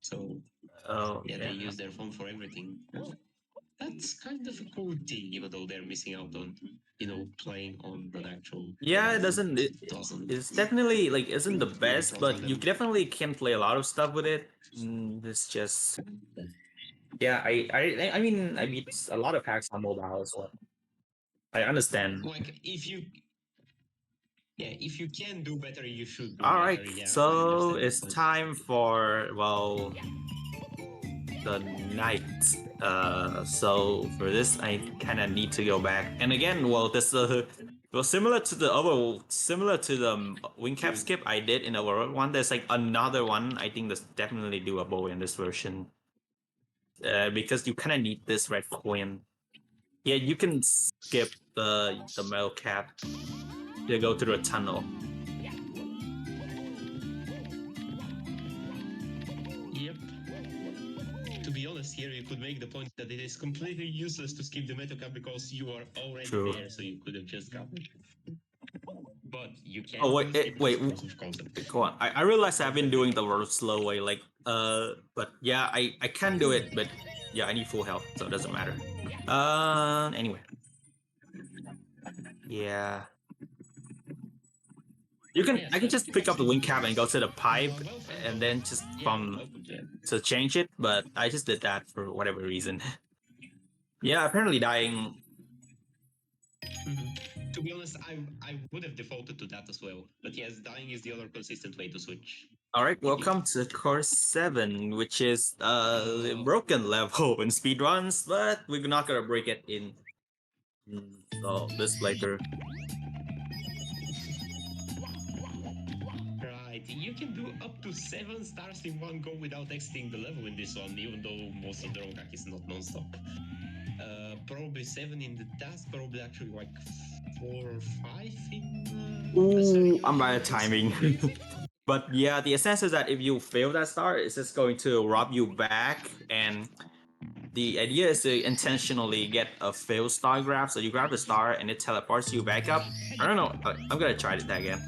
So yeah, they use their phone for everything. That's kind of a cool thing, even though they're missing out on, playing on an actual. Yeah, it doesn't. It's definitely like isn't the best, but you definitely can play a lot of stuff with it. It's just yeah. I mean I beat a lot of hacks on mobile as well. I understand. Like if you can do better, you should do All better. right, Yeah, so it's time for the night. So for this, I kind of need to go back. And again, this similar to the wing cap skip I did in the Overworld one. There's like another one I think that's definitely doable in this version. Because you kind of need this red coin. Yeah, you can skip the metal cap to go to the tunnel. Yep. To be honest, here you could make the point that it is completely useless to skip the meta cap because you are already there, so you could have just gone. But you can. Oh wait, go on. I realize I've been doing the world slow way, but yeah, I can do it, but yeah, I need full health, so it doesn't matter. Anyway, yeah. I can just pick up the wing cap and go to the pipe, and then just to change it. But I just did that for whatever reason. Yeah, apparently dying. To be honest, I would have defaulted to that as well. But yes, dying is the other consistent way to switch. All right, welcome to course 7, which is broken level in speedruns, but we're not gonna break it in this playthrough. Right, you can do up to 7 stars in one go without exiting the level in this one, even though most of the wrong hack is not non-stop. Probably 7 in the task, probably actually like 4 or 5 in. Ooh, I'm bad at timing. But yeah, the essence is that if you fail that star, it's just going to rob you back, and the idea is to intentionally get a fail star grab. So you grab the star and it teleports you back up. I don't know. I'm gonna try that again.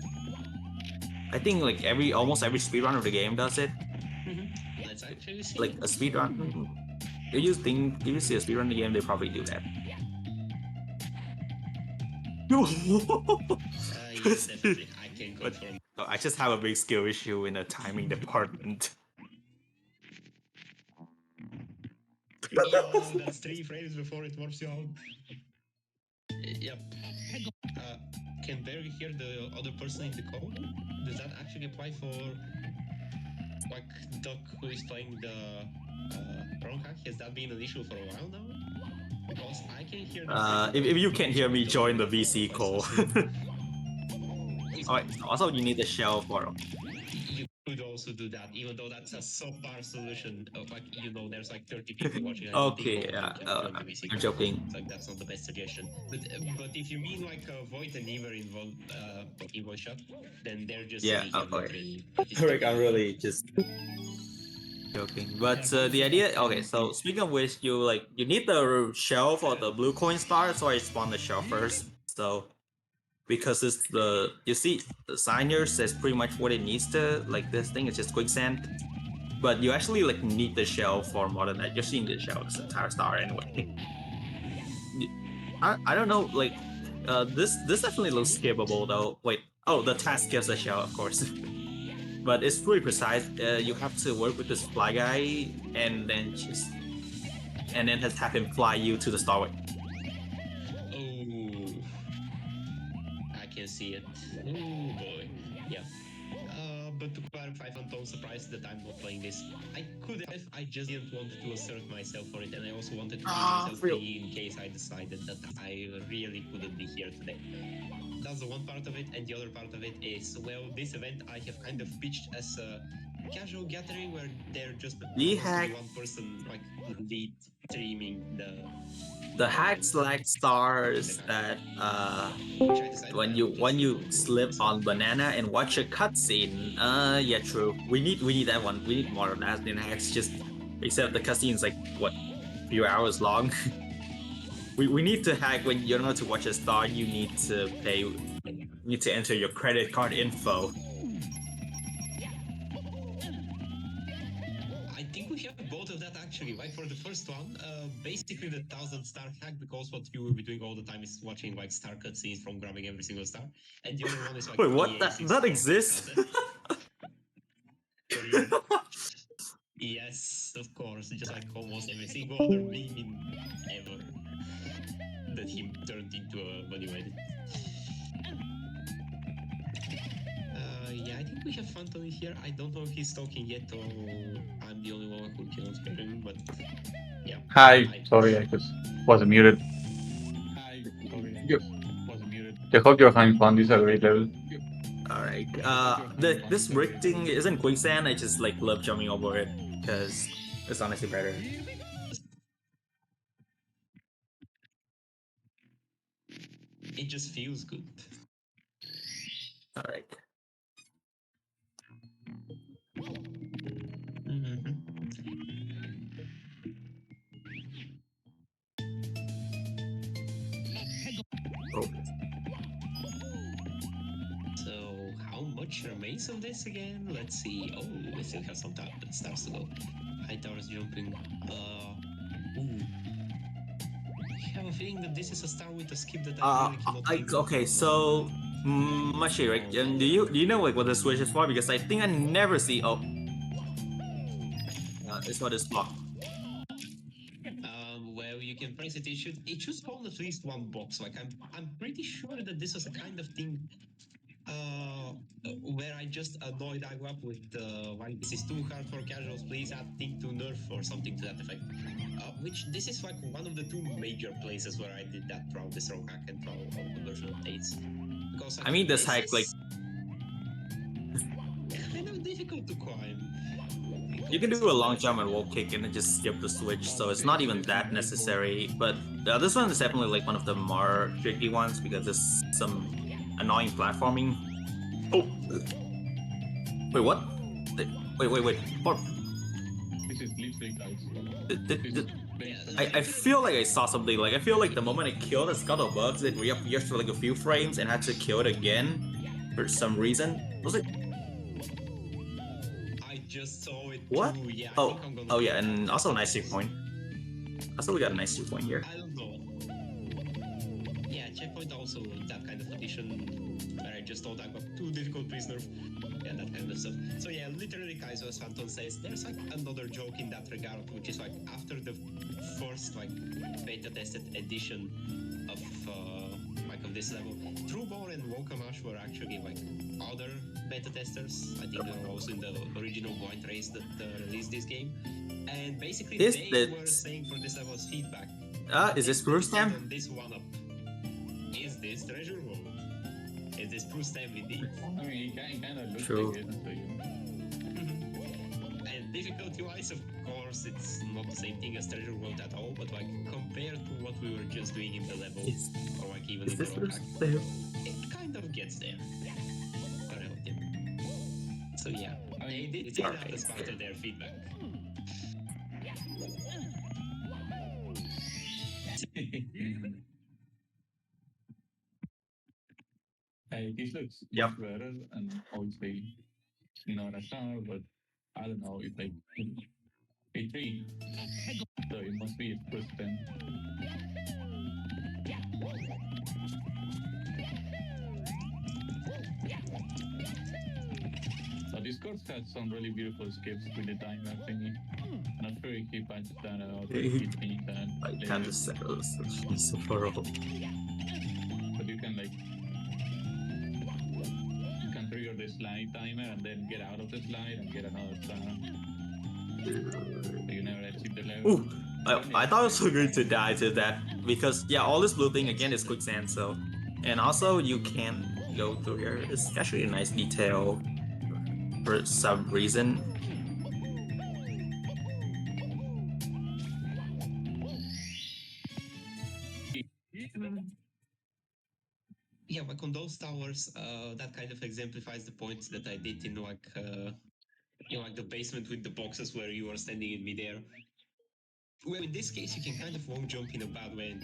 I think like almost every speedrun of the game does it. Let's actually see. Like a speedrun. If you see a speedrun in the game, they probably do that. Yes, definitely. I can confirm. I just have a big skill issue in the timing department. Oh, that's 3 frames before it warps you out. Yep. Can barely hear the other person in the call. Does that actually apply for like Duck who is playing the wrong hack? Has that been an issue for a while now? Because I can hear if you can't hear me, join the VC call. Alright, also you need the shell for You could also do that, even though that's a subpar solution. Like, there's like 30 people watching. Okay, yeah, I'm joking. Like, that's not the best suggestion. But if you mean like Void and Ever in voice shot, then they're just okay. Rick, I'm really just joking. But the idea, okay. So speaking of which, you need the shell for the blue coin star, so I spawned the shell first. So because it's you see the sign here says pretty much what it needs to, like this thing is just quicksand, but you actually need the shell for more than that. You're seeing the shell this entire star anyway. I don't know, this definitely looks skippable though. Wait, oh, the task gives a shell, of course. But it's pretty precise. You have to work with this fly guy and then just have him fly you to the star. Can see it. Oh boy. Yeah. But to clarify, I'm surprised that I'm not playing this. I could have, I just didn't want to assert myself for it, and I also wanted to be myself free in case I decided that I really couldn't be here today. That's the one part of it, and the other part of it is, well, this event I have kind of pitched as a casual gathering where they're just The supposed to hack, be one person like lead streaming the hack select stars the that which I decided when I you would when just you slip so on banana and watch a cutscene. Yeah, true. We need that one. We need more of that in hacks. Just except the cutscene's like what, few hours long. we need to hack when you're not to watch a star. You need to pay. You need to enter your credit card info. I think we have both of that actually. Like for the first one, basically the 1,000 star hack, because what you will be doing all the time is watching like star cutscenes from grabbing every single star, and the other one is like Wait, what? EA That exists? 5,000. For real. Yes, of course. Just like almost every single other meme in ever that he turned into a money edit. Yeah, I think we have Phantom here. I don't know if he's talking yet or I'm the only one who cannot hear him, but yeah. Hi, sorry, I just wasn't muted. Hi, sorry, Yep. wasn't muted. I hope you're having fun. These are great levels. Alright. This brick thing isn't quicksand. I just like love jumping over it because it's honestly better. It just feels good. Alright. Oh. So, how much remains of this again? Let's see. Oh, we still have some stars to go. High towers jumping. Ooh. I have a feeling that this is a star with a skip that I really cannot think of. Okay, so Mashi, right? Do you know like what the switch is for? Because I think I never see. Oh, it's not this block. Well, you can press it. It should spawn at least one box. Like I'm pretty sure that this was a kind of thing where I just annoyed Aguap with like this is too hard for casuals. Please add thing to nerf or something to that effect. Which this is like one of the two major places where I did that throughout this rogue hack and throughout all the version updates. Because like, I mean, this hack like kind of difficult to climb. you can do a long jump and wall kick and then just skip the switch, so it's not even that necessary. But this one is definitely like one of the more tricky ones because there's some annoying platforming. Oh, wait, what? Wait. This is literally guys. I feel like I saw something. Like I feel like the moment I killed the scuttlebugs, it reappears for like a few frames and had to kill it again for some reason. Was it? I just saw it. What? Too. Yeah, Oh yeah, and also a nice checkpoint. Also, we got a nice checkpoint here. I don't know. Yeah, checkpoint also that kind of addition where I just thought I got too difficult prisoner and that kind of stuff. So yeah, literally Kaizo, as Phantom says, there's like another joke in that regard, which is like after the first like beta tested edition of of this level, Truebor and Wokamash were actually like other beta testers. I think they were also in the original blind race that released this game. And basically they were saying for this level's feedback. Is this Spruce Stamp? This one up. Is this treasure world? Is this Spruce Stamp indeed? I mean, it kind of looks True. like it. And difficulty-wise, of course, it's not the same thing as treasure world at all. But like compared to what we were just doing in the levels, or like even in the rogue hack, it kind of gets there. Relative. So yeah, they did say that as part of their feedback. This looks Yep. much better, and obviously not a star, but I don't know, it's like A3, so it must be a first 10. So this course has some really beautiful skips with the timer thingy. Not sure if he patched that out or if he changed that I later. kind of settled so horrible. But you can like trigger the slide timer and then get out of the slide and get another star. So you never achieve the level. Ooh, I thought I was going to die to that because yeah, all this blue thing again is quicksand. So, and also you can go through here. It's actually a nice detail for some reason. Yeah, like on those towers, that kind of exemplifies the point that I did in like like the basement with the boxes where you are standing in midair. Well, in this case, you can kind of long jump in a bad way and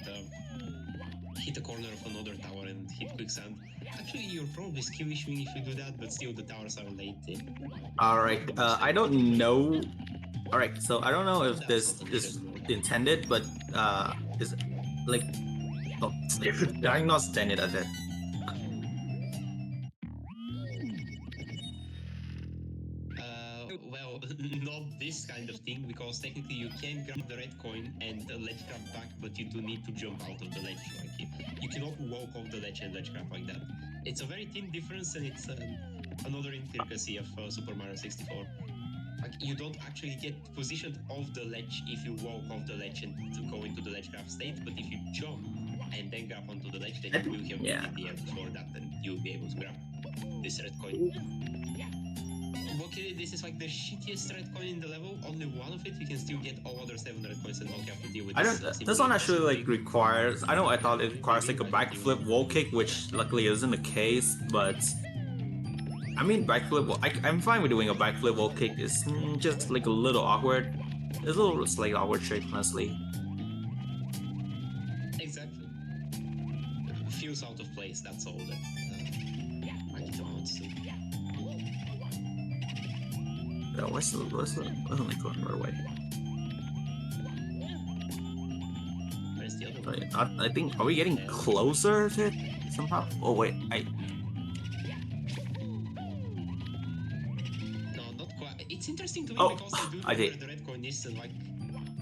hit a corner of another tower and hit quicksand. Actually, you're probably skill issuing if you do that, but still the towers are late. Alright, I don't know. Alright, so I don't know if That's this not is efficient. intended, but is like, oh, I'm not standing at that. Well, not this kind of thing, because technically you can grab the red coin and ledge grab back, but you do need to jump out of the ledge. Like you cannot walk off the ledge and ledge grab like that. It's a very thin difference, and it's another intricacy of Super Mario 64. Like you don't actually get positioned off the ledge if you walk off the ledge and to go into the ledge grab state, but if you jump and then grab onto the ledge, then you will have been in the air before that, and you'll be able to grab this red coin. Okay, this is like the shittiest red coin in the level. Only one of it, you can still get all other 7 red coins and not have to deal with I this. don't. This one actually like requires. I know I thought it requires like a backflip wall kick, which luckily isn't the case. But I mean, backflip. I'm fine with doing a backflip wall kick. It's just like a little awkward. It's a little slightly awkward shape, honestly. Exactly. Feels out of place. That's all that it amounts to. What's the link going right away? Where's the other one? I think, are we getting closer to it somehow? Oh wait, No, not quite. It's interesting to me Oh, because I do know I where did. the red coin is, and like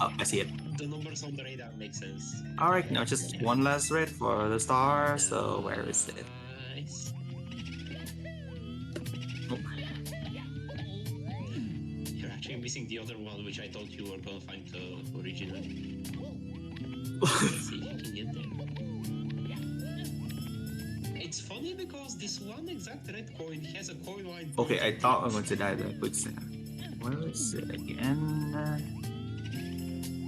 oh, I see it. the numbers on the radar make sense. Alright, now just one last red for the star, so where is it? Nice. Oh. You're actually missing the other one, which I thought you were gonna find originally. Let's see if you can get there. It's funny because this one exact red coin has a coin line. Okay, I thought I was going to die there. Quicksand. Where is it again?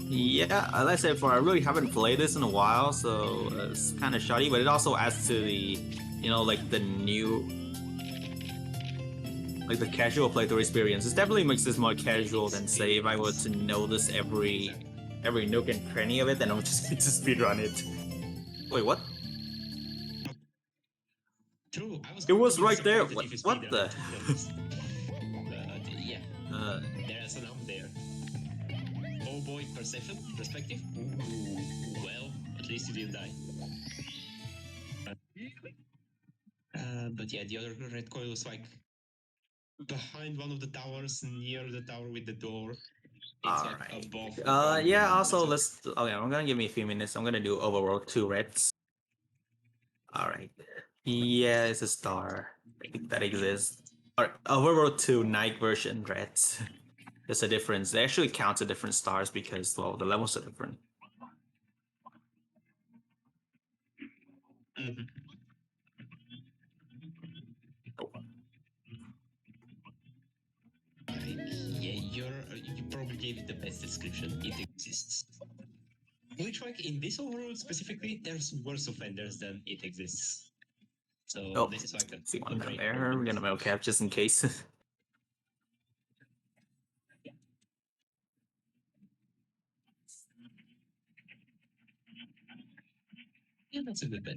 Yeah, as I said before, I really haven't played this in a while, so it's kind of shoddy, but it also adds to the, like the new, like the casual playthrough experience. It definitely makes this more casual than, say, if I were to know this every nook and cranny of it, then I would just need to speedrun it. Wait, what? True, It was right there. What the? Yeah. There's an up there. Oh boy, perspective. Ooh, well, at least you didn't die. But yeah, the other red coin was like behind one of the towers, near the tower with the door. It's like above. Yeah. Also, let's. Okay, I'm gonna give me a few minutes. I'm gonna do Overworld 2 reds. All right. Yeah, it's a star. I think that exists. Alright, Overworld 2 night version reds. There's a difference. They actually count as different stars because, well, the levels are different. Mm-hmm. Yeah, you probably gave it the best description. It exists. Which, like, in this overworld specifically, there's worse offenders than it exists. So this is like a see one great there. moment. We're gonna metal cap just in case. Yeah, that's a good bet.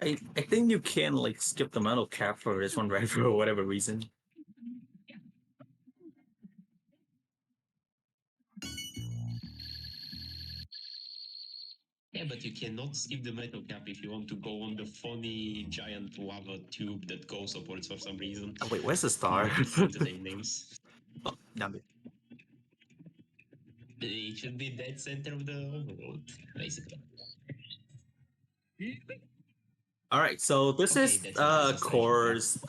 I think you can like skip the metal cap for this one, right? For whatever reason. Yeah, but you cannot skip the metal cap if you want to go on the funny giant lava tube that goes upwards for some reason. Oh wait, where's the star? The names. Oh, damn it. It should be dead center of the overworld, basically. Alright, so this Okay, is that's a course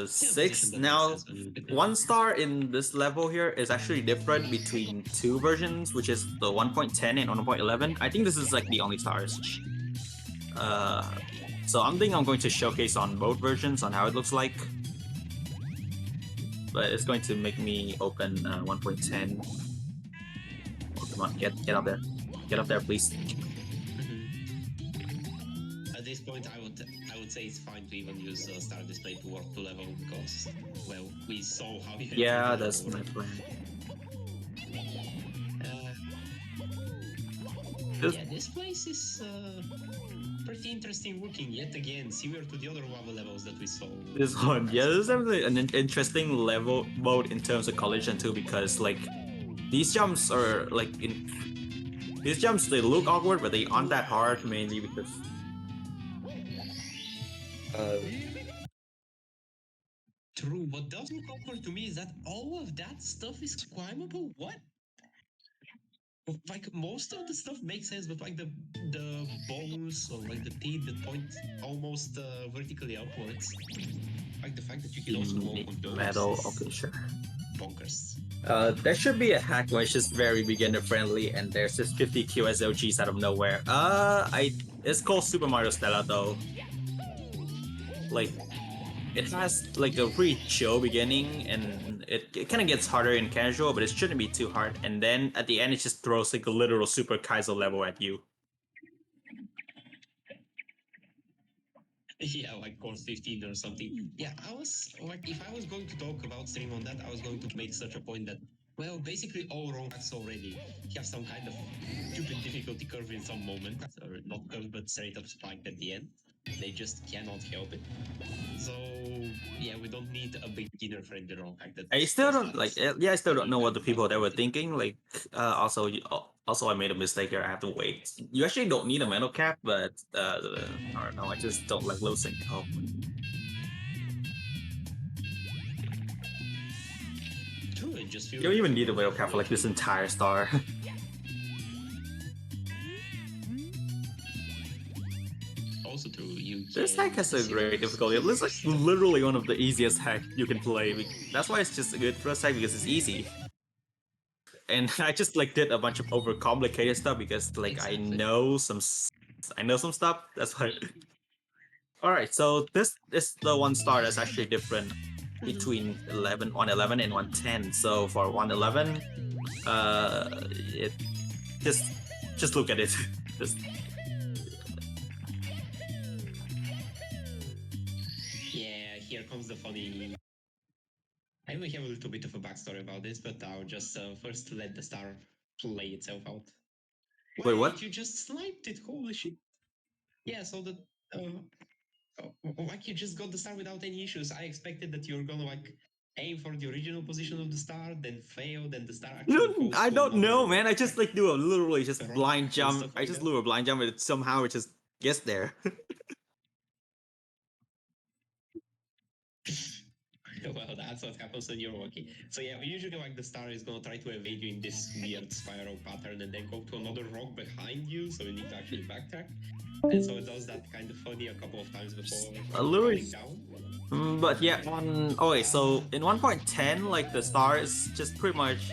6. Now, one star in this level here is actually different between two versions, which is the 1.10 and 1.11. I think this is like the only stars. So I'm thinking I'm going to showcase on both versions on how it looks like. but it's going to make me open 1.10. Oh, come on, get up there. Get up there, please. At this point, I would say it's fine to even use Star Display to work to level because, well, we saw how you Yeah, that's my plan. Yeah, this place is pretty interesting looking yet again, similar to the other lava levels that we saw. This one, yeah, this is definitely an interesting level mode in terms of collision too, because like these jumps are like these jumps they look awkward, but they aren't that hard mainly because True. What does look awkward to me is that all of that stuff is climbable. What? Like most of the stuff makes sense, but like the bones or like the teeth that point almost vertically upwards, like the fact that you can also walk on those metal. is Okay, sure. bonkers. There should be a hack where it's just very beginner friendly, and there's just 50 QSOGs out of nowhere. It's called Super Mario Stella though. Like, it has like a pretty chill beginning, and it kind of gets harder in casual, but it shouldn't be too hard. And then at the end, it just throws like a literal Super Kaizo level at you. Yeah, like course 15 or something. Yeah, I was like, if I was going to talk about stream on that, I was going to make such a point that, well, basically all wrong hacks already have some kind of stupid difficulty curve in some moment, or not curve, but straight up spike at the end. They just cannot help it. So yeah, we don't need a beginner friendly wrong hack. I still don't like. Yeah, I still don't know what the people there were thinking. Like, also, I made a mistake here. I have to wait. You actually don't need a metal cap, but I don't know. I just don't like losing. Oh, True, it just feels you don't even need a metal cap for like this entire star. also true. You This can hack has a see great difficulty. It's like literally one of the easiest hacks you can play. That's why it's just a good first hack because it's easy. And I just like did a bunch of overcomplicated stuff because like I know some stuff. That's why. All right, so this is the one star that's actually different between 111 and 110. So for 111, it just look at it. Just Yeah, here comes the funny. I only have a little bit of a backstory about this, but I'll just first let the star play itself out. Wait, what? You just sniped it, holy shit. Yeah, so that, like you just got the star without any issues. I expected that you're gonna like aim for the original position of the star, then fail, then the star actually goes I to don't know, another, man. I just like do a literally just rock blind and jump. stuff I like just that. do a blind jump and it somehow it just gets there. Well, that's what happens when you're lucky. So yeah, usually like the star is gonna try to evade you in this weird spiral pattern and then go to another rock behind you, so you need to actually backtrack. And so it does that kind of funny a couple of times before A little falling down. But yeah, so in 1.10, like the star is just pretty much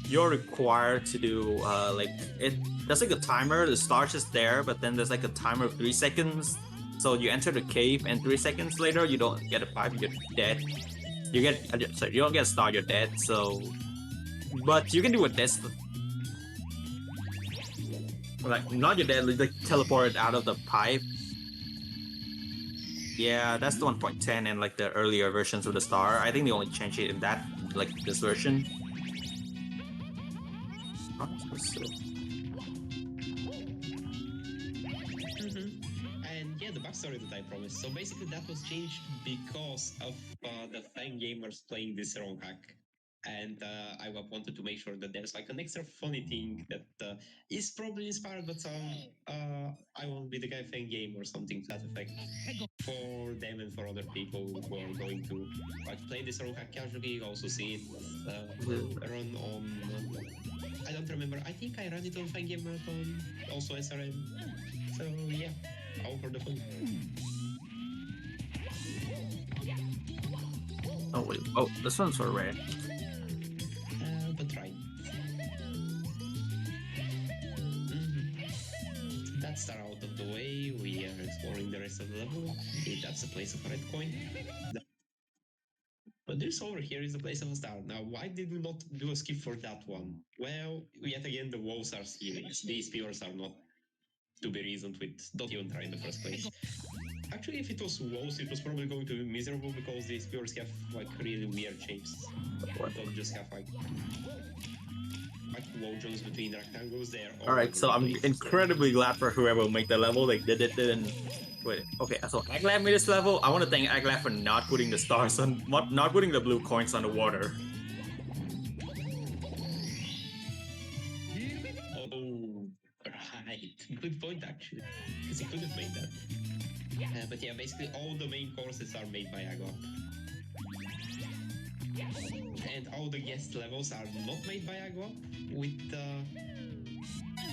you're required to do like it. There's like a timer. The star's just there, but then there's like a timer of 3 seconds. So you enter the cave, and 3 seconds later, you don't get a pipe. You get dead. You get sorry, you don't get a star. You're dead. So, but you can do a test. Like not you're dead. Like teleported out of the pipe. Yeah, that's the 1.10 and like the earlier versions of the star. I think they only changed it in that, like this version. And yeah, the backstory that I promised. So basically, that was changed because of the fan gamers playing this wrong hack. And I wanted to make sure that there's like an extra funny thing that is probably inspired by some I won't be the guy fan game or something to that effect for them and for other people who are going to like play this wrong hack casually. Also see it run on. I don't remember. I think I ran it on fan game marathon, also SRM. So yeah, all for the fun. Oh wait, oh this one's for rare. But right. That star out of the way, we are exploring the rest of the level. Okay, that's a place of red coin. But this over here is the place of a star. Now, why did we not do a skip for that one? Well, yet again, the walls are ceilings. These pillars are not to be reasoned with. Don't even try in the first place. Actually, if it was walls, it was probably going to be miserable because these pillars have like really weird shapes. Don't just have like wall joints between rectangles there. All right, so I'm incredibly glad for whoever made the level. Like they didn't. Wait, okay. So Aglab made this level. I want to thank Aglab for not putting the stars on, not putting the blue coins on the water. Oh, right. Good point, actually. Because he could have made that. But yeah, basically all the main courses are made by Agua. And all the guest levels are not made by Agua, with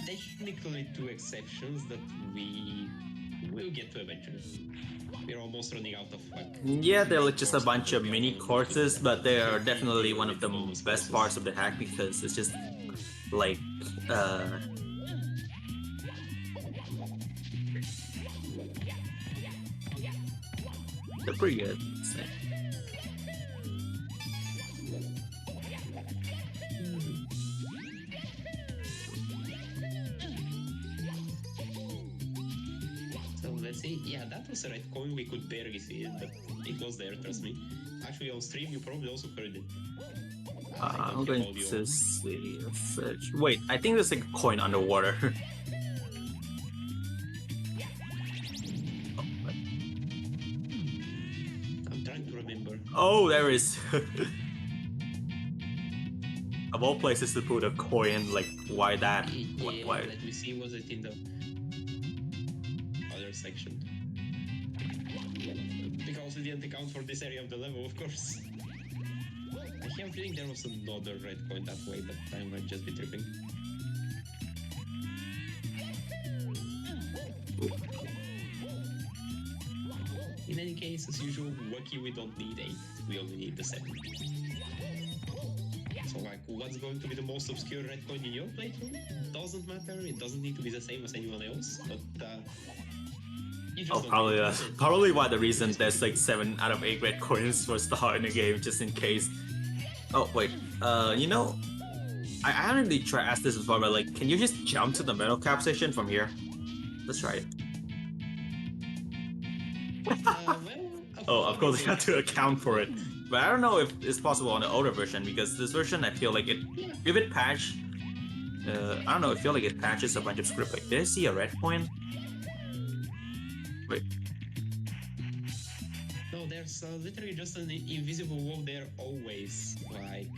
technically 2 exceptions that we will get to eventually. We're almost running out of like. Yeah, they're like just a bunch of mini courses, but they are definitely one of the best parts of the hack because it's just like they're pretty good. So let's see. Yeah, that was a red coin. We could barely see it, but it was there. Trust me. Actually, on stream, you probably also heard it. I'm going to see. Search. Wait, I think there's a coin underwater. I'm trying to remember. Oh, there is. Of all places to put a coin, like why that? Yeah, Why? let me see. Was it in the other section? Because we didn't account for this area of the level, of course. I have a feeling there was another red coin that way, but I might just be tripping. In any case, as usual, lucky we don't need 8, we only need the 7. So like, what's going to be the most obscure red coin in your playthrough? Doesn't matter, it doesn't need to be the same as anyone else, but you just Oh, don't probably need to that's use it. probably why the reason there's like 7 out of 8 red coins for star in the game, just in case. Oh wait, you know, I haven't really tried asked this before, but like, can you just jump to the metal cap section from here? Let's try it. Well, Oh, of course, you have to account for it. But I don't know if it's possible on the older version because this version, I feel like it, if it patched, I don't know, I feel like it patches a bunch of script. Like, did I see a red coin? Wait, No, there's literally just an invisible wall there always. Like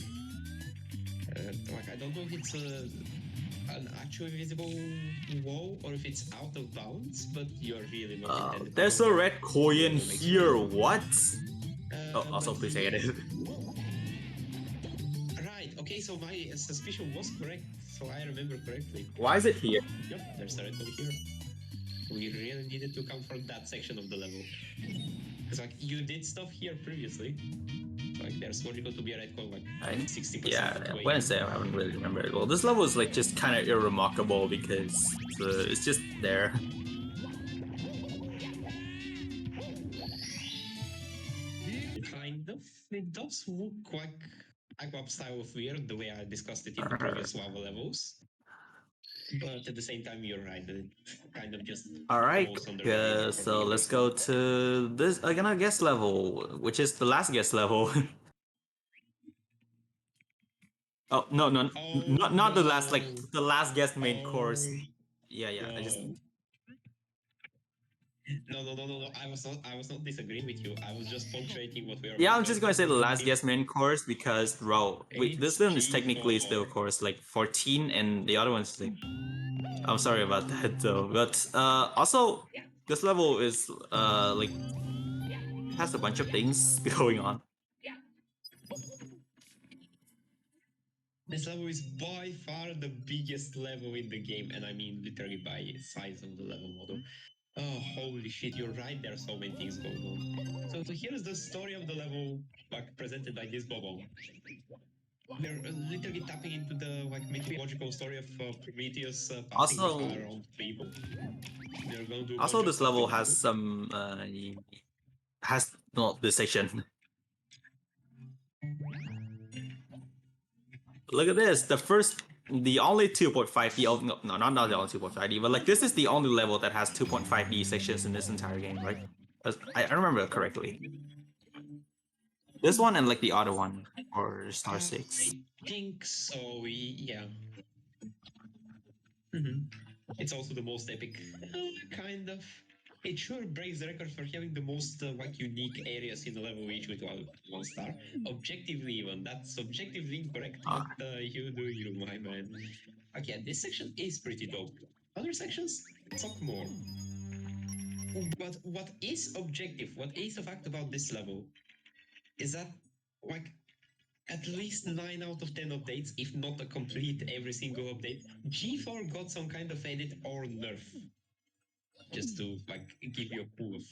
I don't know if it's an actual invisible wall or if it's out of bounds, but you're really not intended to there's go a there. red coin here. What? Oh, also But please say it. Right, okay, so my suspicion was correct, so I remember correctly. Why is it here? Yep, there's a red coin here. We really needed to come from that section of the level. Because like you did stuff here previously. Like there's logical to be a red coin like 60%. Yeah, of the way. Wednesday, I haven't really remembered it well. This level is like just kind of irremarkable because it's just there. Kind of. It does look like Aquap style of weird, the way I discussed it in the previous lava levels. But at the same time, you're right. That it kind of just All right, falls under the radar for so the let's others. go to this another guest level, which is the last guest level. Oh no, not the last, like the last guest main course. Yeah, I just No. I was not disagreeing with you. I was just punctuating what we are. I'm just gonna say the last guest main course because bro, wait, this one is technically still course like 14, and the other one's like. I'm sorry about that though, but also this level is like has a bunch of things going on. This level is by far the biggest level in the game, and I mean literally by size of the level model. Oh, holy shit, you're right, there are so many things going on. So here's the story of the level, like, presented by this bubble. We're literally tapping into the, like, mythological story of Prometheus passing Also- the fire on people. They're going to do a Also, bunch of this stuff level with has it. some has not this section. Look at this. The only 2.5D. No, not the only 2.5D, but like this is the only level that has 2.5D sections in this entire game, right? I remember correctly. This one and like the other one or Star 6. I think so. Yeah. Mhm. It's also the most epic, kind of. It sure breaks the record for having the most like unique areas in the level each with one star. Objectively, even that's objectively incorrect, Ah. but you do you, my man. Okay, this section is pretty dope. Other sections talk more. But what is objective? What is a fact about this level? Is that like at least 9 out of 10 updates, if not a complete every single update, G4 got some kind of edit or nerf. Just to like give you a clue of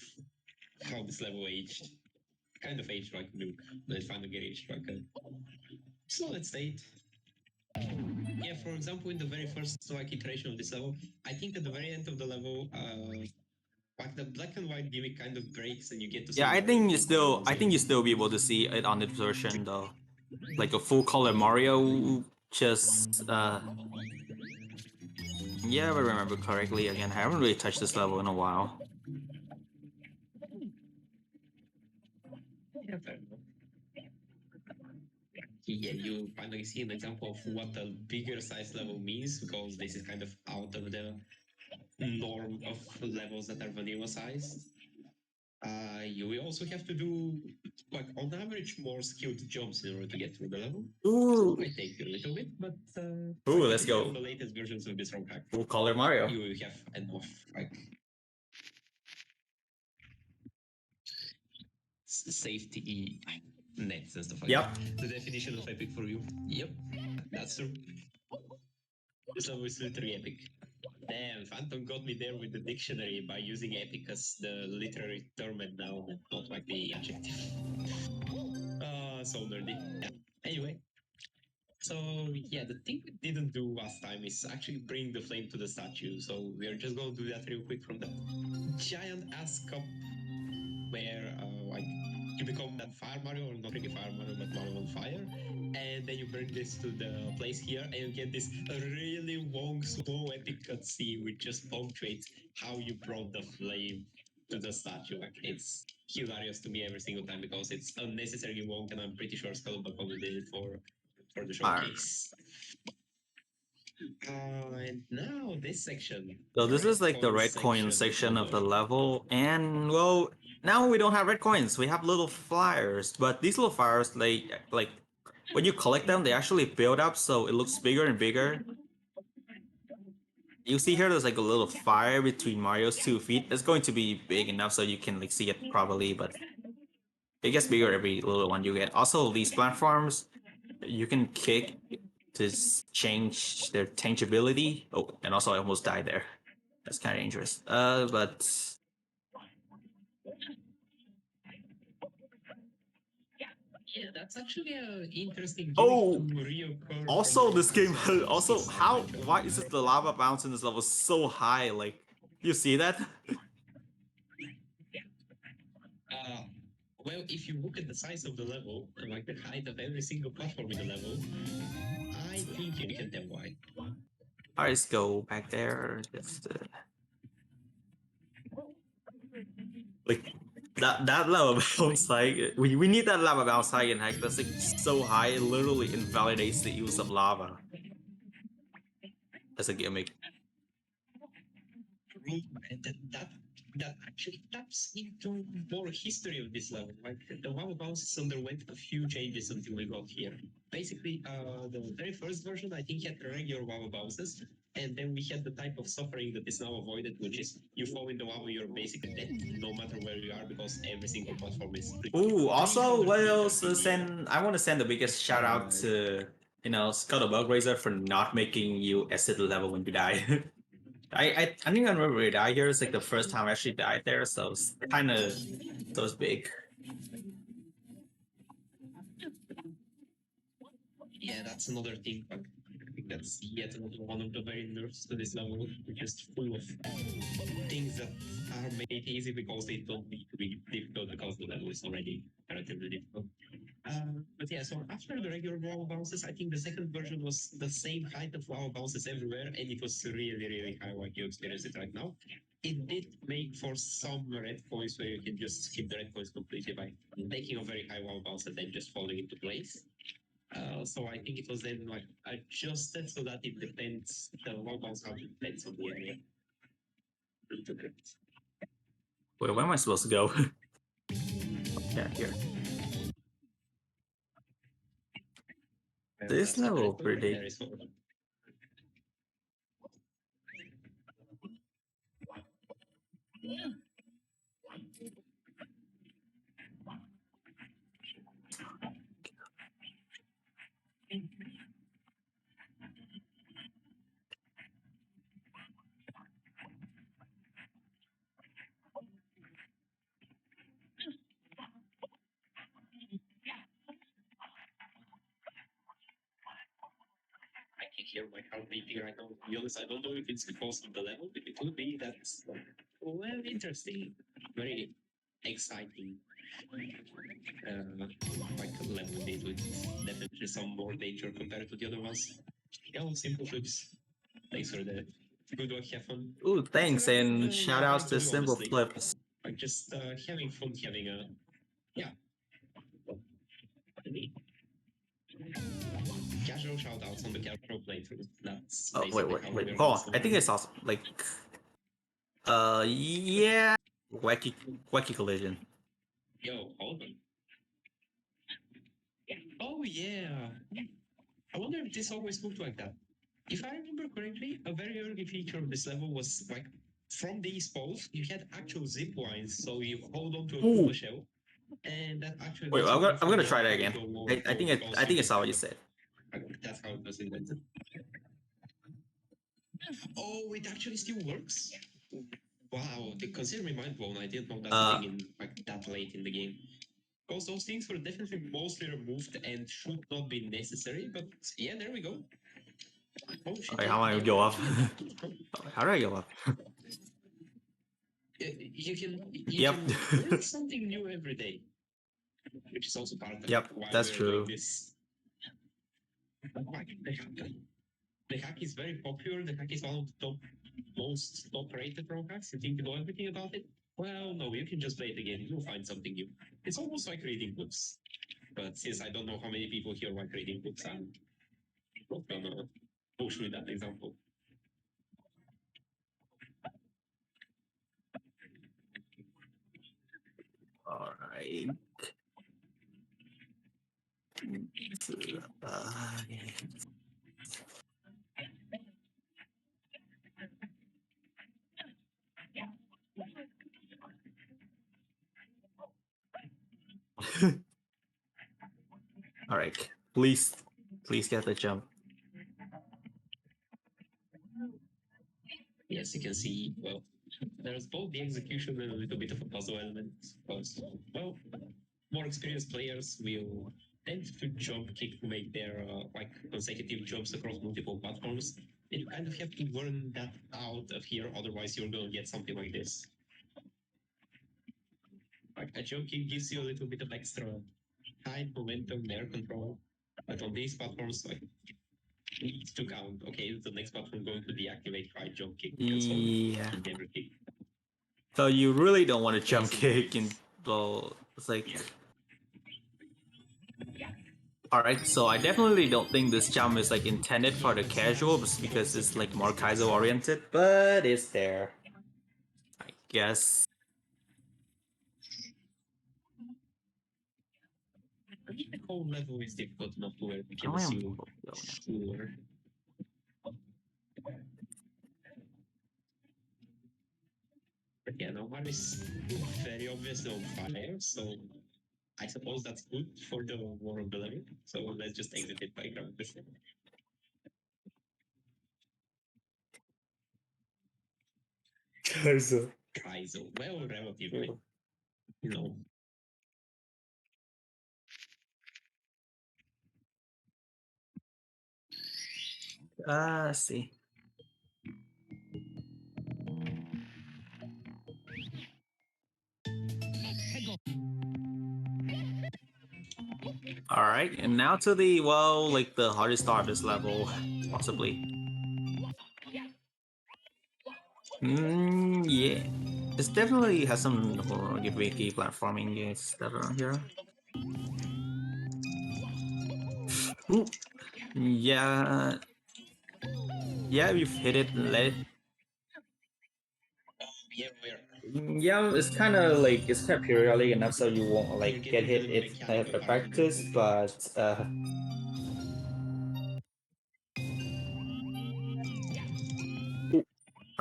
how this level aged. Kind of aged like Nuke, but it finally get aged like a solid state. Yeah, for example, in the very first like iteration of this level, I think at the very end of the level, like the black and white gimmick kind of breaks and you get to see Yeah, I Mario think you from still Mario I think you still be able to see it on this version though. Like a full color Mario just yeah, if I remember correctly, again, I haven't really touched this level in a while. Yeah, fair enough. Yeah, you finally see an example of what a bigger size level means because this is kind of out of the norm of levels that are vanilla sized. You will also have to do, like, on average, more skilled jumps in order to get through the level. So it might take you a little bit, but Ooh, like, let's if you go. have the latest versions of this ROM hack, Full color Mario. you will have enough, like, safety nets and stuff like Yep. that. The definition of epic for you. Yep, that's true. This level is literally epic. Damn, Phantom got me there with the dictionary by using epic as the literary term and noun, and not like the adjective. So nerdy. Yeah. Anyway, so yeah, the thing we didn't do last time is actually bring the flame to the statue. So we are just going to do that real quick from the giant ass cup where like you become that fire Mario, or not really fire Mario, but Mario on fire, and then you bring this to the place here, and you get this really long, slow, epic cutscene which just punctuates how you brought the flame to the statue. Like, it's hilarious to me every single time because it's unnecessarily long, and I'm pretty sure Scuttlebutt probably did it for the showcase. And now this section. So this is like the red coin section of the level, and well, now we don't have red coins. We have little flyers, but these little flyers, like when you collect them, they actually build up, so it looks bigger and bigger. You see here, there's like a little fire between Mario's 2 feet. It's going to be big enough so you can like see it properly, but it gets bigger every little one you get. Also, these platforms, you can kick to change their tangibility. Oh, and also I almost died there. That's kind of dangerous. But Yeah, that's actually an interesting oh, gimmick to reoccur. also from this game, the also Six how, Adventure. why is it the lava bounce in this level so high? Like, you see that? Well, if you look at the size of the level and like the height of every single platform in the level, I think you can tell why. Alright, let's go back there. Just like that lava bounce high. We need that lava bounce high in hack. That's like so high, it literally invalidates the use of lava as a gimmick. And that actually taps into more history of this level. Like, the lava bounces underwent a few changes until we got here. Basically, the very first version I think had regular lava bounces, and then we had the type of suffering that is now avoided, which is you fall in the lava, you're basically dead no matter where you are because every single platform is. Ooh, also, well, I want to send the biggest shout out to, Scuttlebug Razor for not making you exit the level when you die. I think I remember it died here. It's like the first time I actually died there, so it's kind of so it's big. Yeah, that's another thing. Like, I think that's yet another one of the very nerfs to this level, just full of things that are made easy because they don't need to be difficult because the level is already relatively difficult. But yeah, so after the regular lava bounces, I think the second version was the same height of lava bounces everywhere, and it was really, really high like you experience it right now. It did make for some red coins where you can just skip the red coins completely by making a very high lava bounce and then just falling into place. So I think it was then like adjusted so that it depends, the lava bounce how it depends on the area. Wait, where am I supposed to go? Yeah, here. This That's not level red coin, pretty. there is one. I can hear my heart beating right now. To be honest, I don't know if it's because of the level, but it could be that's well interesting, very exciting. Like level days with definitely some more danger compared to the other ones. Yeah, simple flips. Thanks for the good luck, have fun. Ooh, thanks, and Nothing shout outs to to do, Simple honestly. Flips. Like just having fun, having a yeah. Casual shout outs on the casual playthrough. That's Oh, basically how wait, we're hold on. also I think I saw some, like, yeah, wacky collision. Yo, hold on. Oh yeah. I wonder if this always looked like that. If I remember correctly, a very early feature of this level was like from these poles, you had actual zip lines, so you hold on to a Ooh. cooler shell, and that actually Wait, lets I'm you gonna, go I'm from gonna the try that upper again. to a lower I think floor because I think you I saw what you can- said. That's how it was invented. Oh, it actually still works. Wow, consider me mind blown. I didn't know that's a thing in like that late in the game. Because those things were definitely mostly removed and should not be necessary. But yeah, there we go. Oh shit! Okay, how do I go up? How do I go up? You Yep. can learn something new every day, which is also part of Yep, why that's we're true. doing this. The hack is very popular. The hack is one of the most top rated ROM hacks. You think you know everything about it? Well, no, you can just play it again. You'll find something new. It's almost like reading books. But since I don't know how many people here like reading books, I'm not gonna push with that example. All right. All right. Please get the jump. Yes, you can see, well, there's both the execution and a little bit of a puzzle element. Because, well, more experienced players will tend to jump kick to make their like consecutive jumps across multiple platforms. And you kind of have to learn that out of here, otherwise you're gonna get something like this. Like a jump kick gives you a little bit of extra height, momentum, air control. But on these platforms, like needs to count. Okay, the next platform going to deactivate high jump kick and so on. Yeah. And never kick. So you really don't want to jump kick and well, it's like. All right, so I definitely don't think this jump is like intended for the casual, just because it's like more Kaizo oriented, but it's there. I guess. I think the whole level is difficult enough to where we can How am I assume sure. But yeah, no, Mario is very obviously on fire, so I suppose that's good for the war of the level. So let's just exit it by ground. Kaizo. Kaizo, well, relatively, you know. Let's see. All right, and now to the like the hardest part of this level, possibly. Yeah, this definitely has some gimmicky platforming stuff around here. Ooh. Yeah, yeah, you've hit it. Let it. Yeah, where Yeah, it's kind of periodic enough so you won't like get hit it at practice, but all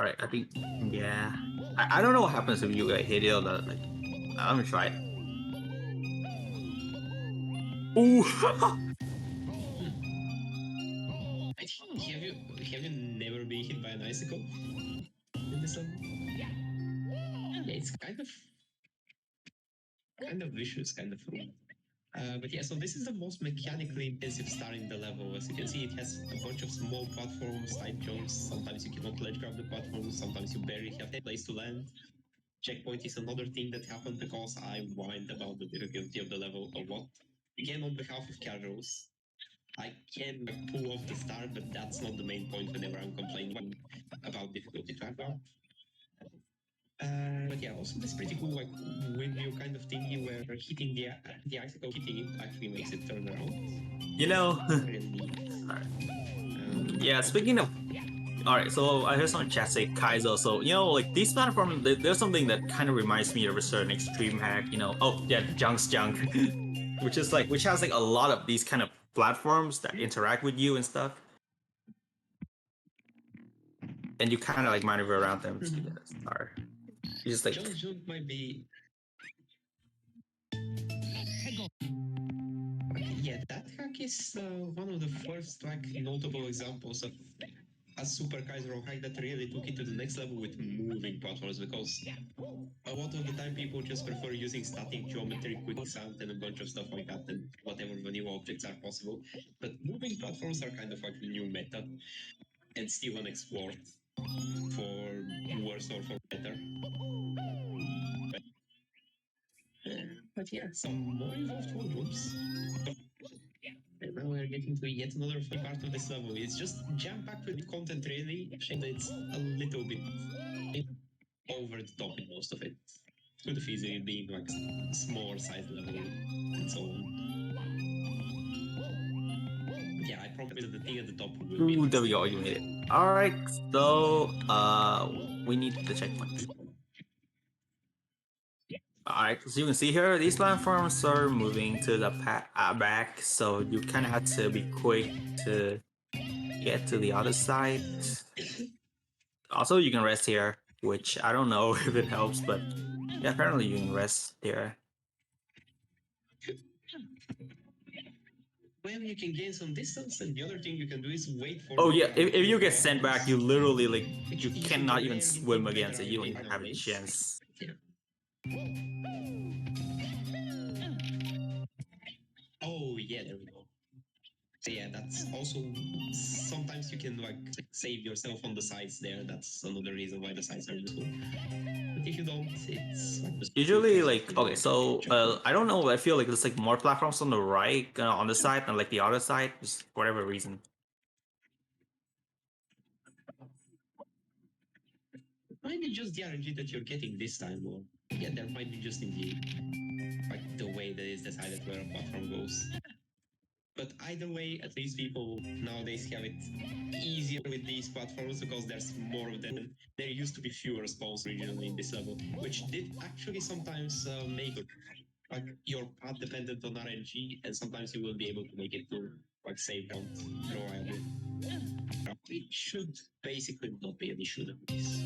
right, I think yeah. I don't know what happens if you hit it or not. Like, let me try it. Ooh. I think have you never been hit by an icicle in this level? Yeah, it's kind of vicious, kind of rude. But yeah, so this is the most mechanically intensive star in the level. As you can see, it has a bunch of small platforms, side jumps. Sometimes you cannot ledge grab the platforms. Sometimes you barely have a place to land. Checkpoint is another thing that happened because I whined about the difficulty of the level a lot. Again, on behalf of casuals, I can pull off the star, but that's not the main point whenever I'm complaining about difficulty to about. But yeah, also this pretty cool like windmill kind of thingy where hitting the icicle, hitting it actually makes it turn around. You know. Really neat. Yeah, speaking of. Alright, so I heard some chat say Kaizo, so you know, like these platforms, there's something that kind of reminds me of a certain extreme hack, you know. Oh, yeah, Junk's Junk. which has like a lot of these kind of platforms that interact with you and stuff. And you kind of like maneuver around them to get a star. You just like. Junk might be. Yeah, that hack is one of the first like notable examples of a Super Kaiser hack that really took it to the next level with moving platforms, because a lot of the time people just prefer using static geometry, quicksand, and a bunch of stuff like that, and whatever vanilla objects are possible. But moving platforms are kind of like the new meta, and still unexplored, for worse or for better. But yeah, some more involved wall jumps. And now we're getting to yet another fun part of this level. It's just jam-packed with content, really. Shame that it's a little bit over the top in most of it. Could have easily been like smaller size level and so on. But yeah, I promise that the thing at the top will be. Ooh, there we go, you made it. Alright, so we need the checkpoint. Alright, so you can see here, these platforms are moving to the back, so you kind of have to be quick to get to the other side. Also, you can rest here, which I don't know if it helps, but yeah, apparently you can rest here. Well, you can gain some distance, and the other thing you can do is wait for. Oh yeah, if you get sent back, you literally like you cannot even swim against it. You don't even have a chance. Yeah. Oh yeah, there we go. So yeah, that's also sometimes you can like save yourself on the sides there. That's another reason why the sides are useful. But if you don't, it's like Usually, like okay, so I don't know. I feel like there's like more platforms on the right, on the side, than like the other side, just for whatever reason. might be just the RNG that you're getting this time, or yeah, there might be just indeed like the way that is decided where a platform goes. But either way, at least people nowadays have it easier with these platforms because there's more of them. There used to be fewer spawns originally in this level, which did actually sometimes make like your path dependent on RNG, and sometimes you will be able to make it to like save count reliably. It should basically not be an issue nowadays.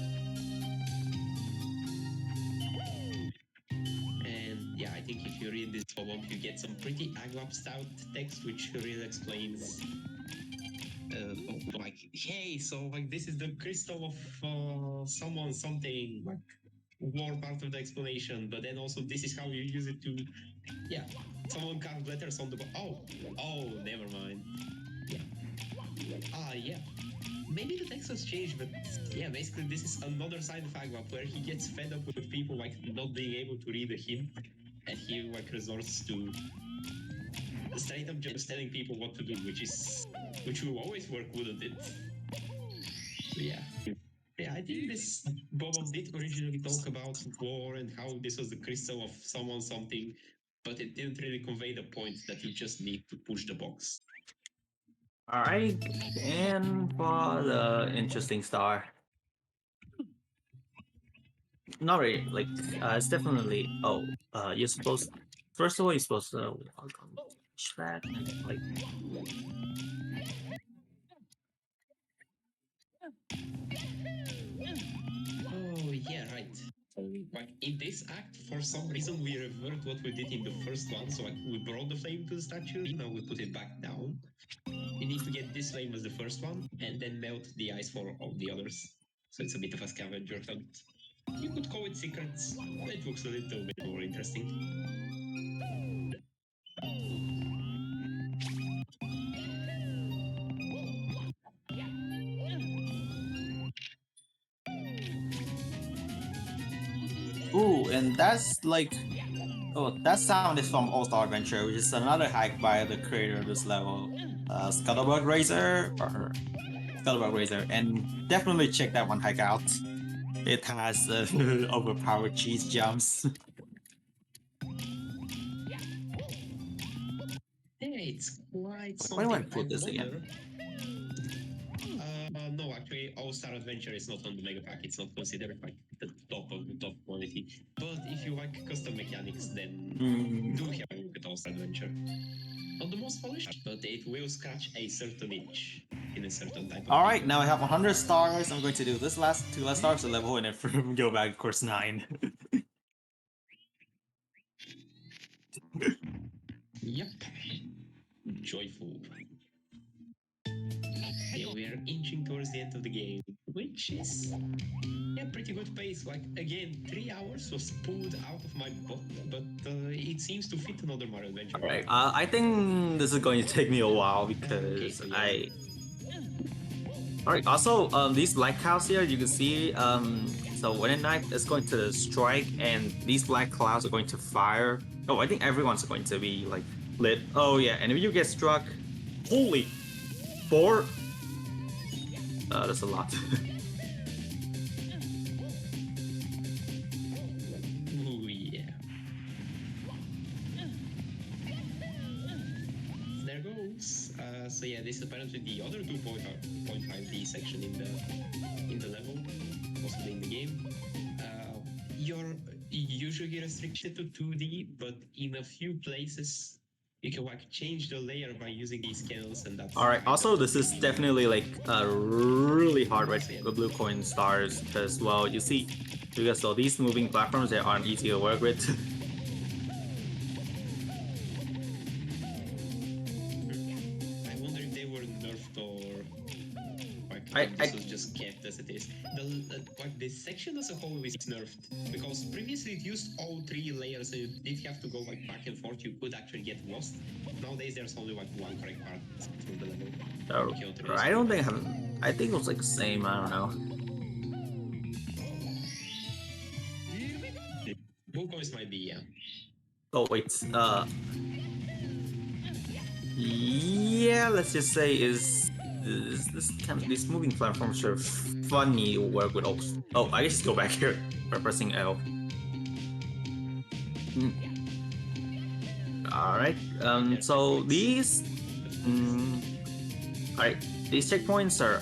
And yeah, I think if you read this poem, you get some pretty Aglap stout text, which really explains like, hey, so like this is the crystal of someone something, like more part of the explanation, but then also this is how you use it to, yeah, someone carved letters on the oh, never mind. Yeah. Maybe the text has changed, but yeah, basically this is another side of Aglap where he gets fed up with people like not being able to read a hint, and he like resorts to straight up just telling people what to do, which will always work, wouldn't it? So yeah. Yeah, I think this Bob did originally talk about war and how this was the crystal of someone something, but it didn't really convey the point that you just need to push the box. Alright, and for the interesting star. Not really, like, it's definitely, you're supposed, first of all, you're supposed to that, like, Oh yeah, right. Like in this act, for some reason we revert what we did in the first one. So like we brought the flame to the statue, now we put it back down. You need to get this flame as the first one, and then melt the ice for all the others. So it's a bit of a scavenger hunt. You could call it secrets, but it looks a little bit more interesting. ooh, and that's like, oh, that sound is from All Star Adventure, which is another hack by the creator of this level, Scuttlebug Razor, and definitely check that one hack out. It has overpowered cheese jumps. Yeah, it's quite Why do I something. put this again? No, actually, All Star Adventure is not on the Megapack. It's not considered like the top of the top quality. But if you like custom mechanics, then do have a look at All Star Adventure. Not the most polished, but it will scratch a certain itch in a certain type of. Alright, now I have 100 stars. I'm going to do this two last stars to level and then go back to course 9. Yep. Joyful. Yeah, we are inching towards the end of the game, which is pretty good pace. Like again, 3 hours was pulled out of my butt, but it seems to fit another Mario Adventure. Alright, I think this is going to take me a while because so yeah. Alright, also, these black clouds here, you can see, so when at night, it's going to strike, and these black clouds are going to fire. Oh, I think everyone's going to be, like, lit. Oh, yeah, and if you get struck, holy, 4? That's a lot. Ooh, yeah. There goes. So yeah, this is apparently the other 2.5D section in the level, possibly in the game. You're usually restricted to 2D, but in a few places you can like change the layer by using these cannons, and that's. Alright, also this is definitely like really hard right with blue coin stars because, well, you see, because so these moving platforms, they aren't easy to work with. I wonder if they were nerfed or like this was just kept as it is. Like this section as a whole is nerfed because previously it used all 3 layers, and if you have to go like back and forth, you could actually get lost. Nowadays there's only like one correct part through the level. I don't think I think it was like the same. I don't know. Blue coins might be, yeah. Oh wait, yeah, let's just say these moving platforms are funny to work with. Oh, I just go back here by pressing L. Alright, so these alright, these checkpoints are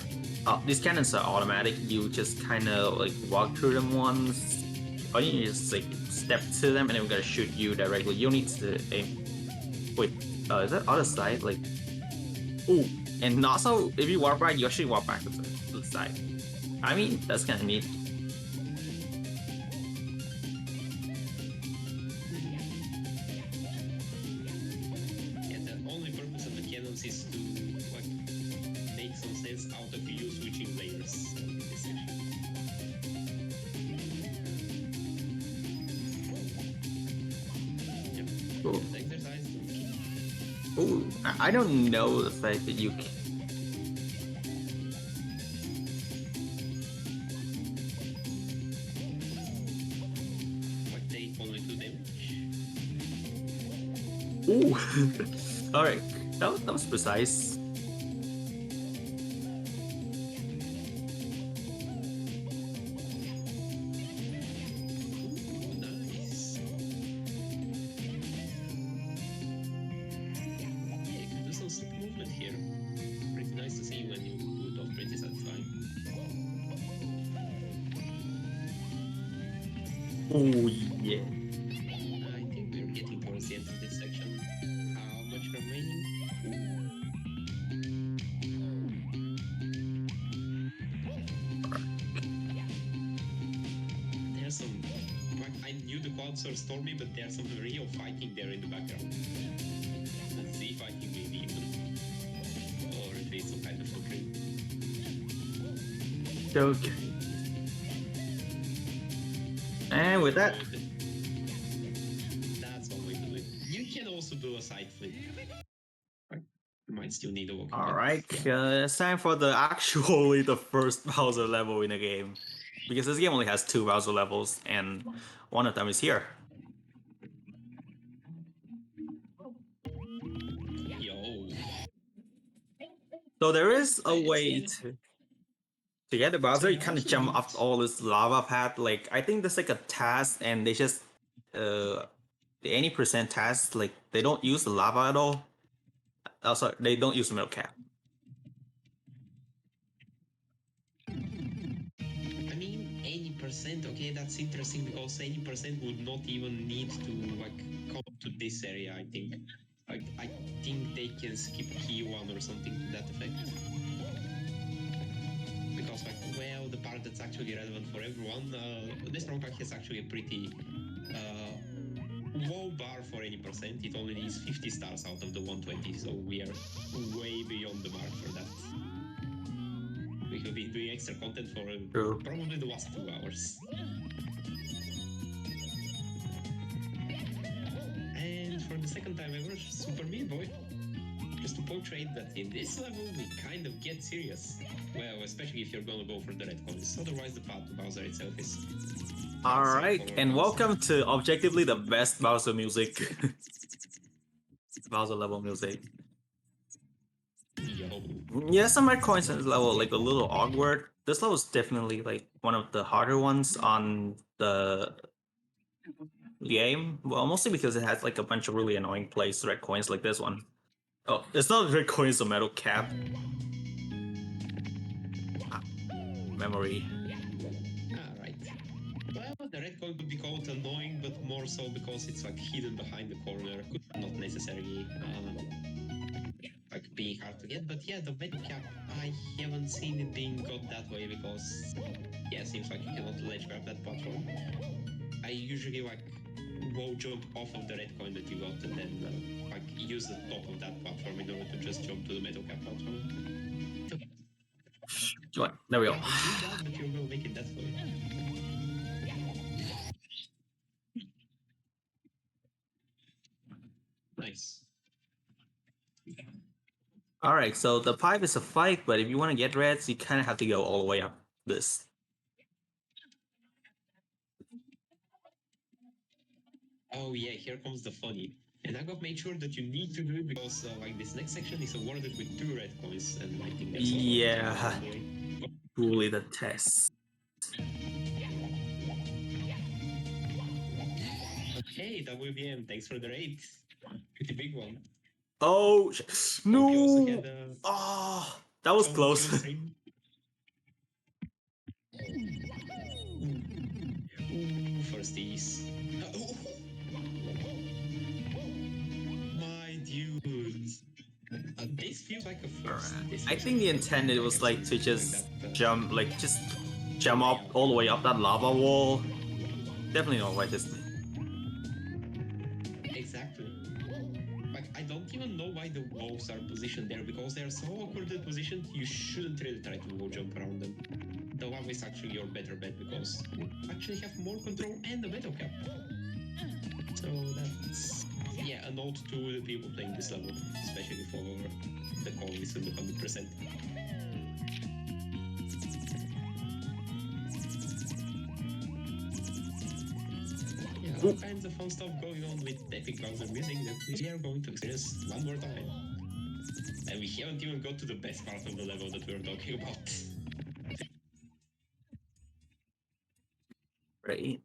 these cannons are automatic. You just kinda like walk through them once, or you just like step to them and then we're gonna shoot you directly. You don't need to aim. Wait, is that other side? Like, ooh, and also if you warp right, you actually walk back to the side. I mean, that's kinda neat. Yeah, the only purpose of the cannons is to like make some sense out of you switching layers. Cool. Exercise. Ooh, I don't know the fact that you can. Like they only do damage. Ooh. Alright, that was precise. Nice. Yeah, you can do some slow movement here. Pretty nice to see when you do it off, pretty satisfying. Oh yeah. I think we're getting towards the end of this section. How much remaining? There's some. Like, I knew the clouds are stormy, but there's some real fighting there in the background. Let's see if I can maybe even. Or at least some kind of flickering. Okay. And with that, That's one way to do it. You can also do a side flip. Right. You might still need a walking. alright, it's time for the actually the first Bowser level in the game. Because this game only has 2 Bowser levels, and one of them is here. Yo. So there is a It's way here. to get the Bowser. So You you kind of also jump need- up all this lava path. Like I think there's like a task, and they just the any percent task, like they don't use the lava at all. Also, they don't use the metal cap. I mean, 80%, okay, that's interesting because 80% would not even need to like come to this area, I think. Like, I think they can skip key 1 or something to that effect. Because, like, well, the part that's actually relevant for everyone, this strong pack has actually a pretty low bar for 80%. It only needs 50 stars out of the 120, so we are way beyond the mark for that. We have been doing extra content for True. probably the last 2 hours. And for the second time ever, Super Meat Boy. Just to portray that in this level we kind of get serious. Well, especially if you're gonna go for the red coins. Otherwise the path to Bowser itself is... Alright, and welcome to objectively the best Bowser music. Bowser level music. Yo. Yeah, some red coins in this level like a little awkward. This level is definitely like one of the harder ones on the game. Well, mostly because it has like a bunch of really annoying placed red coins like this one. Oh, it's not red coins, it's a metal cap. Ah, memory. Alright. Well, the red coin could be called annoying, but more so because it's like hidden behind the corner. Could not necessarily like being hard to get, but yeah, the metal cap, I haven't seen it being got that way because yeah, it seems like you cannot ledge grab that platform. I usually like wall jump off of the red coin that you got and then like use the top of that platform in order to just jump to the metal cap platform. Right, there we go. I do that, but you're gonna make it that way. Nice. Alright, so the pipe is a fight, but if you want to get reds, you kind of have to go all the way up this. Oh yeah, here comes the funny. And I got made sure that you need to do it because like this next section is awarded with 2 red coins, and I think that's Yeah, truly the test. Okay, WBM, thanks for the raid. Pretty big one. Oh, no! Hope you also had, Oh, that was some close. kill stream. Ooh, firsties. My dude. This feels like a first. This I feels think like the a first. intent it Like, was I've like seen to something just that, jump, like just jump up all the way up that lava wall. Definitely not why this. Exactly. Like, I don't even know why the walls are positioned there because they are so awkwardly positioned, you shouldn't really try to wall jump around them. The lava is actually your better bet because you actually have more control and a metal cap. So that's, yeah, a note to the people playing this level, especially for the coins and the 100%. Yeah, all kinds of fun stuff going on with epic background music that we are going to experience one more time. And we haven't even got to the best part of the level that we were talking about. Right.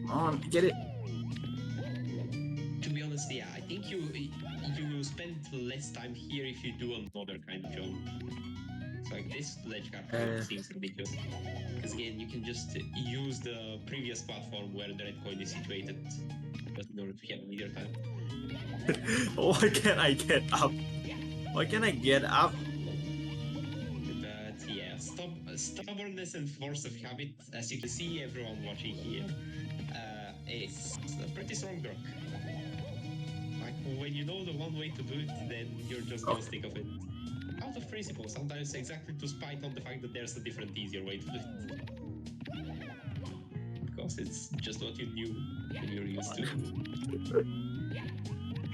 Come on, get it. To be honest, yeah, I think you will spend less time here if you do another kind of jump. So like this ledge gap seems ridiculous. Because again, you can just use the previous platform where the red coin is situated, but in order to have either time. Why can't I get up? Why can't I get up? But yeah, stubbornness and force of habit, as you can see, everyone watching here, is a pretty strong drug. Like when you know the one way to do it, then you're just gonna stick of it. Out of principle, sometimes exactly to spite on the fact that there's a different, easier way to do it. Because it's just what you knew and you're used to.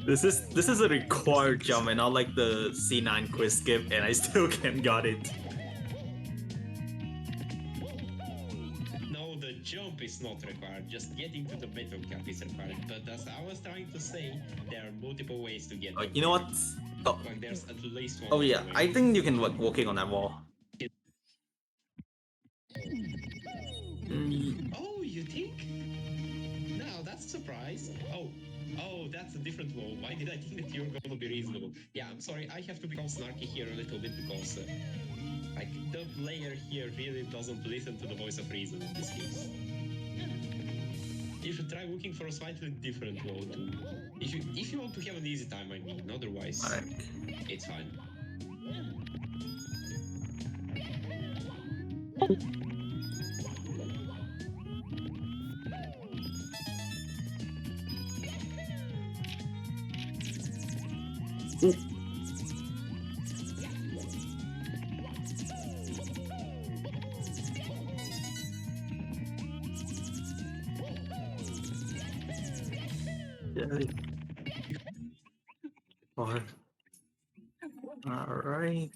This is a required jump and not like the C9 quiz skip, and I still can't got it. No, the jump is not required, just getting to the metal cap is required. But as I was trying to say, there are multiple ways to get there. You know what? Oh, Like there's at least one. oh yeah, way. I think you can like walking on that wall. Oh, you think? No, that's a surprise. Oh, that's a different wall. Why did I think that you're gonna be reasonable? Yeah, I'm sorry, I have to become snarky here a little bit because like the player here really doesn't listen to the voice of reason in this case. You should try looking for a slightly different wall too. If you want to have an easy time, I mean, otherwise it's fine. Alright.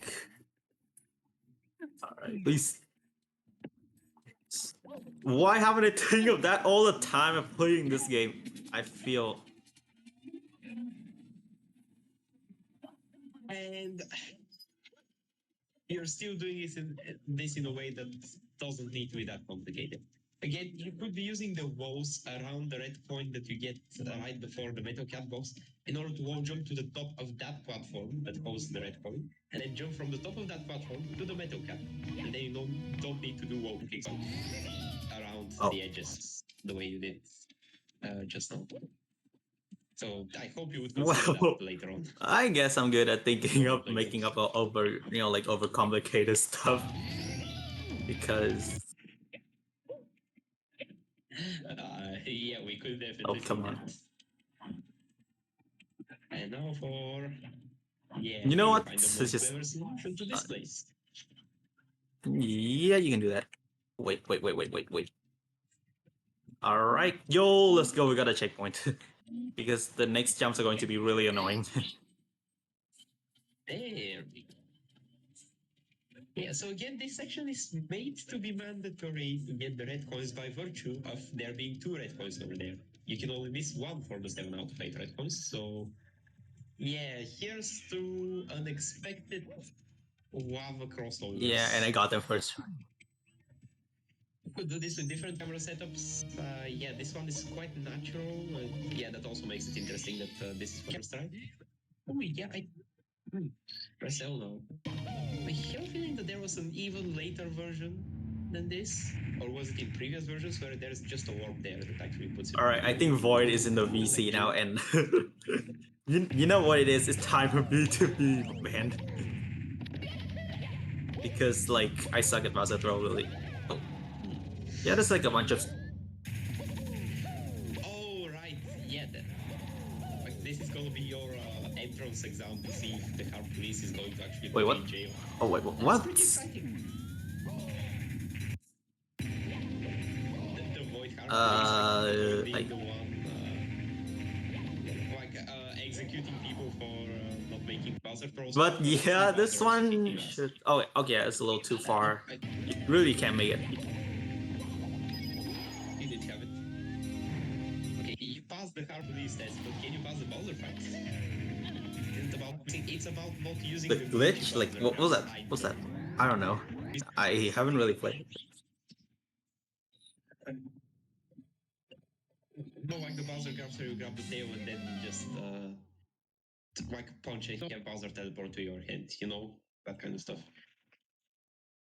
Please. Why haven't I think of that all the time of playing this game? I feel. And you're still doing this in a way that doesn't need to be that complicated. Again, you could be using the walls around the red coin that you get right before the metal cat boss in order to wall jump to the top of that platform that holds the red coin, and then jump from the top of that platform to the metal cat. And then you don't need to do wall kicks around the edges the way you did just now. So I hope you would consider that later on. I guess I'm good at thinking of making up over, like overcomplicated stuff. Because yeah, we could definitely. come on. And now for you know what? Find the most clever solution to this place. Yeah, you can do that. Wait. Alright, yo, let's go. We got a checkpoint. Because the next jumps are going to be really annoying. There we go. Yeah, so again, this section is made to be mandatory to get the red coins by virtue of there being 2 red coins over there. You can only miss 1 for the 7 out of 8 red coins, so yeah, here's to unexpected lava crossovers. Yeah, and I got them first. You could do this with different camera setups. Yeah, this one is quite natural. Yeah, that also makes it interesting that this is first try. Oh yeah, press L now. I have a feeling that there was an even later version than this, or was it in previous versions where there's just a warp there that actually puts it. Alright, I think Void is in the VC now, and you know what it is? It's time for me to be banned. Because like I suck at Bowser Throw really. Oh. Yeah, there's like a bunch of. Oh right, yeah. Like this is gonna be your entrance exam to see if the hard police is going to actually Wait, what? in jail. Oh wait, what? That's pretty exciting. The Void hard police, like, being the one Bowser throws But out, yeah, see this Bowser one kicking ass. should. Oh, okay, it's a little too far. I You really can't make it. You did have it. Okay, you passed the harmonies test, but can you pass the Bowser fight? It's about not using The the glitch, like, what was that? I What's that? I don't know. I haven't really played. No, like the Bowser grabs where you grab the tail and then just like punch and have Bowser teleport to your hand, you know? That kind of stuff.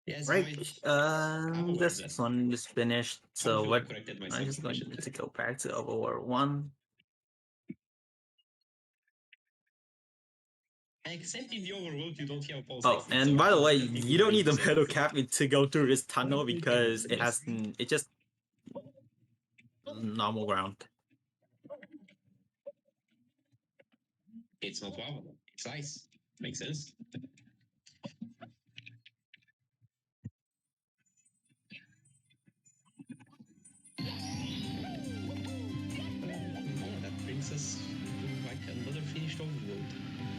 Yes, Right. I'm aware of This that. one is finished. So Hopefully I what? corrected I'm myself just going sufficiently. to go back to Overworld 1. Except in the overworld, you don't have a pulse Oh, exit, and so by I the think way, that people you don't will need the use it. metal cabinet to go through this tunnel because it has it just normal ground. It's not lava, it's ice. Makes sense. Yeah, that brings us to like another finished overworld.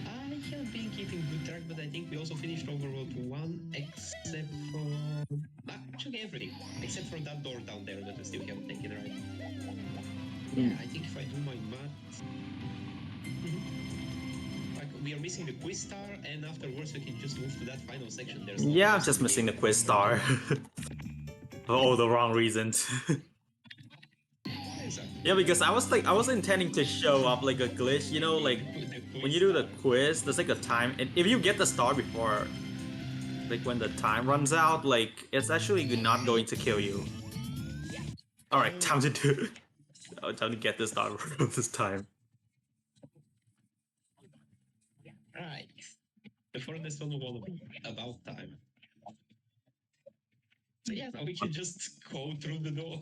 I have been keeping good track, but I think we also finished overworld 1, except for actually everything, except for that door down there that we still haven't taken right. Yeah, I think if I do my math, like we are missing the quiz star, and afterwards we can just move to that final section. There's nothing Yeah, I'm else just in the missing the game. quiz star. For all the wrong reasons. Exactly. Yeah, because I was intending to show up like a glitch, you know, like when you do the quiz, there's like a time, and if you get the star before, like when the time runs out, like it's actually not going to kill you. All right, time to do. Oh, time to get this star this time. Right. The furthest one will be about time. So yeah, now we can just go through the door.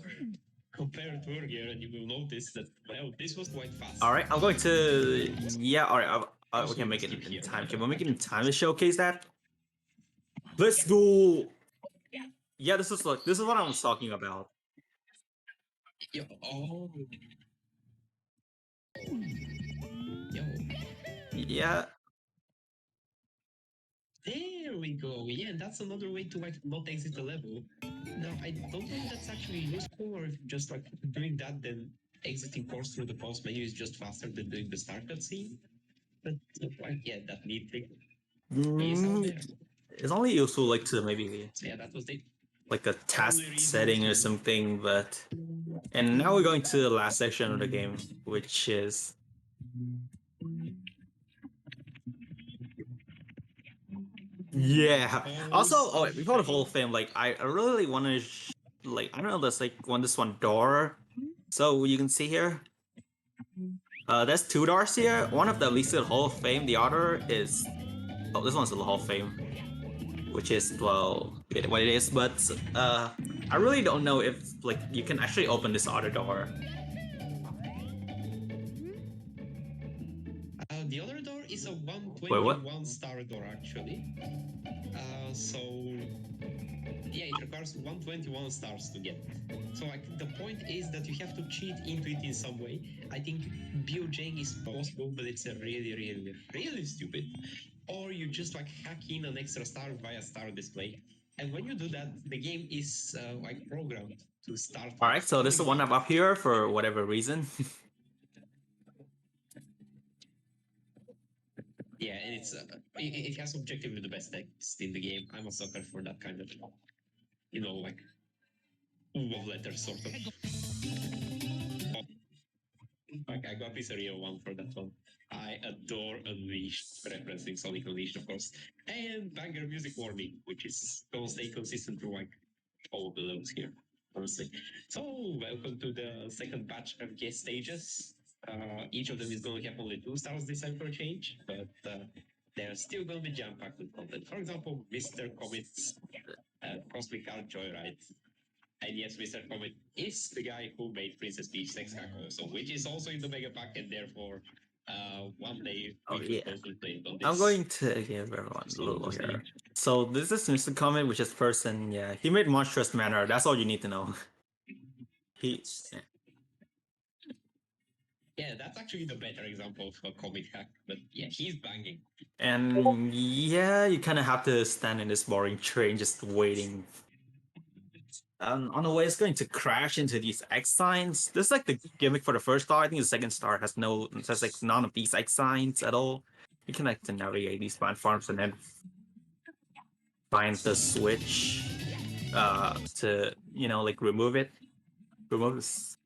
Compare to earlier, and you will notice that well, this was quite fast. All right, I'm going to. Yeah, all right, we can make it in time. Can we make it in time to showcase that? Let's go. Yeah, this is what I was talking about. Yo, oh. Yo. Yeah. There we go. Yeah, that's another way to like not exit the level. Now I don't know if that's actually useful or if just like doing that then exiting course through the pause menu is just faster than doing the start cutscene. But like yeah, that neat trick is out there. It's only useful like to maybe So yeah, that was the like a task only reason setting or to- something, but and now we're going to the last section of the game, which is yeah. Also, oh wait, before the whole thing, like I really want to like I don't know, there's like this one door. So you can see here. There's two doors here. One of them leads to the Hall of Fame. The other is oh, this one's the Hall of Fame, which is well, what it is. But I really don't know if like you can actually open this other door. The other door is a Wait, what? 121 star door actually. So yeah, it requires 121 stars to get. So like the point is that you have to cheat into it in some way. I think BOJing is possible, but it's a really stupid. Or you just like hack in an extra star via star display. And when you do that, the game is like programmed to start. All right, so this is the one up here for whatever reason. Yeah, and it has objectively the best text in the game. I'm a sucker for that kind of, you know, like love letter sort of. Like I got Pizzeria one for that one. I adore Unleashed, referencing Sonic Unleashed, of course, and banger music warning, which is gonna stay consistent through like all of the levels here, honestly. So welcome to the second batch of guest stages. Each of them is going to have only 2 stars this time for a change, but they're still going to be jam-packed with content. For example, Mr. Comet's Cosmic Car Joyride. And yes, Mr. Comet is the guy who made Princess Peach Sex Hack also, which is also in the Megapack, and therefore one day we Oh, could yeah. totally play it on this. I'm going to give everyone a little here. So this is Mr. Comet, which is person. Yeah, he made Monstrous Manor. That's all you need to know. He. Yeah, that's actually the better example of a comic hack. But yeah, he's banging. And yeah, you kind of have to stand in this boring train just waiting. On the way, it's going to crash into these X signs. This is like the gimmick for the first star. I think the second star has like none of these X signs at all. You can like to navigate these platforms and then find the switch to like remove it. Remove this.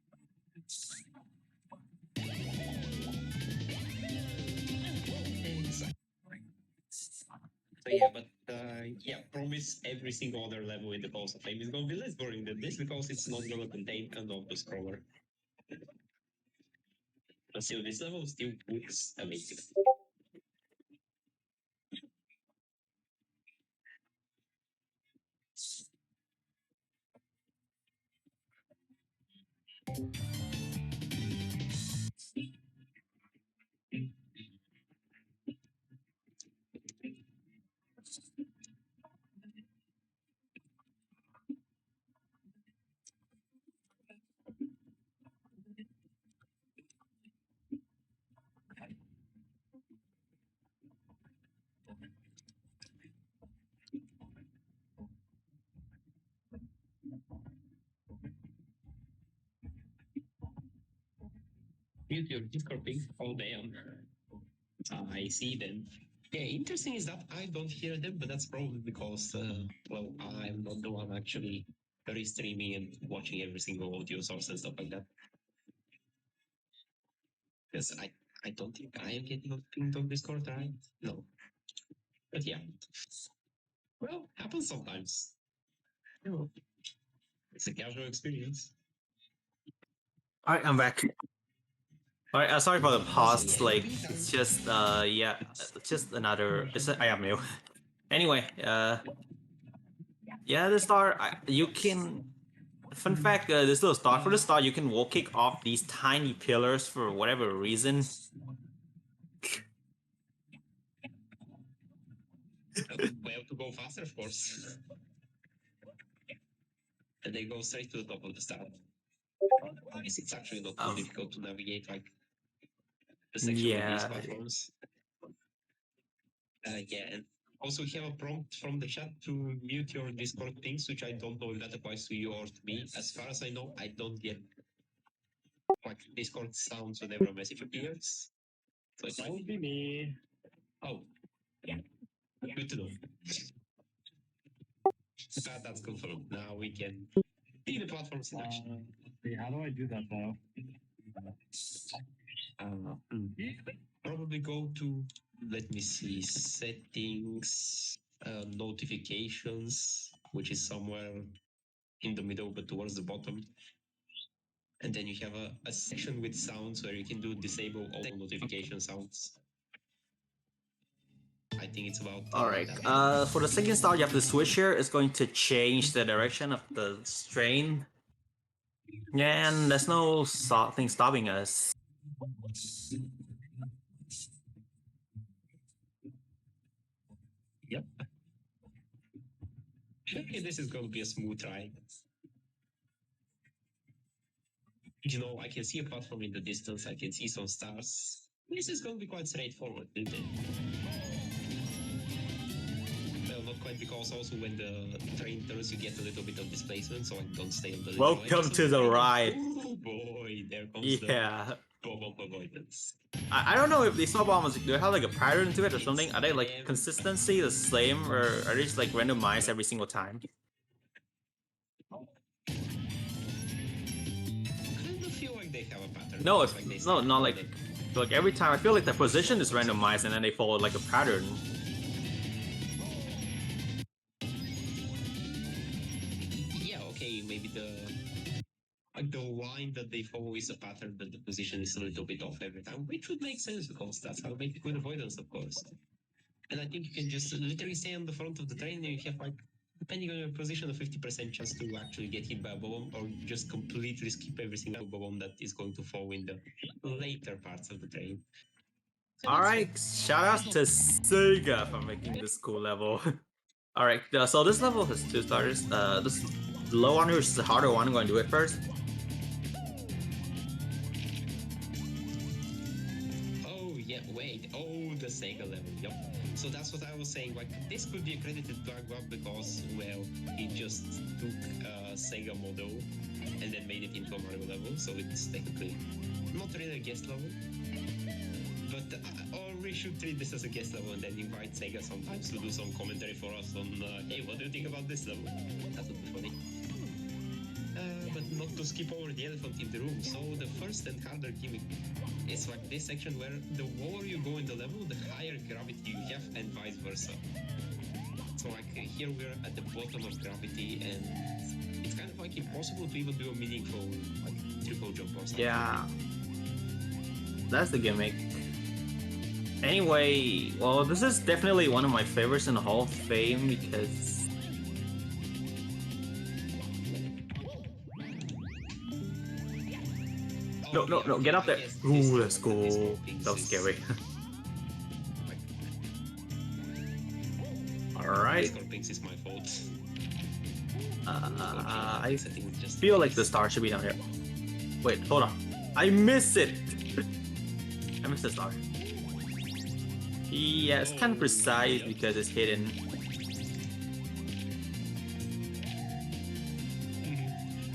So yeah, but yeah, promise every single other level in the Halls of Fame is gonna be less boring than this because it's not gonna contain an auto scroller. But still, this level still looks amazing. Use your Discord ping. Oh damn. I see them. Yeah, interesting is that I don't hear them, but that's probably because, well, I'm not the one actually restreaming and watching every single audio source and stuff like that. Because I don't think I am getting pinged on Discord, right? No. But yeah. Well, happens sometimes. You know, it's a casual experience. All right, I'm back. All right, sorry for the pause. Like, it's just yeah, it's just another. I am new. Anyway, yeah, the star. You can. Fun fact: this little star for the star, you can wall kick off these tiny pillars for whatever reason. Well, to go faster, of course. And they go straight to the top of the star. I guess it's actually not too difficult to navigate like the section with these Yeah. platforms. Yeah, and also we have a prompt from the chat to mute your Discord pings, which I don't know if that applies to you or to me. As far as I know, I don't get like Discord sounds whenever a message appears. So it might be me. Oh, yeah. Good to know. That's confirmed. Now we can see the platforms in action. How do I do that though? Probably go to, let me see, settings, notifications, which is somewhere in the middle but towards the bottom. And then you have a section with sounds where you can do disable all notification sounds. I think it's about. All right. For the second star, you have the switch here. It's going to change the direction of the strain. And there's no thing stopping us. Yep. Okay, this is going to be a smooth ride. You know, I can see a platform in the distance. I can see some stars. This is going to be quite straightforward, isn't it? Well, not quite, because also when the train turns, you get a little bit of displacement, so I don't stay on the. Welcome to the ride. Oh boy, there comes Yeah. the bump avoidance. I don't know if these snow bombs, do they have like a pattern to it or something? Are they like consistency the same, or are they just like randomized every single time? I kind of feel like they have a pattern. No, like they no, say. not like every time. I feel like the position is randomized and then they follow like a pattern. Yeah, okay, maybe the line that they follow is a pattern, but the position is a little bit off every time, which would make sense because that's how you make good avoidance, of course. And I think you can just literally stay on the front of the train and you have, like, depending on your position, a 50% chance to actually get hit by a bomb, or just completely skip every single bomb that is going to fall in the later parts of the train. Alright, shout out to Sega for making this cool level. Alright, so this level has 2 stars. This low one, which is the harder one, I'm going to do it first. the Sega level. Yep. So that's what I was saying. Like, this could be accredited to Agua because, well, he just took a Sega model and then made it into a Mario level. So it's technically not really a guest level. But or we should treat this as a guest level and then invite Sega sometimes to do some commentary for us on, hey, what do you think about this level? That would be funny. But not to skip over the elephant in the room. So the first and harder gimmick is like this section where the lower you go in the level, the higher gravity you have, and vice versa. So like here we're at the bottom of gravity, and it's kind of like impossible to even do a meaningful like triple jump or something. Yeah, that's the gimmick. Anyway, well, this is definitely one of my favorites in the Hall of Fame because no, get up there. Ooh, let's go. That was scary. Alright. Scorpix is my fault. I feel like the star should be down here. Wait, hold on. I missed it! I missed the star. Yeah, it's kind of precise because it's hidden.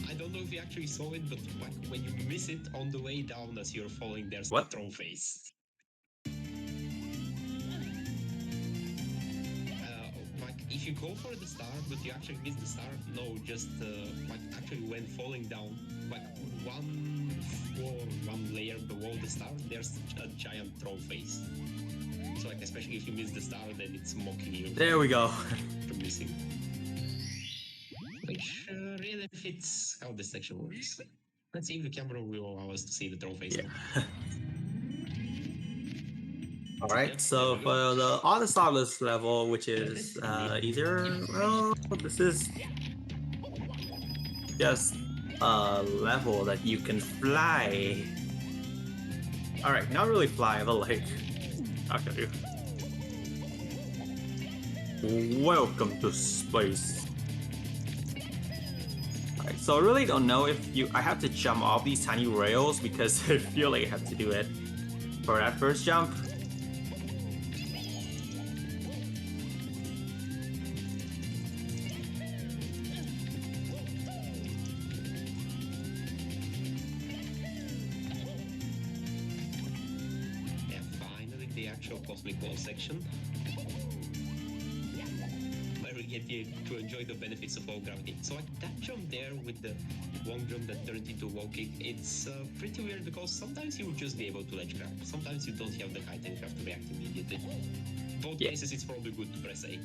I don't know if you actually saw it, but like when you miss it on the way down as you're falling, there's What? a throw face. Like if you go for the star, but you actually miss the star, no, just like actually when falling down, like one floor, one layer below the star, there's a giant throw face. So like especially if you miss the star, then it's mocking you. There we go. For missing. Which really fits how this section works. Let's see if the camera will allow us to see the throw face. Yeah. Alright, so for the other starless level, which is easier, well, this is just a level that you can fly. Alright, not really fly, but like, I'll show you. Welcome to space. Alright, so I really don't know if I have to jump off these tiny rails because I feel like I have to do it for that first jump. Cosmic Ball section, where we get to enjoy the benefits of low gravity. So like that jump there with the long jump that turned into a wall kick, it's pretty weird because sometimes you will just be able to ledge grab, sometimes you don't have the height and you have to react immediately. Both cases it's probably good to press A.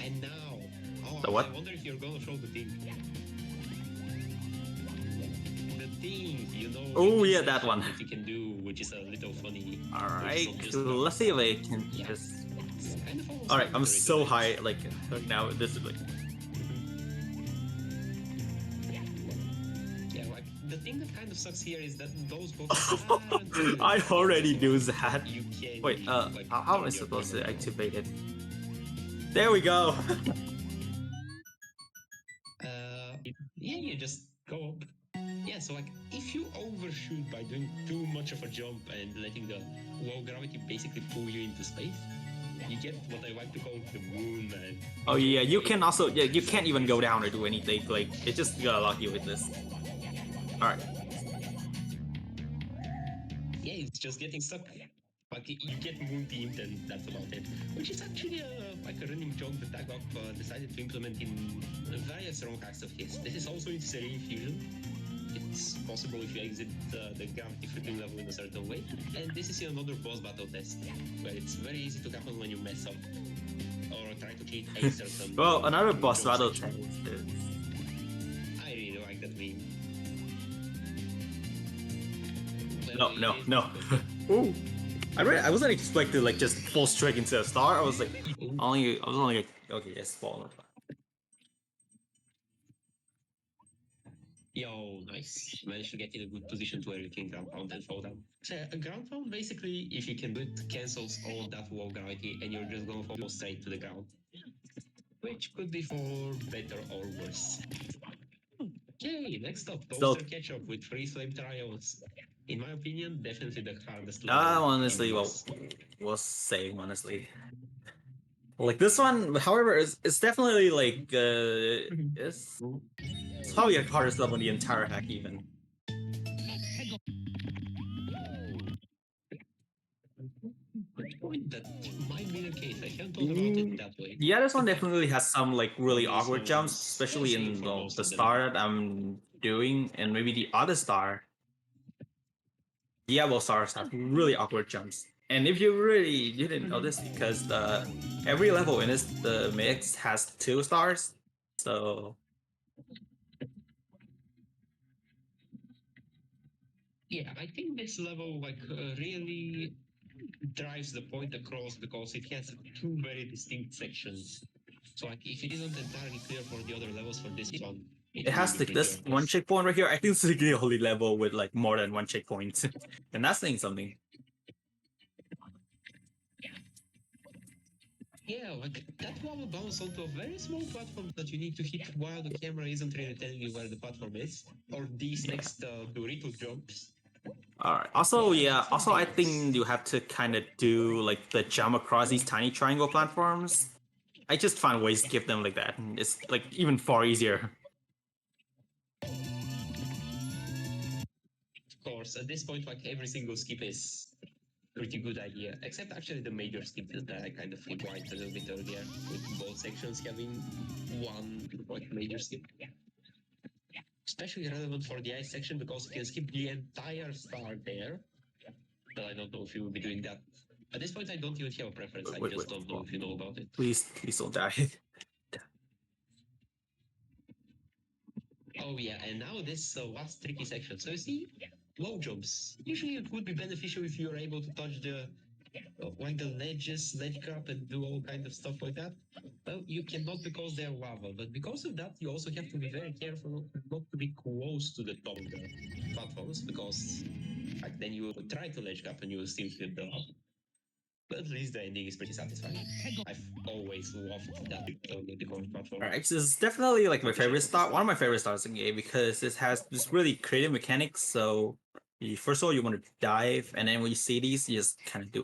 And now, the what? I wonder if you're gonna throw the thing. You know, oh yeah, that one. That you can do, which is a little funny. Alright, let's see if I can just. Kind of Alright, I'm so high, like now this is like. Yeah, like the thing that kind of sucks here is that those boxes. I already do that. You can wait, like, how am I supposed to activate it? There we go. Yeah, you just go up. Yeah, so like if you overshoot by doing too much of a jump and letting the low gravity basically pull you into space, you get what I like to call the moon man. Oh yeah, you can also you can't even go down or do anything. Like it just got lucky with this. All right. Yeah, it's just getting stuck. Like you get moon teamed and that's about it. Which is actually like a running joke that Agop decided to implement in various ROM hacks of his. This is also in Serene Fusion. It's possible if you exit the gravity flipping level in a certain way. And this is another boss battle test, where it's very easy to happen when you mess up or try to cheat a certain. Well, another boss battle test is. I really like that meme. No. Ooh. I wasn't expecting like just fall straight into a star. I was only like, okay, yes, fall. Yo, nice. Managed to get in a good position to where you can ground pound and fall down. So a ground pound basically, if you can do it, cancels all of that low gravity and you're just gonna fall straight to the ground. Which could be for better or worse. Okay, next up, Toaster Ketchup with free flame trials. In my opinion, definitely the hardest level. Honestly, well, was same, honestly. Like this one, however, it's definitely like it's probably the hardest level in the entire hack even. That might be the case. I haven't thought about it that way. Yeah, this one definitely has some like really Maybe awkward jumps, someone's especially same in for most the of them. star that I'm doing, and maybe the other star. Yeah, both stars have really awkward jumps. And if you didn't notice, because every level in this the mix has 2 stars, so Yeah, I think this level really drives the point across because it has 2 very distinct sections. So like if it isn't entirely clear for the other levels, for this one, it has like this one checkpoint right here. I think it's like the only level with like more than 1 checkpoint, and that's saying something. Yeah, like that one will bounce onto a very small platform that you need to hit while the camera isn't really telling you where the platform is. Or these next Dorito jumps. Alright. Also, yeah. Also, I think you have to kind of do like the jump across these tiny triangle platforms. I just find ways to skip them like that. And it's like even far easier. Of course, at this point, like every single skip is pretty good idea, except actually the major skip that I kind of required a little bit earlier, with both sections having one like major skip. Especially relevant for the ice section because you can skip the entire star there. But I don't know if you will be doing that. At this point, I don't even have a preference. I just don't know if you know about it. Please don't die. Oh yeah, and now this last tricky section. So you see, low jumps. Usually it would be beneficial if you're able to touch the like the ledges, ledge grab, and do all kind of stuff like that. Well, you cannot because they're lava, but because of that, you also have to be very careful not to be close to the top of the platforms because like then you will try to ledge grab and you will still hit the lava. But at least the ending is pretty satisfying. I've always loved that the core platform. Alright, this is definitely like my favorite star. One of my favorite stars in the game because this has this really creative mechanics. So first of all, you want to dive, and then when you see these, you just kind of do.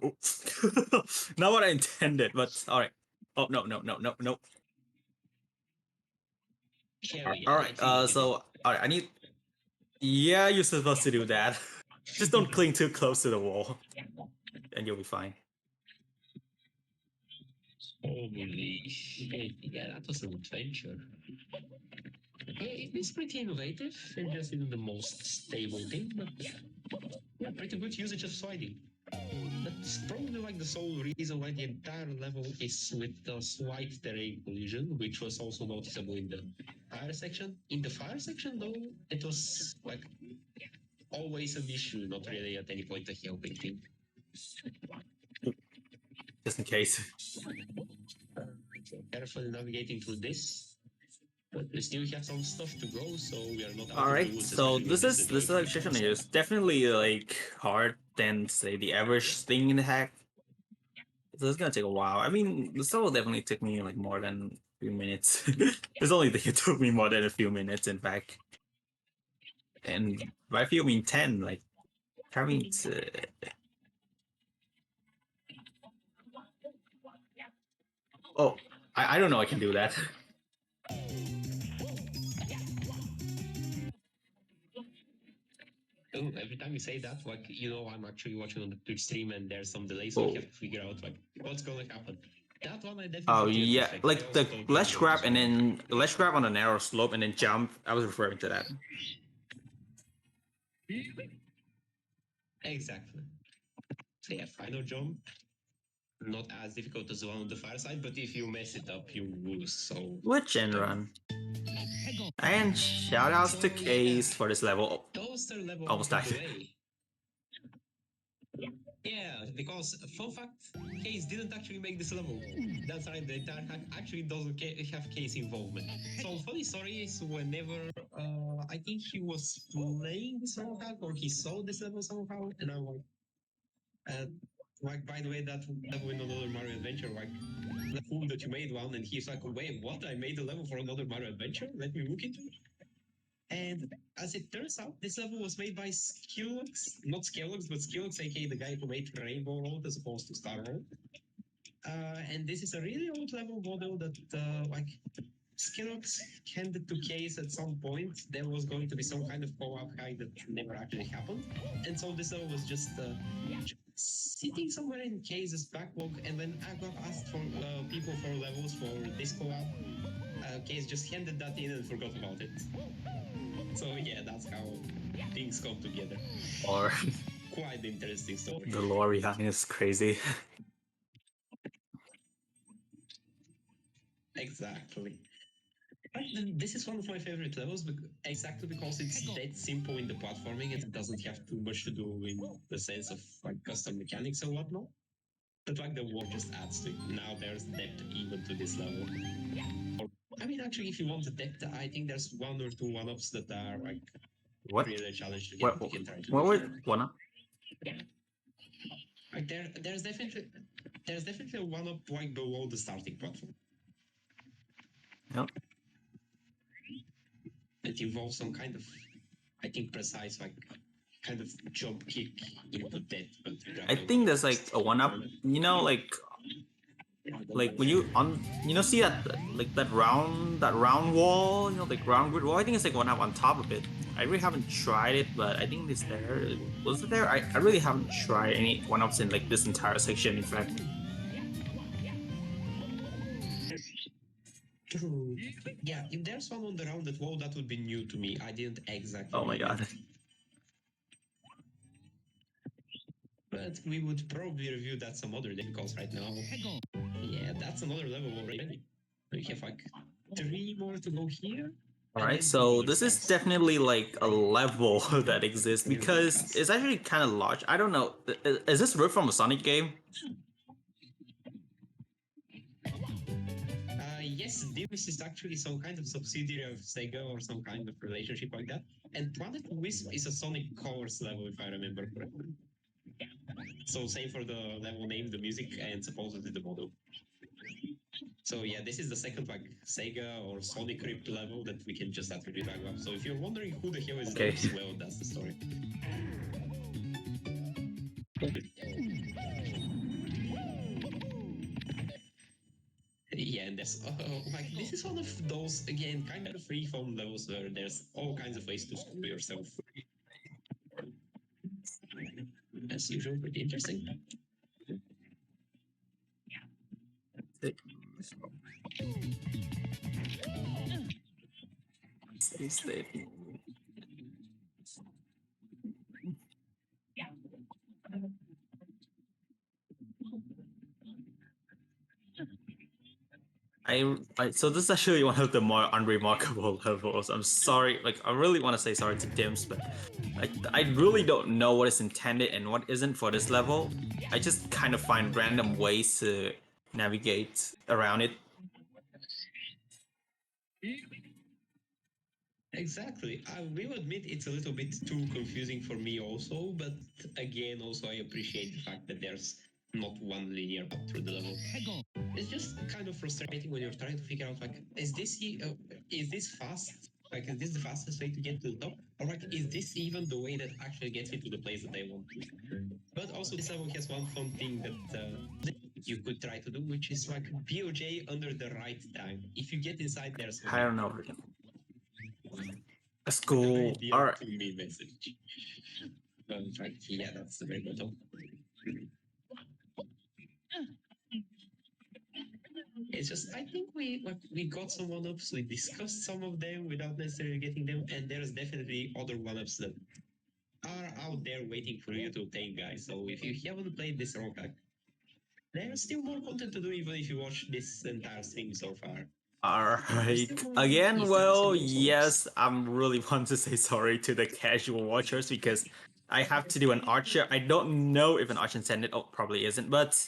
Not what I intended, but all right. Oh no. All right. So all right, I need. Yeah, you're supposed to do that. Just don't cling too close to the wall, and you'll be fine. Holy shit, yeah, that was an adventure. Yeah, it is pretty innovative and just isn't the most stable thing, but yeah, pretty good usage of sliding. That's probably like the sole reason why the entire level is with the slight terrain collision, which was also noticeable in the fire section. In the fire section, though, it was like always an issue, not really at any point a helping thing. Just in case. Carefully navigating through this. But we still have some stuff to go, so we are not. All right, so this section is definitely like hard than say the average thing in the hack. So it's gonna take a while. I mean, this will definitely take me like more than a few minutes. This only thing it took me more than a few minutes, in fact. And by few I mean 10. Like having to. Oh, I don't know. I can do that. Oh, every time you say that, like, you know, I'm actually watching on the Twitch stream and there's some delay, so I have to figure out, like, what's gonna happen. That one I definitely. Oh, yeah. Like the ledge grab and then ledge grab on a narrow slope and then jump. I was referring to that. Exactly. So, yeah, final jump. Not as difficult as the one on the far side, but if you mess it up, you lose. So. Glitch and run. And shoutouts to Case for this level. Level Almost died. Yeah, because fun fact, Case didn't actually make this level. That's right, the entire hack actually doesn't have Case involvement. So funny story is whenever I think he was playing this level hack or he saw this level somehow, and I'm like, by the way, that level in another Mario Adventure, like the fool that you made one, and he's like, wait, what? I made a level for another Mario Adventure? Let me look into it. And as it turns out, this level was made by Skillux, not Skillux, but Skillux, aka the guy who made Rainbow Road as opposed to Star Road. And this is a really old level model that, like, Skillux handed to Case at some point. There was going to be some kind of co-op hack that never actually happened. And so this level was just sitting somewhere in Case's backlog. And when Agua asked for people for levels for this co-op, Case just handed that in and forgot about it. So yeah, that's how things come together. Or Quite interesting story. the lore behind is crazy. Exactly. This is one of my favorite levels, exactly because it's that simple in the platforming and it doesn't have too much to do in the sense of like custom mechanics and whatnot. But like the war just adds to it. Now there's depth even to this level. I mean, actually, if you want the depth, I think there's one or two one-ups that are like What? really a challenge to get. What? You can try to What do. was one? Like there's definitely a one-up like below the starting platform. Yep. It involves some kind of, I think, precise like kind of jump kick into death. But I think there's like a one up. You know, like when you see that round wall, like round grid wall. I think it's like one up on top of it. I really haven't tried it, but I think it's there. Was it there? I really haven't tried any one ups in like this entire section. In fact, True. Yeah, if there's one on the rounded wall, that would be new to me. I didn't exactly. oh my know god. it. But we would probably review that some other day because right now, yeah, that's another level already. We have like 3 more to go here. All right, so this is definitely like a level that exists because it's actually kind of large. I don't know. Is this ripped from a Sonic game? Yes, this is actually some kind of subsidiary of Sega or some kind of relationship like that. And Planet Wisp is a Sonic Colors level, if I remember correctly. So same for the level name, the music, and supposedly the model. So yeah, this is the second like Sega or Sonic Ripped level that we can just attribute back up. So if you're wondering who the hell is Okay. this, well, that's the story. Yeah, and there's like this is one of those again kind of free form levels where there's all kinds of ways to screw yourself. As usual, pretty interesting. Stay safe. So this is actually one of the more unremarkable levels. I'm sorry, like I really want to say sorry to Dims, but I really don't know what is intended and what isn't for this level. I just kind of find random ways to navigate around it. Exactly. I will admit it's a little bit too confusing for me also, but again, also I appreciate the fact that there's not one linear path through the level. It's just kind of frustrating when you're trying to figure out like, is this fast? Like, is this the fastest way to get to the top? Or like, is this even the way that actually gets me to the place that I want to? But also, this level has one fun thing that you could try to do, which is like BOJ under the right time. If you get inside, there's I don't know. That's cool. All right. to me message. Right. Yeah, that's a very good one. It's just I think we got some one-ups, we discussed some of them without necessarily getting them, and there's definitely other one-ups that are out there waiting for you to obtain, guys. So if you haven't played this rollback, there's still more content to do even if you watch this entire stream so far. Alright. Again, well, yes, I'm really want to say sorry to the casual watchers because I have to do an archer. I don't know if an archer intended. Oh, probably isn't, but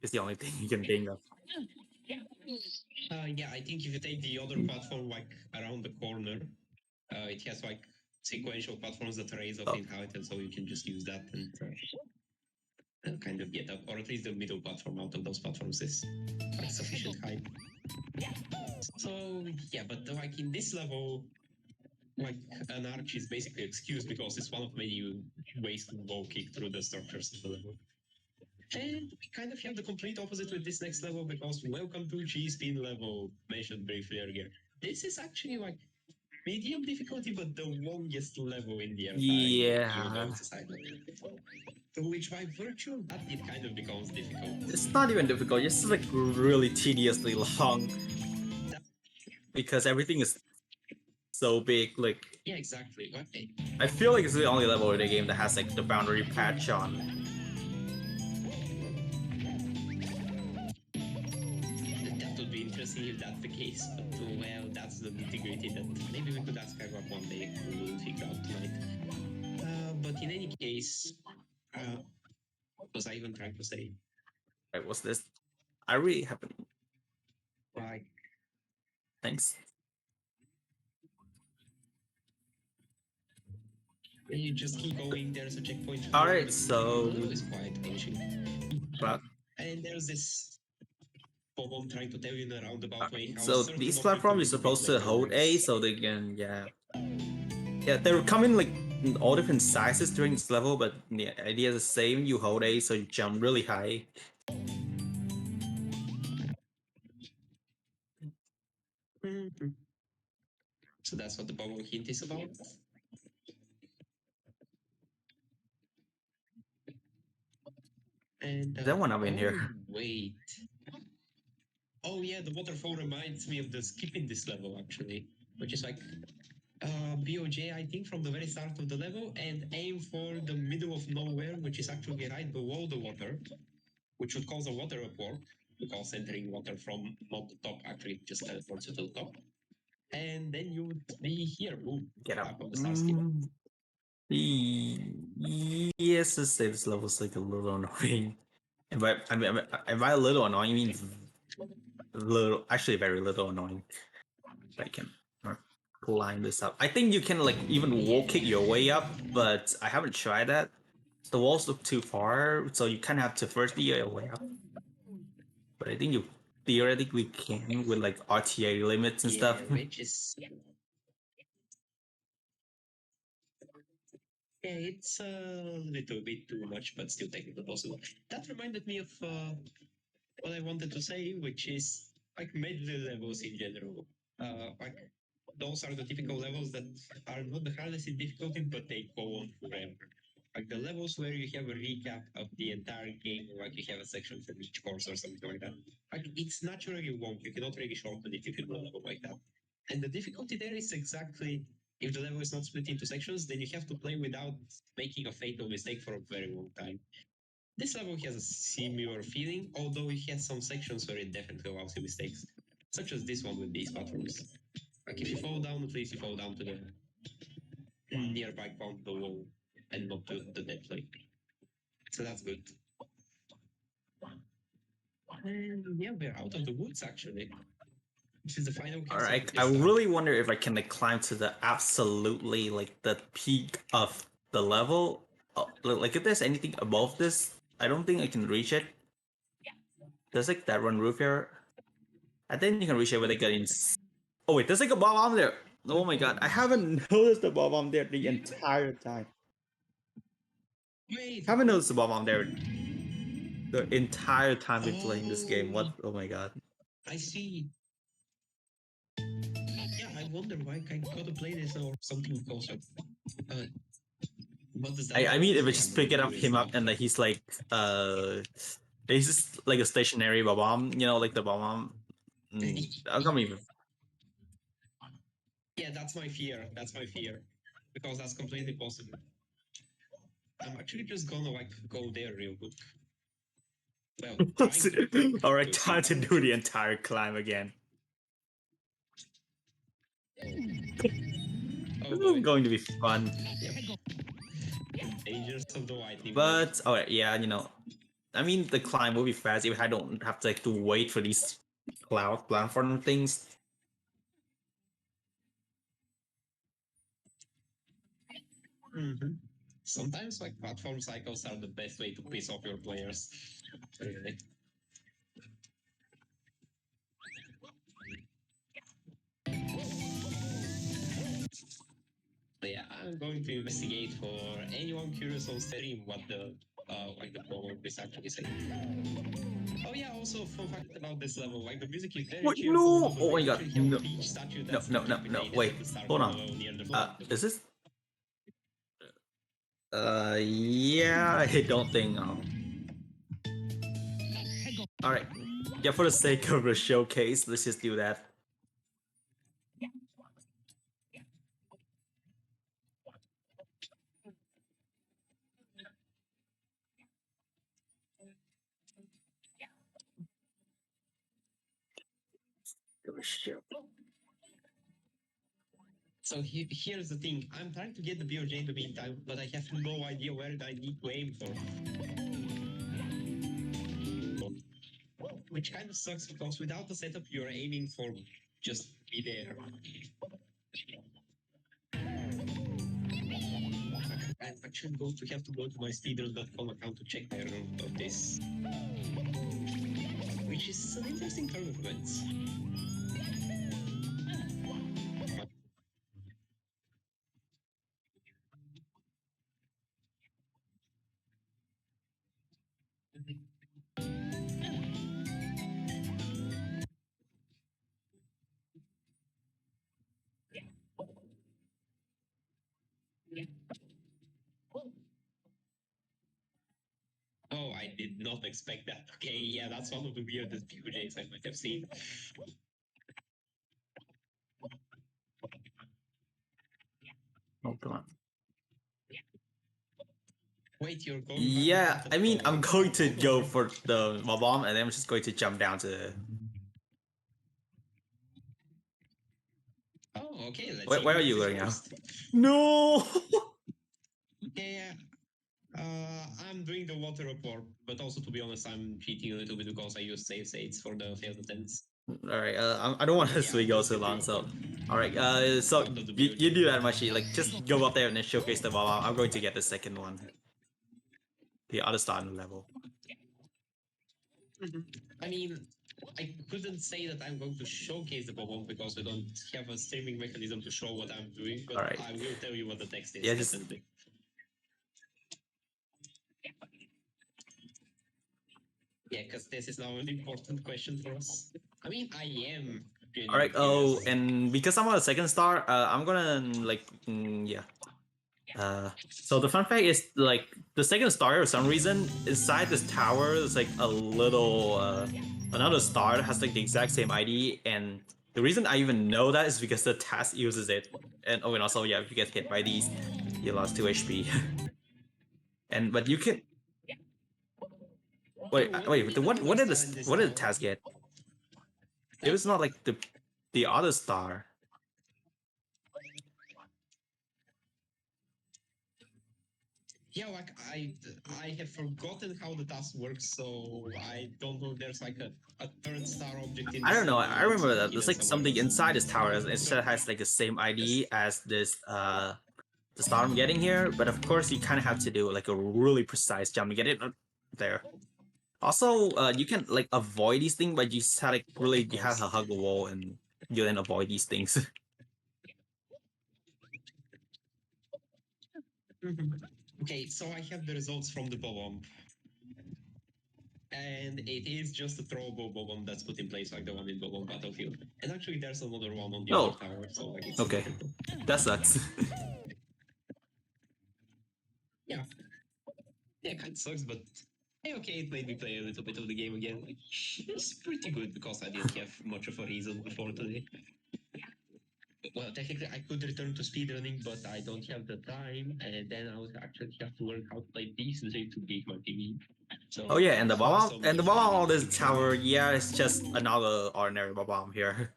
it's the only thing you can think of. Yeah, I think if you take the other platform like around the corner, it has like sequential platforms that raise up in height, and so you can just use that and kind of get up, or at least the middle platform out of those platforms is like sufficient height. So yeah, but like in this level, like an arch is basically excused because it's one of many ways to low kick through the structures of the level. And we kind of have the complete opposite with this next level because welcome to G-spin level, mentioned briefly earlier. This is actually like medium difficulty, but the longest level in the entire Yeah. to which by virtue of that it kind of becomes difficult. It's not even difficult, it's just like really tediously long. Because everything is so big, like Yeah, exactly. Okay. I feel like it's the only level in the game that has like the boundary patch on. That would be interesting if that's the case, but well, that's the nitty-gritty that maybe we could ask Skywalk one day. We will figure out tonight. But in any case, what was I even trying to say? Right, what's this? I really haven't. Like, Thanks. you just keep going. There's a checkpoint. Alright, so It's quite pushing. but And there's this Bob trying to tell you in a roundabout way how so certain these of platforms you is supposed to later hold A works. so they can yeah they come in like in all different sizes during this level, but the idea is the same. You hold A so you jump really high. Mhm. So that's what the bubble hint is about. And That one up in here. Wait. Oh yeah, the waterfall reminds me of the skip in this level actually, which is like BOJ, I think, from the very start of the level, and aim for the middle of nowhere, which is actually right below the water, which would cause a water report, because entering water from not the top actually just teleports you to the top. And then you would be here, boom, Get up. top of the star skip. Yes, to say this level's like a little annoying. And by by a little annoying, I mean little, actually very little annoying. I can climb this up. I think you can like even wall kick your way up, but I haven't tried that. The walls look too far, so you kind of have to first be your way up. But I think you theoretically can with like RTA limits and stuff. Which is it's a little bit too much, but still technically possible. That reminded me of what I wanted to say, which is like medley levels in general. Like those are the typical levels that are not the hardest in difficulty, but they go on forever. Like the levels where you have a recap of the entire game, or like you have a section from each course or something like that. Like it's naturally long. You cannot really shorten it if you do a level like that. And the difficulty there is exactly if the level is not split into sections, then you have to play without making a fatal mistake for a very long time. This level has a similar feeling, although it has some sections where it definitely allows you mistakes, such as this one with these platforms. Like if you fall down, at least you fall down to the nearby ground below and not to the dead plate. So that's good. And yeah, we're out of the woods actually. This is the final castle. Alright, I really wonder if I can like climb to the absolutely like the peak of the level. Like if there's anything above this, I don't think I can reach it. There's like that one roof here. I think you can reach it with like an oh wait, there's like a bomb there. Oh my god, I haven't noticed the bomb there the entire time. Wait, Haven't noticed the bomb there the entire time we're playing this game. What? Oh my god. I see. Yeah, I wonder why I gotta play this or something closer. What does that I mean, if I actually just have pick to it do up, with him up, stuff? and he's like, he's just like a stationary bomb, you know, like the bomb. I'm gonna even. Yeah, that's my fear. That's my fear. Because that's completely possible. I'm actually just gonna like go there real quick. Well, trying to All right, to see time to how- do the entire climb again. Oh This boy. is going to be fun. Dangers of the lightning. But oh yeah, you know, I mean, the climb will be fast if I don't have to like to wait for these cloud platform things. Mm-hmm. Sometimes like platform cycles are the best way to piss off your players. Really. I'm going to investigate for anyone curious on stream what the problem is actually saying. Oh yeah, also fun fact about this level, like the music is very What? cheerful. No! But Oh we my god! actually have No! a peach statue No! that's No! No! No! decapitated Wait! at the start Hold of the on. level near the floor. Is this? Yeah. I don't think. All right. Yeah, for the sake of the showcase, let's just do that. So here's the thing. I'm trying to get the BOJ in the meantime, but I have no idea where I need to aim for. Which kind of sucks because without the setup, you're aiming for just be there. I'm actually going to have to go to my speedrun.com account to check the error of this. Which is an interesting turn of events. Oh, I did not expect that. Okay, yeah, that's one of the weirdest PUJs I might have seen. Oh, come on. Wait, you're going Yeah, I mean, I'm going to go for the bomb, and then I'm just going to jump down to. Oh, okay, let's Where, see. where are who you is going now? first. No! Yeah, I'm doing the water report, but also to be honest, I'm cheating a little bit because I use save states for the failed attempts. Alright, I don't want this Yeah, to go so long, so. Alright, so you do that, Machi. Like, just go up there and then showcase the bomb. I'm going to get the second one. The other starting level. I mean, I couldn't say that I'm going to showcase the bomb because we don't have a streaming mechanism to show what I'm doing, but Alright. I will tell you what the text is. Yeah, just- definitely. Yeah, because this is now an important question for us. I mean, I am. Alright, oh, and because I'm on the second star, I'm gonna, like, yeah. So the fun fact is, like, the second star, for some reason, inside this tower, there's, like, a little, another star that has, like, the exact same ID, and the reason I even know that is because the task uses it. And, oh, and also, yeah, if you get hit by these, you lost 2 HP. But you can... Wait, what did the task get? It was not, like, the other star. Yeah, like I have forgotten how the task works, so I don't know if there's like a third star object in I don't know. I remember that hidden there's like somewhere something else. inside this tower. It still has like the same ID as this the star I'm getting here, but of course you kind of have to do like a really precise jump to get it there. Also, you can like avoid these things, but you just have like really you have to hug a wall and you then avoid these things. Okay, so I have the results from the bomb. And it is just a throwable bomb that's put in place like the one in Bomb Battlefield. And actually there's another one on the Oh. other tower, so like it's Okay, that sucks. yeah. Yeah, kind of sucks, but hey, okay, it made me play a little bit of the game again. It's pretty good because I didn't have much of a reason before today. Well, technically, I could return to speedrunning, but I don't have the time, and then I would actually have to learn how to play decently to beat my TV. So, Oh yeah, and the bomb so and the much bomb for on this the tower, yeah, it's just another ordinary bomb here.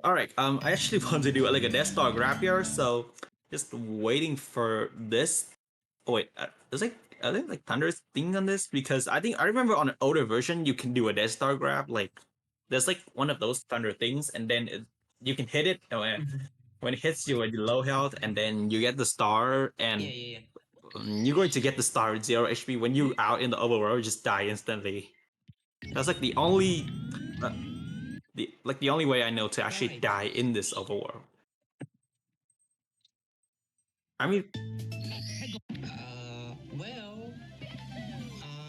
Alright, I actually want to do like a Death Star grab here, so just waiting for this. Oh wait, there's like are there like thunder things on this? Because I think I remember on an older version you can do a Death Star grab, like there's like one of those thunder things, and then you can hit it when it hits you at low health, and then you get the star, and Yeah. you're going to get the star with 0 HP. When you're out in the overworld, you just die instantly. That's like the only the only way I know to actually Right. die in this overworld. I mean, Well,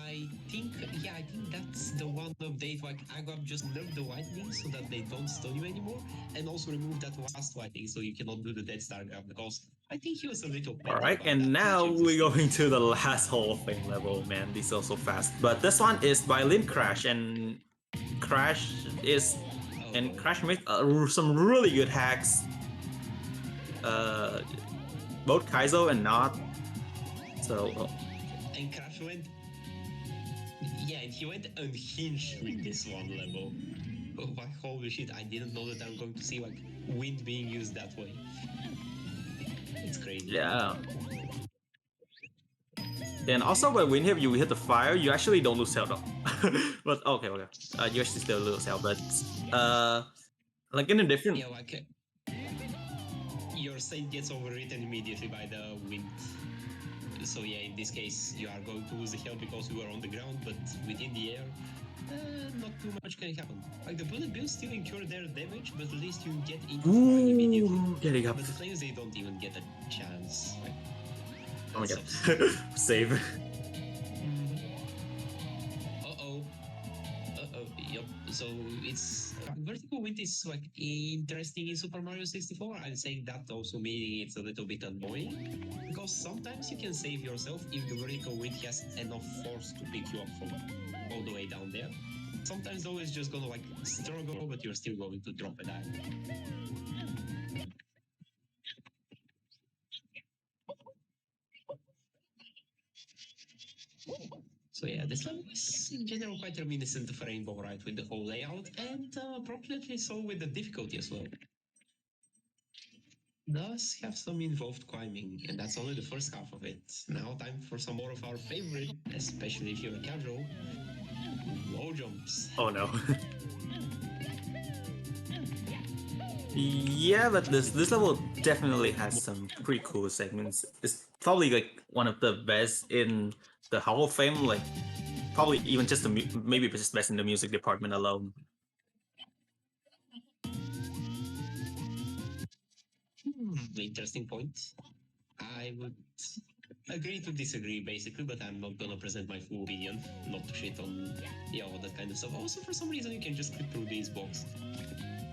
I think that's the one update. Like, Agwab just nerfed the lightning so that they don't stun you anymore, and also remove that last lightning so you cannot do the Dead Star grab because I think he was a little petty all right, about and that, now which is we're going distinct. to the last Hall of Fame level. Man, these are so fast. But this one is by Lin Crash, and Crash is and Oh, Crash made some really good hacks. Uh, both Kaizo and Not. So and Crash went. Yeah, and he went unhinged with this one level. Oh, like, holy shit, I didn't know that I'm going to see like wind being used that way. It's crazy. yeah. And also when you hit the fire, you actually don't lose health. But okay. You actually still lose health, but like in a different. Yeah, like your state gets overwritten immediately by the wind. So yeah, in this case, you are going to lose the health because you are on the ground, but within the air, not too much can happen. Like the bullet bills still incur their damage, but at least you get into fire immediately. Ooh, getting up. But the flames, they don't even get a chance. Like, Oh my that god. sucks. Save. Uh-oh. Yep. So it's vertical wind is like interesting in Super Mario 64. I'm saying that also meaning it's a little bit annoying because sometimes you can save yourself if the vertical wind has enough force to pick you up from all the way down there. Sometimes though it's just gonna like struggle, but you're still going to drop a die. So yeah, this level is in general quite reminiscent of Rainbow, right, with the whole layout, and appropriately so with the difficulty as well. Does have some involved climbing, and that's only the first half of it. Now time for some more of our favorite, especially if you're a casual, wall jumps. Oh no. Yeah, but this level definitely has some pretty cool segments. It's probably like one of the best in the Hall of Fame. Like probably even just maybe just best in the music department alone. Interesting point. I would agree to disagree basically, but I'm not gonna present my full opinion, not to shit on all that kind of stuff. Also, for some reason, you can just click through these blocks.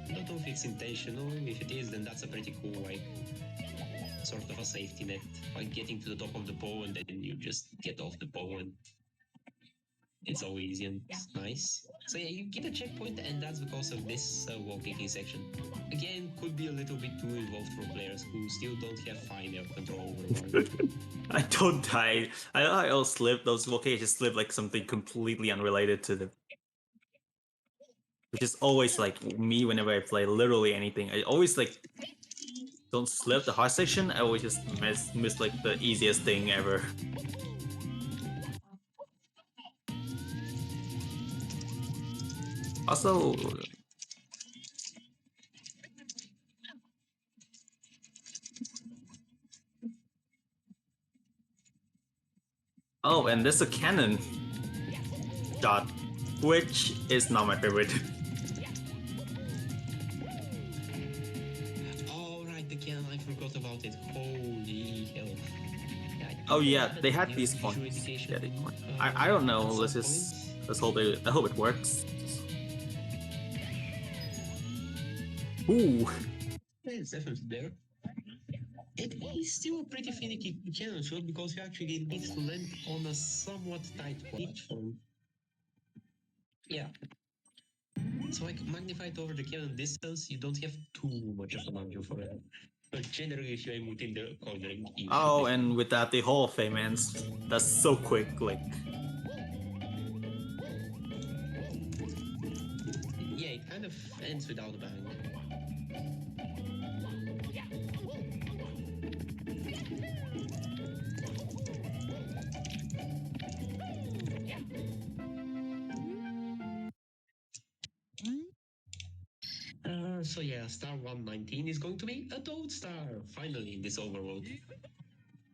I don't know if it's intentional. If it is, then that's a pretty cool, like, sort of a safety net. Like getting to the top of the pole and then you just get off the pole and it's so easy and nice. So yeah, you get a checkpoint and that's because of this wall kicking section. Again, could be a little bit too involved for players who still don't have fine air control over I don't die. I know I'll slip. Those locations slip like something completely unrelated to them. Which is always like me whenever I play literally anything. I always like don't slip the hard section. I always just miss like the easiest thing ever. Also, oh, and there's a cannon shot, which is not my favorite. Oh right, the cannon, I forgot about it. Holy hell. Oh yeah, they had these points. Yeah, they point. I don't know. Let's hope I hope it works. Ooh. It's definitely there. It is still a pretty finicky cannon shot because you actually need to land on a somewhat tight platform. Yeah. So like magnified over the cannon distance, you don't have too much of a margin for it. But generally, if you aim within the cornering, you Oh, should be and fine. with that, the Hall of Fame ends. That's so quick. Like, Yeah, it kind of ends without a bang. So yeah, star 119 is going to be a Toad Star, finally in this overworld.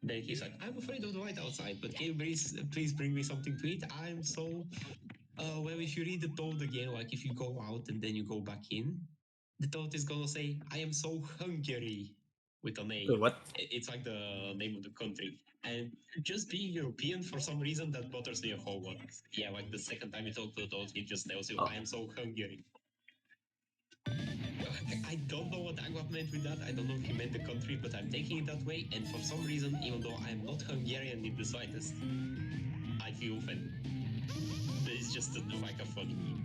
Then he's like, I'm afraid of the light outside, but can you please bring me something to eat? I'm so... well, if you read the Toad again, like if you go out and then you go back in, the Toad is gonna say, I am so hungry. with a name. Wait, what? It's like the name of the country. And just being European, for some reason, that bothers me a whole lot. Yeah, like the second time you talk to those, he just tells you, Oh. I am so Hungary. I don't know what Agua meant with that. I don't know if he meant the country, but I'm taking it that way. And for some reason, even though I'm not Hungarian in the slightest, I feel offended. It's just like a funny meme.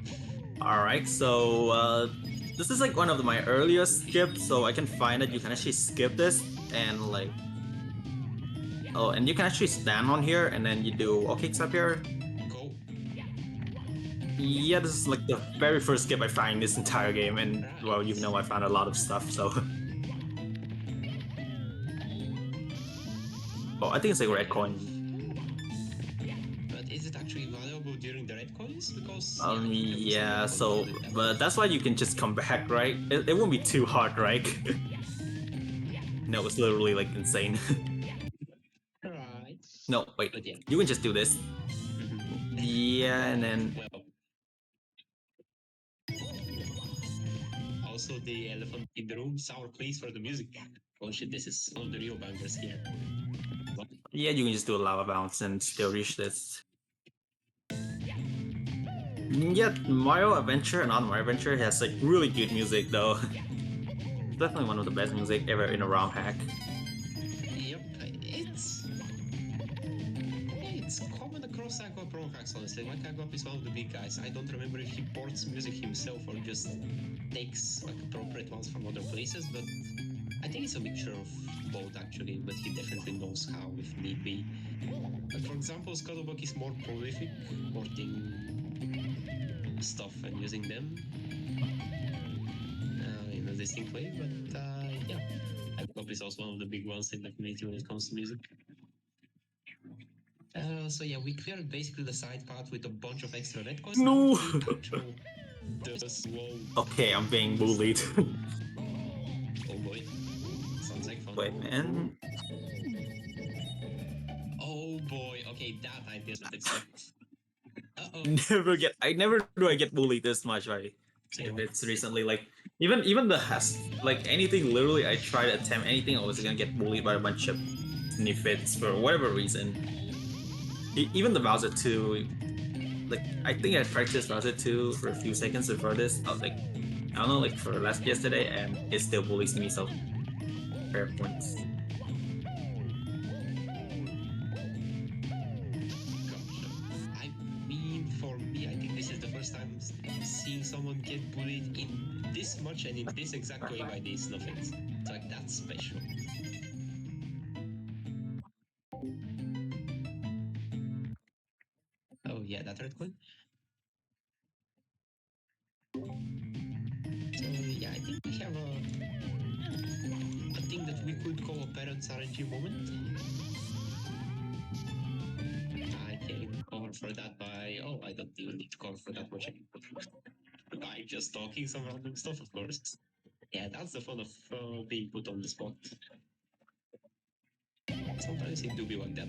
Alright, so this is like one of my earliest skips, so I can find that you can actually skip this and like and you can actually stand on here and then you do wall kicks up here. Go. Yeah, this is like the very first skip I find this entire game, and well, you know I found a lot of stuff, so oh, I think it's like red coin. But is it actually valuable during the red coins? Because Yeah, so but that's why you can just come back, right? It won't be too hard, right? No, it's literally like insane. Right. No, wait, But yeah. you can just do this. Yeah, and then Well. Also, the elephant in the room, sour please for the music. Oh shit, this is one of the real bangers here. yeah, you can just do a lava bounce and still reach this. Yeah, Mario Adventure and On Mario Adventure has like really good music though. Definitely one of the best music ever in a ROM hack. Yep, it's common across Agua Pro hacks, honestly. Like Agua is one of the big guys. I don't remember if he ports music himself or just takes like appropriate ones from other places, but I think it's a mixture of both actually, but he definitely knows how if need be. But for example, Scuttlebuck is more prolific, porting stuff and using them in a distinct way, but yeah, Agua is also one of the big ones in the community when it comes to music. So yeah, we cleared basically the side path with a bunch of extra red coins. No! Okay, I'm being bullied. Oh boy. Sounds like fun. Wait, man. Oh boy. Okay, that I didn't expect. Uh-oh. I never do I get bullied this much, right? If it's recently like even the has like anything literally I try to attempt anything I was gonna get bullied by a bunch of sniffits for whatever reason. Even the Bowser 2, like I think I practiced Bowser 2 for a few seconds before this. I was like, I don't know, like for last yesterday, and it still bullies me. So fair points. Gotcha. I mean, for me, I think this is the first time seeing someone get bullied in this much and in this exact way by these snuffins. It's like that's special. Oh yeah, that red coin. So yeah, I think we have a thing that we could call a parents RNG moment. I can cover for that by I don't even need to cover for that much by just talking some random stuff, of course. Yeah, that's the fun of being put on the spot. Sometimes it do be like that.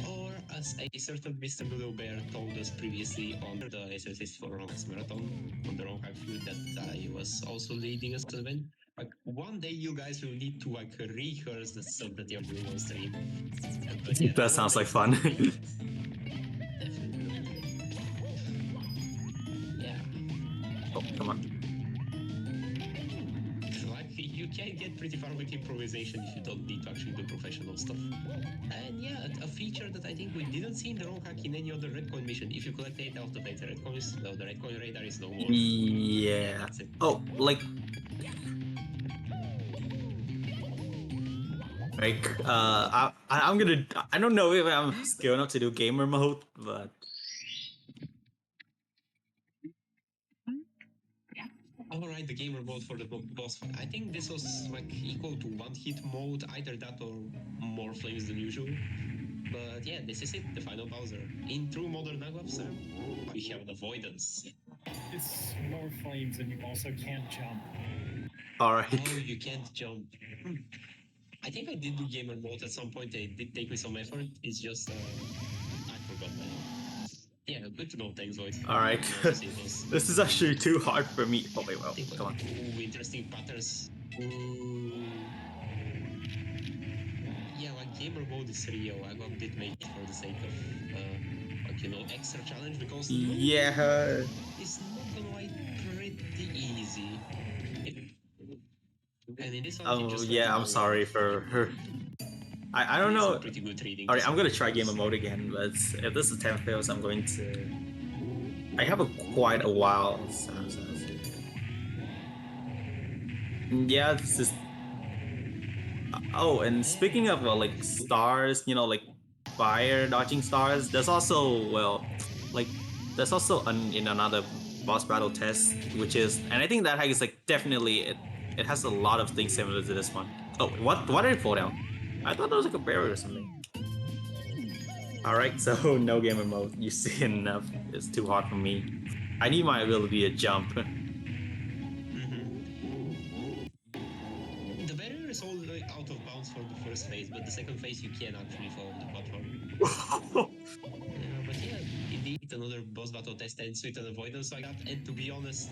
Or as a certain Mr. Little Bear told us previously on the SSS for Ronx Marathon, on the Ronhack feud that I was also leading us to the event. Like one day you guys will need to like rehearse the stuff that you're doing on stream. But yeah, That sounds like fun. Definitely. Yeah. Oh, come on. Like you can get pretty far with improvisation if you don't need to actually do professional stuff. And yeah, a feature that I think we didn't see in the Ronhack in any other red coin mission. If you collect 8 out of 8 red coins, no, the red coin radar is no more. Yeah. That's it. Oh, like I'm gonna. I don't know if I'm skilled enough to do gamer mode, but Alright, the gamer mode for the boss fight. I think this was like equal to one hit mode, either that or more flames than usual. But yeah, this is it, the final Bowser. In true modern Agwaps, we have an avoidance. It's more flames, and you also can't jump. alright. Oh, you can't jump. I think I did do gamer mode at some point. It did take me some effort. It's just I forgot that. Yeah, good to know. Thanks, Void. Alright. This is actually too hard for me. Oh wait, well, come on. Ooh, interesting patterns. Ooh. yeah, like gamer mode is real. I did make it for the sake of extra challenge because the normal Yeah. mode is not gonna like pretty easy. And in this one, you Oh just yeah, I'm sorry for her. I don't know. pretty good reading. Alright, I'm gonna try gamer mode again, but if this attempt fails, I'm going to. I have quite a while. Yeah, this is. Oh, and speaking of like stars, like fire dodging stars, there's also like there's also in another boss battle test, which is, and I think that hack is like definitely it has a lot of things similar to this one. Oh, what did it fall down? I thought there was like a barrier or something. All right, so no gamer mode. You see enough. It's too hard for me. I need my ability to jump. The barrier is all out of bounds for the first phase, but the second phase you can actually follow the platform. But yeah, indeed, another boss battle test ends with an avoidance like that. And to be honest,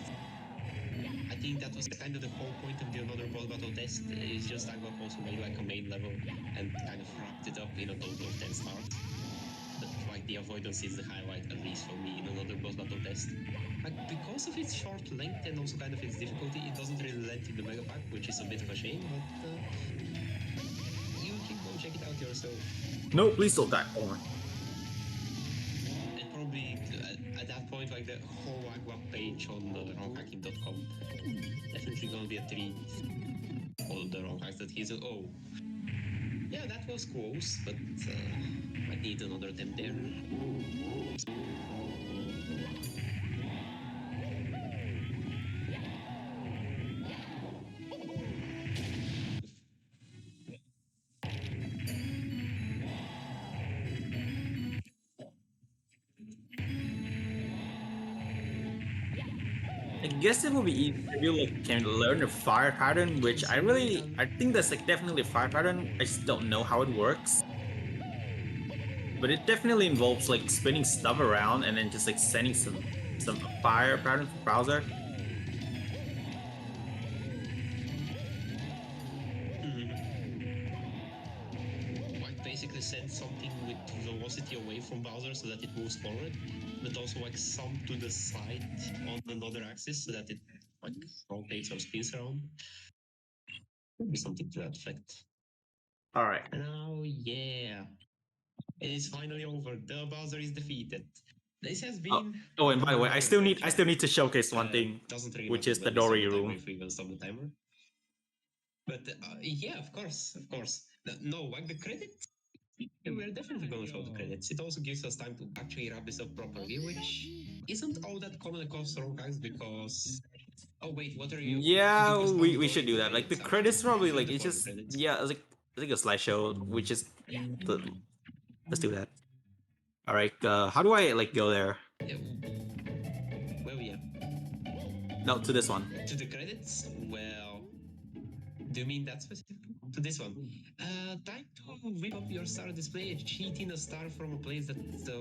I think that was kind of the whole point of the another boss battle test. Is just I got also made like a main level and kind of wrapped it up in a total of 10 stars. But like the avoidance is the highlight, at least for me, in another boss battle test. Like because of its short length and also kind of its difficulty, it doesn't really land in the Megapack, which is a bit of a shame. But you can go check it out yourself. No, please don't die. Oh my. And probably at that point, like the whole web page on wronghacking.com, definitely gonna be a treat. All the wrong hacks that he's oh. Yeah, that was close, but I need another attempt there. I guess it would be easy if you like can learn the fire pattern, which I think that's like definitely a fire pattern. I just don't know how it works. But it definitely involves like spinning stuff around and then just like sending some fire pattern from browser. Like basically send something with velocity away from Bowser so that it moves forward, but also like some to the side on another axis so that it like rotates or spins around. Maybe something to that effect. All right. Now, yeah, it is finally over. The Bowser is defeated. This has been. Oh, and by the way, I still need to showcase one thing, Doesn't really which matter is the that we stop Dory the timer room. if we even stop the timer. But yeah, of course. No, like the credits. Yeah, we're definitely going to show the credits. It also gives us time to actually wrap this up properly, which isn't all that common across Rogues because. Oh wait, what are you? Yeah, Because we should do that. Like the credits probably like it's just yeah, it's like a slideshow, which is let's do that. All right, how do I like go there? Yeah. Well, yeah. No, to this one. To the credits? Well, do you mean that specific? To this one. Try to whip up your star display and cheat in a star from a place that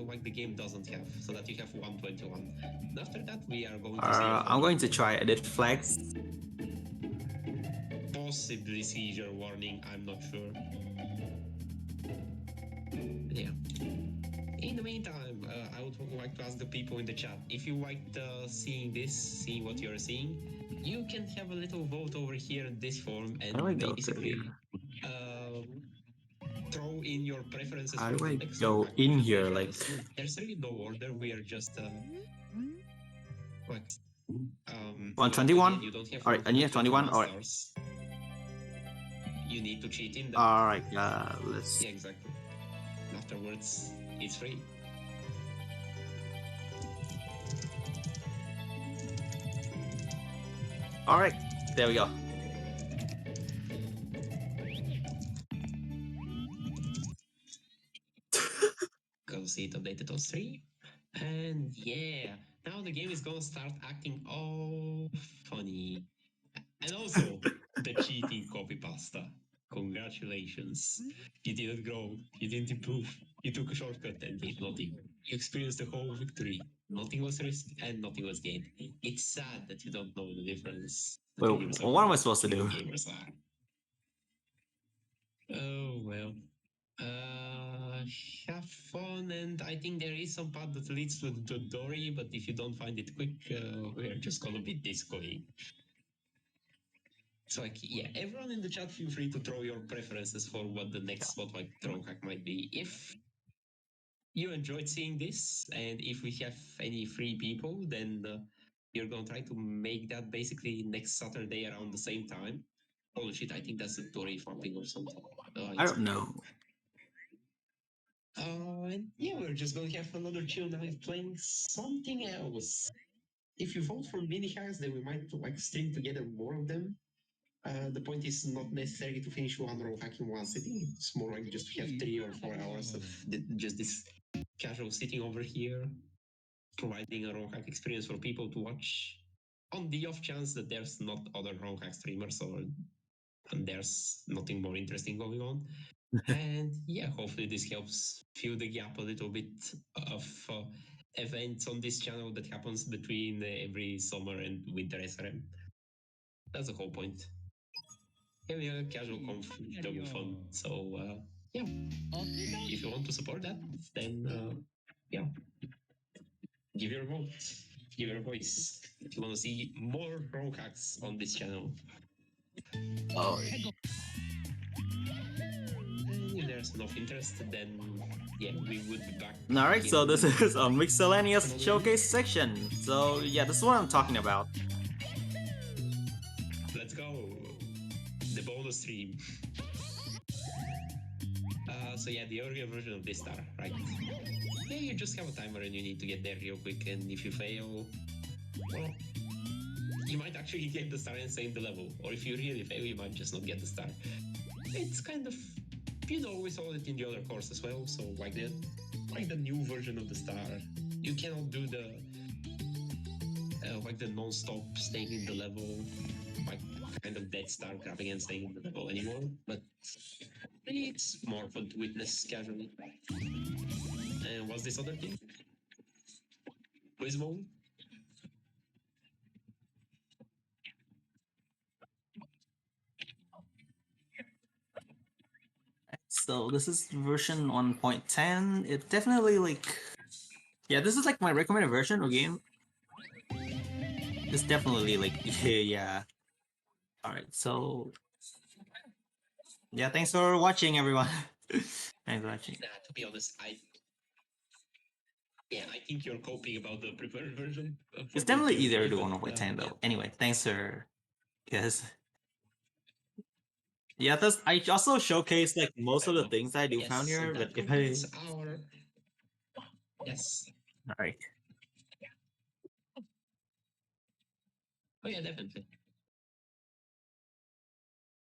like the game doesn't have, so that you have 121. And after that, we are going to see. I'm going to try edit flags. Possibly seizure warning. I'm not sure. Yeah. In the meantime, I would like to ask the people in the chat if you liked seeing what you're seeing, you can have a little vote over here in this form and How do I go basically throw in your preferences. How for do the I next go one. in here? Like, There's really no order. We are just like 121. you don't have All right, I need 21. All right. stars. You need to cheat in that. All right. Let's. Yeah, exactly. Afterwards, it's free. All right. There we go. Go see it updated on stream. And yeah, now the game is gonna start acting all funny. And also, the cheating copy pasta. Congratulations. You didn't grow, you didn't improve, you took a shortcut and did nothing. You experienced the whole victory. Nothing was risked and nothing was gained. It's sad that you don't know the difference. Wait, what am I supposed to do? Gamers are. Oh well. Have fun, and I think there is some path that leads to the dory, but if you don't find it quick, we're just gonna be discoing. So, like, yeah, everyone in the chat, feel free to throw your preferences for what the next Spotlight Drone hack might be. If you enjoyed seeing this, and if we have any free people, then we're gonna try to make that basically next Saturday around the same time. Holy shit, I think that's a dory thumping or something. I don't know. And yeah, we're just gonna have another chill night playing something else. If you vote for mini hacks, then we might like string together more of them. The point is not necessarily to finish one row hack in one sitting. It's more like just to have 3 or 4 hours of just this casual sitting over here, providing a row hack experience for people to watch. On the off chance that there's not other row hack streamers or and there's nothing more interesting going on. And yeah, hopefully this helps fill the gap a little bit of events on this channel that happens between every summer and winter SRM. That's the whole point. Having a casual conf double fun. So yeah, if you want to support that, then yeah, give your vote, give your voice. If you want to see more row hacks on this channel. Oh, And if there's enough interest, then yeah, we would be back. alright, so in this is a miscellaneous another showcase week. section. So yeah, this is what I'm talking about. Let's go. The bonus stream. So yeah, the earlier version of this star, right? Yeah, you just have a timer and you need to get there real quick, and if you fail, well, you might actually get the star and save the level. Or if you really fail, you might just not get the star. It's kind of, you know, we saw it in the other course as well, so like the new version of the star. You cannot do the like the non-stop staying in the level, like kind of dead star grabbing and staying in the level anymore, but it's more fun to witness casually. And what's this other thing? Quiz mode? So this is version 1.10. It definitely like, yeah, this is like my recommended version of game. It's definitely like, yeah. Alright, so yeah, thanks for watching, everyone. Thanks for watching. Nah, to be honest, I think you're copying about the prepared version. It's definitely easier to do but, 1.10 though. yeah. Anyway, thanks for, because yeah, that's I also showcase like most of the things I do Yes, found here. But that if I, concludes our... Yes. alright. Oh yeah, definitely.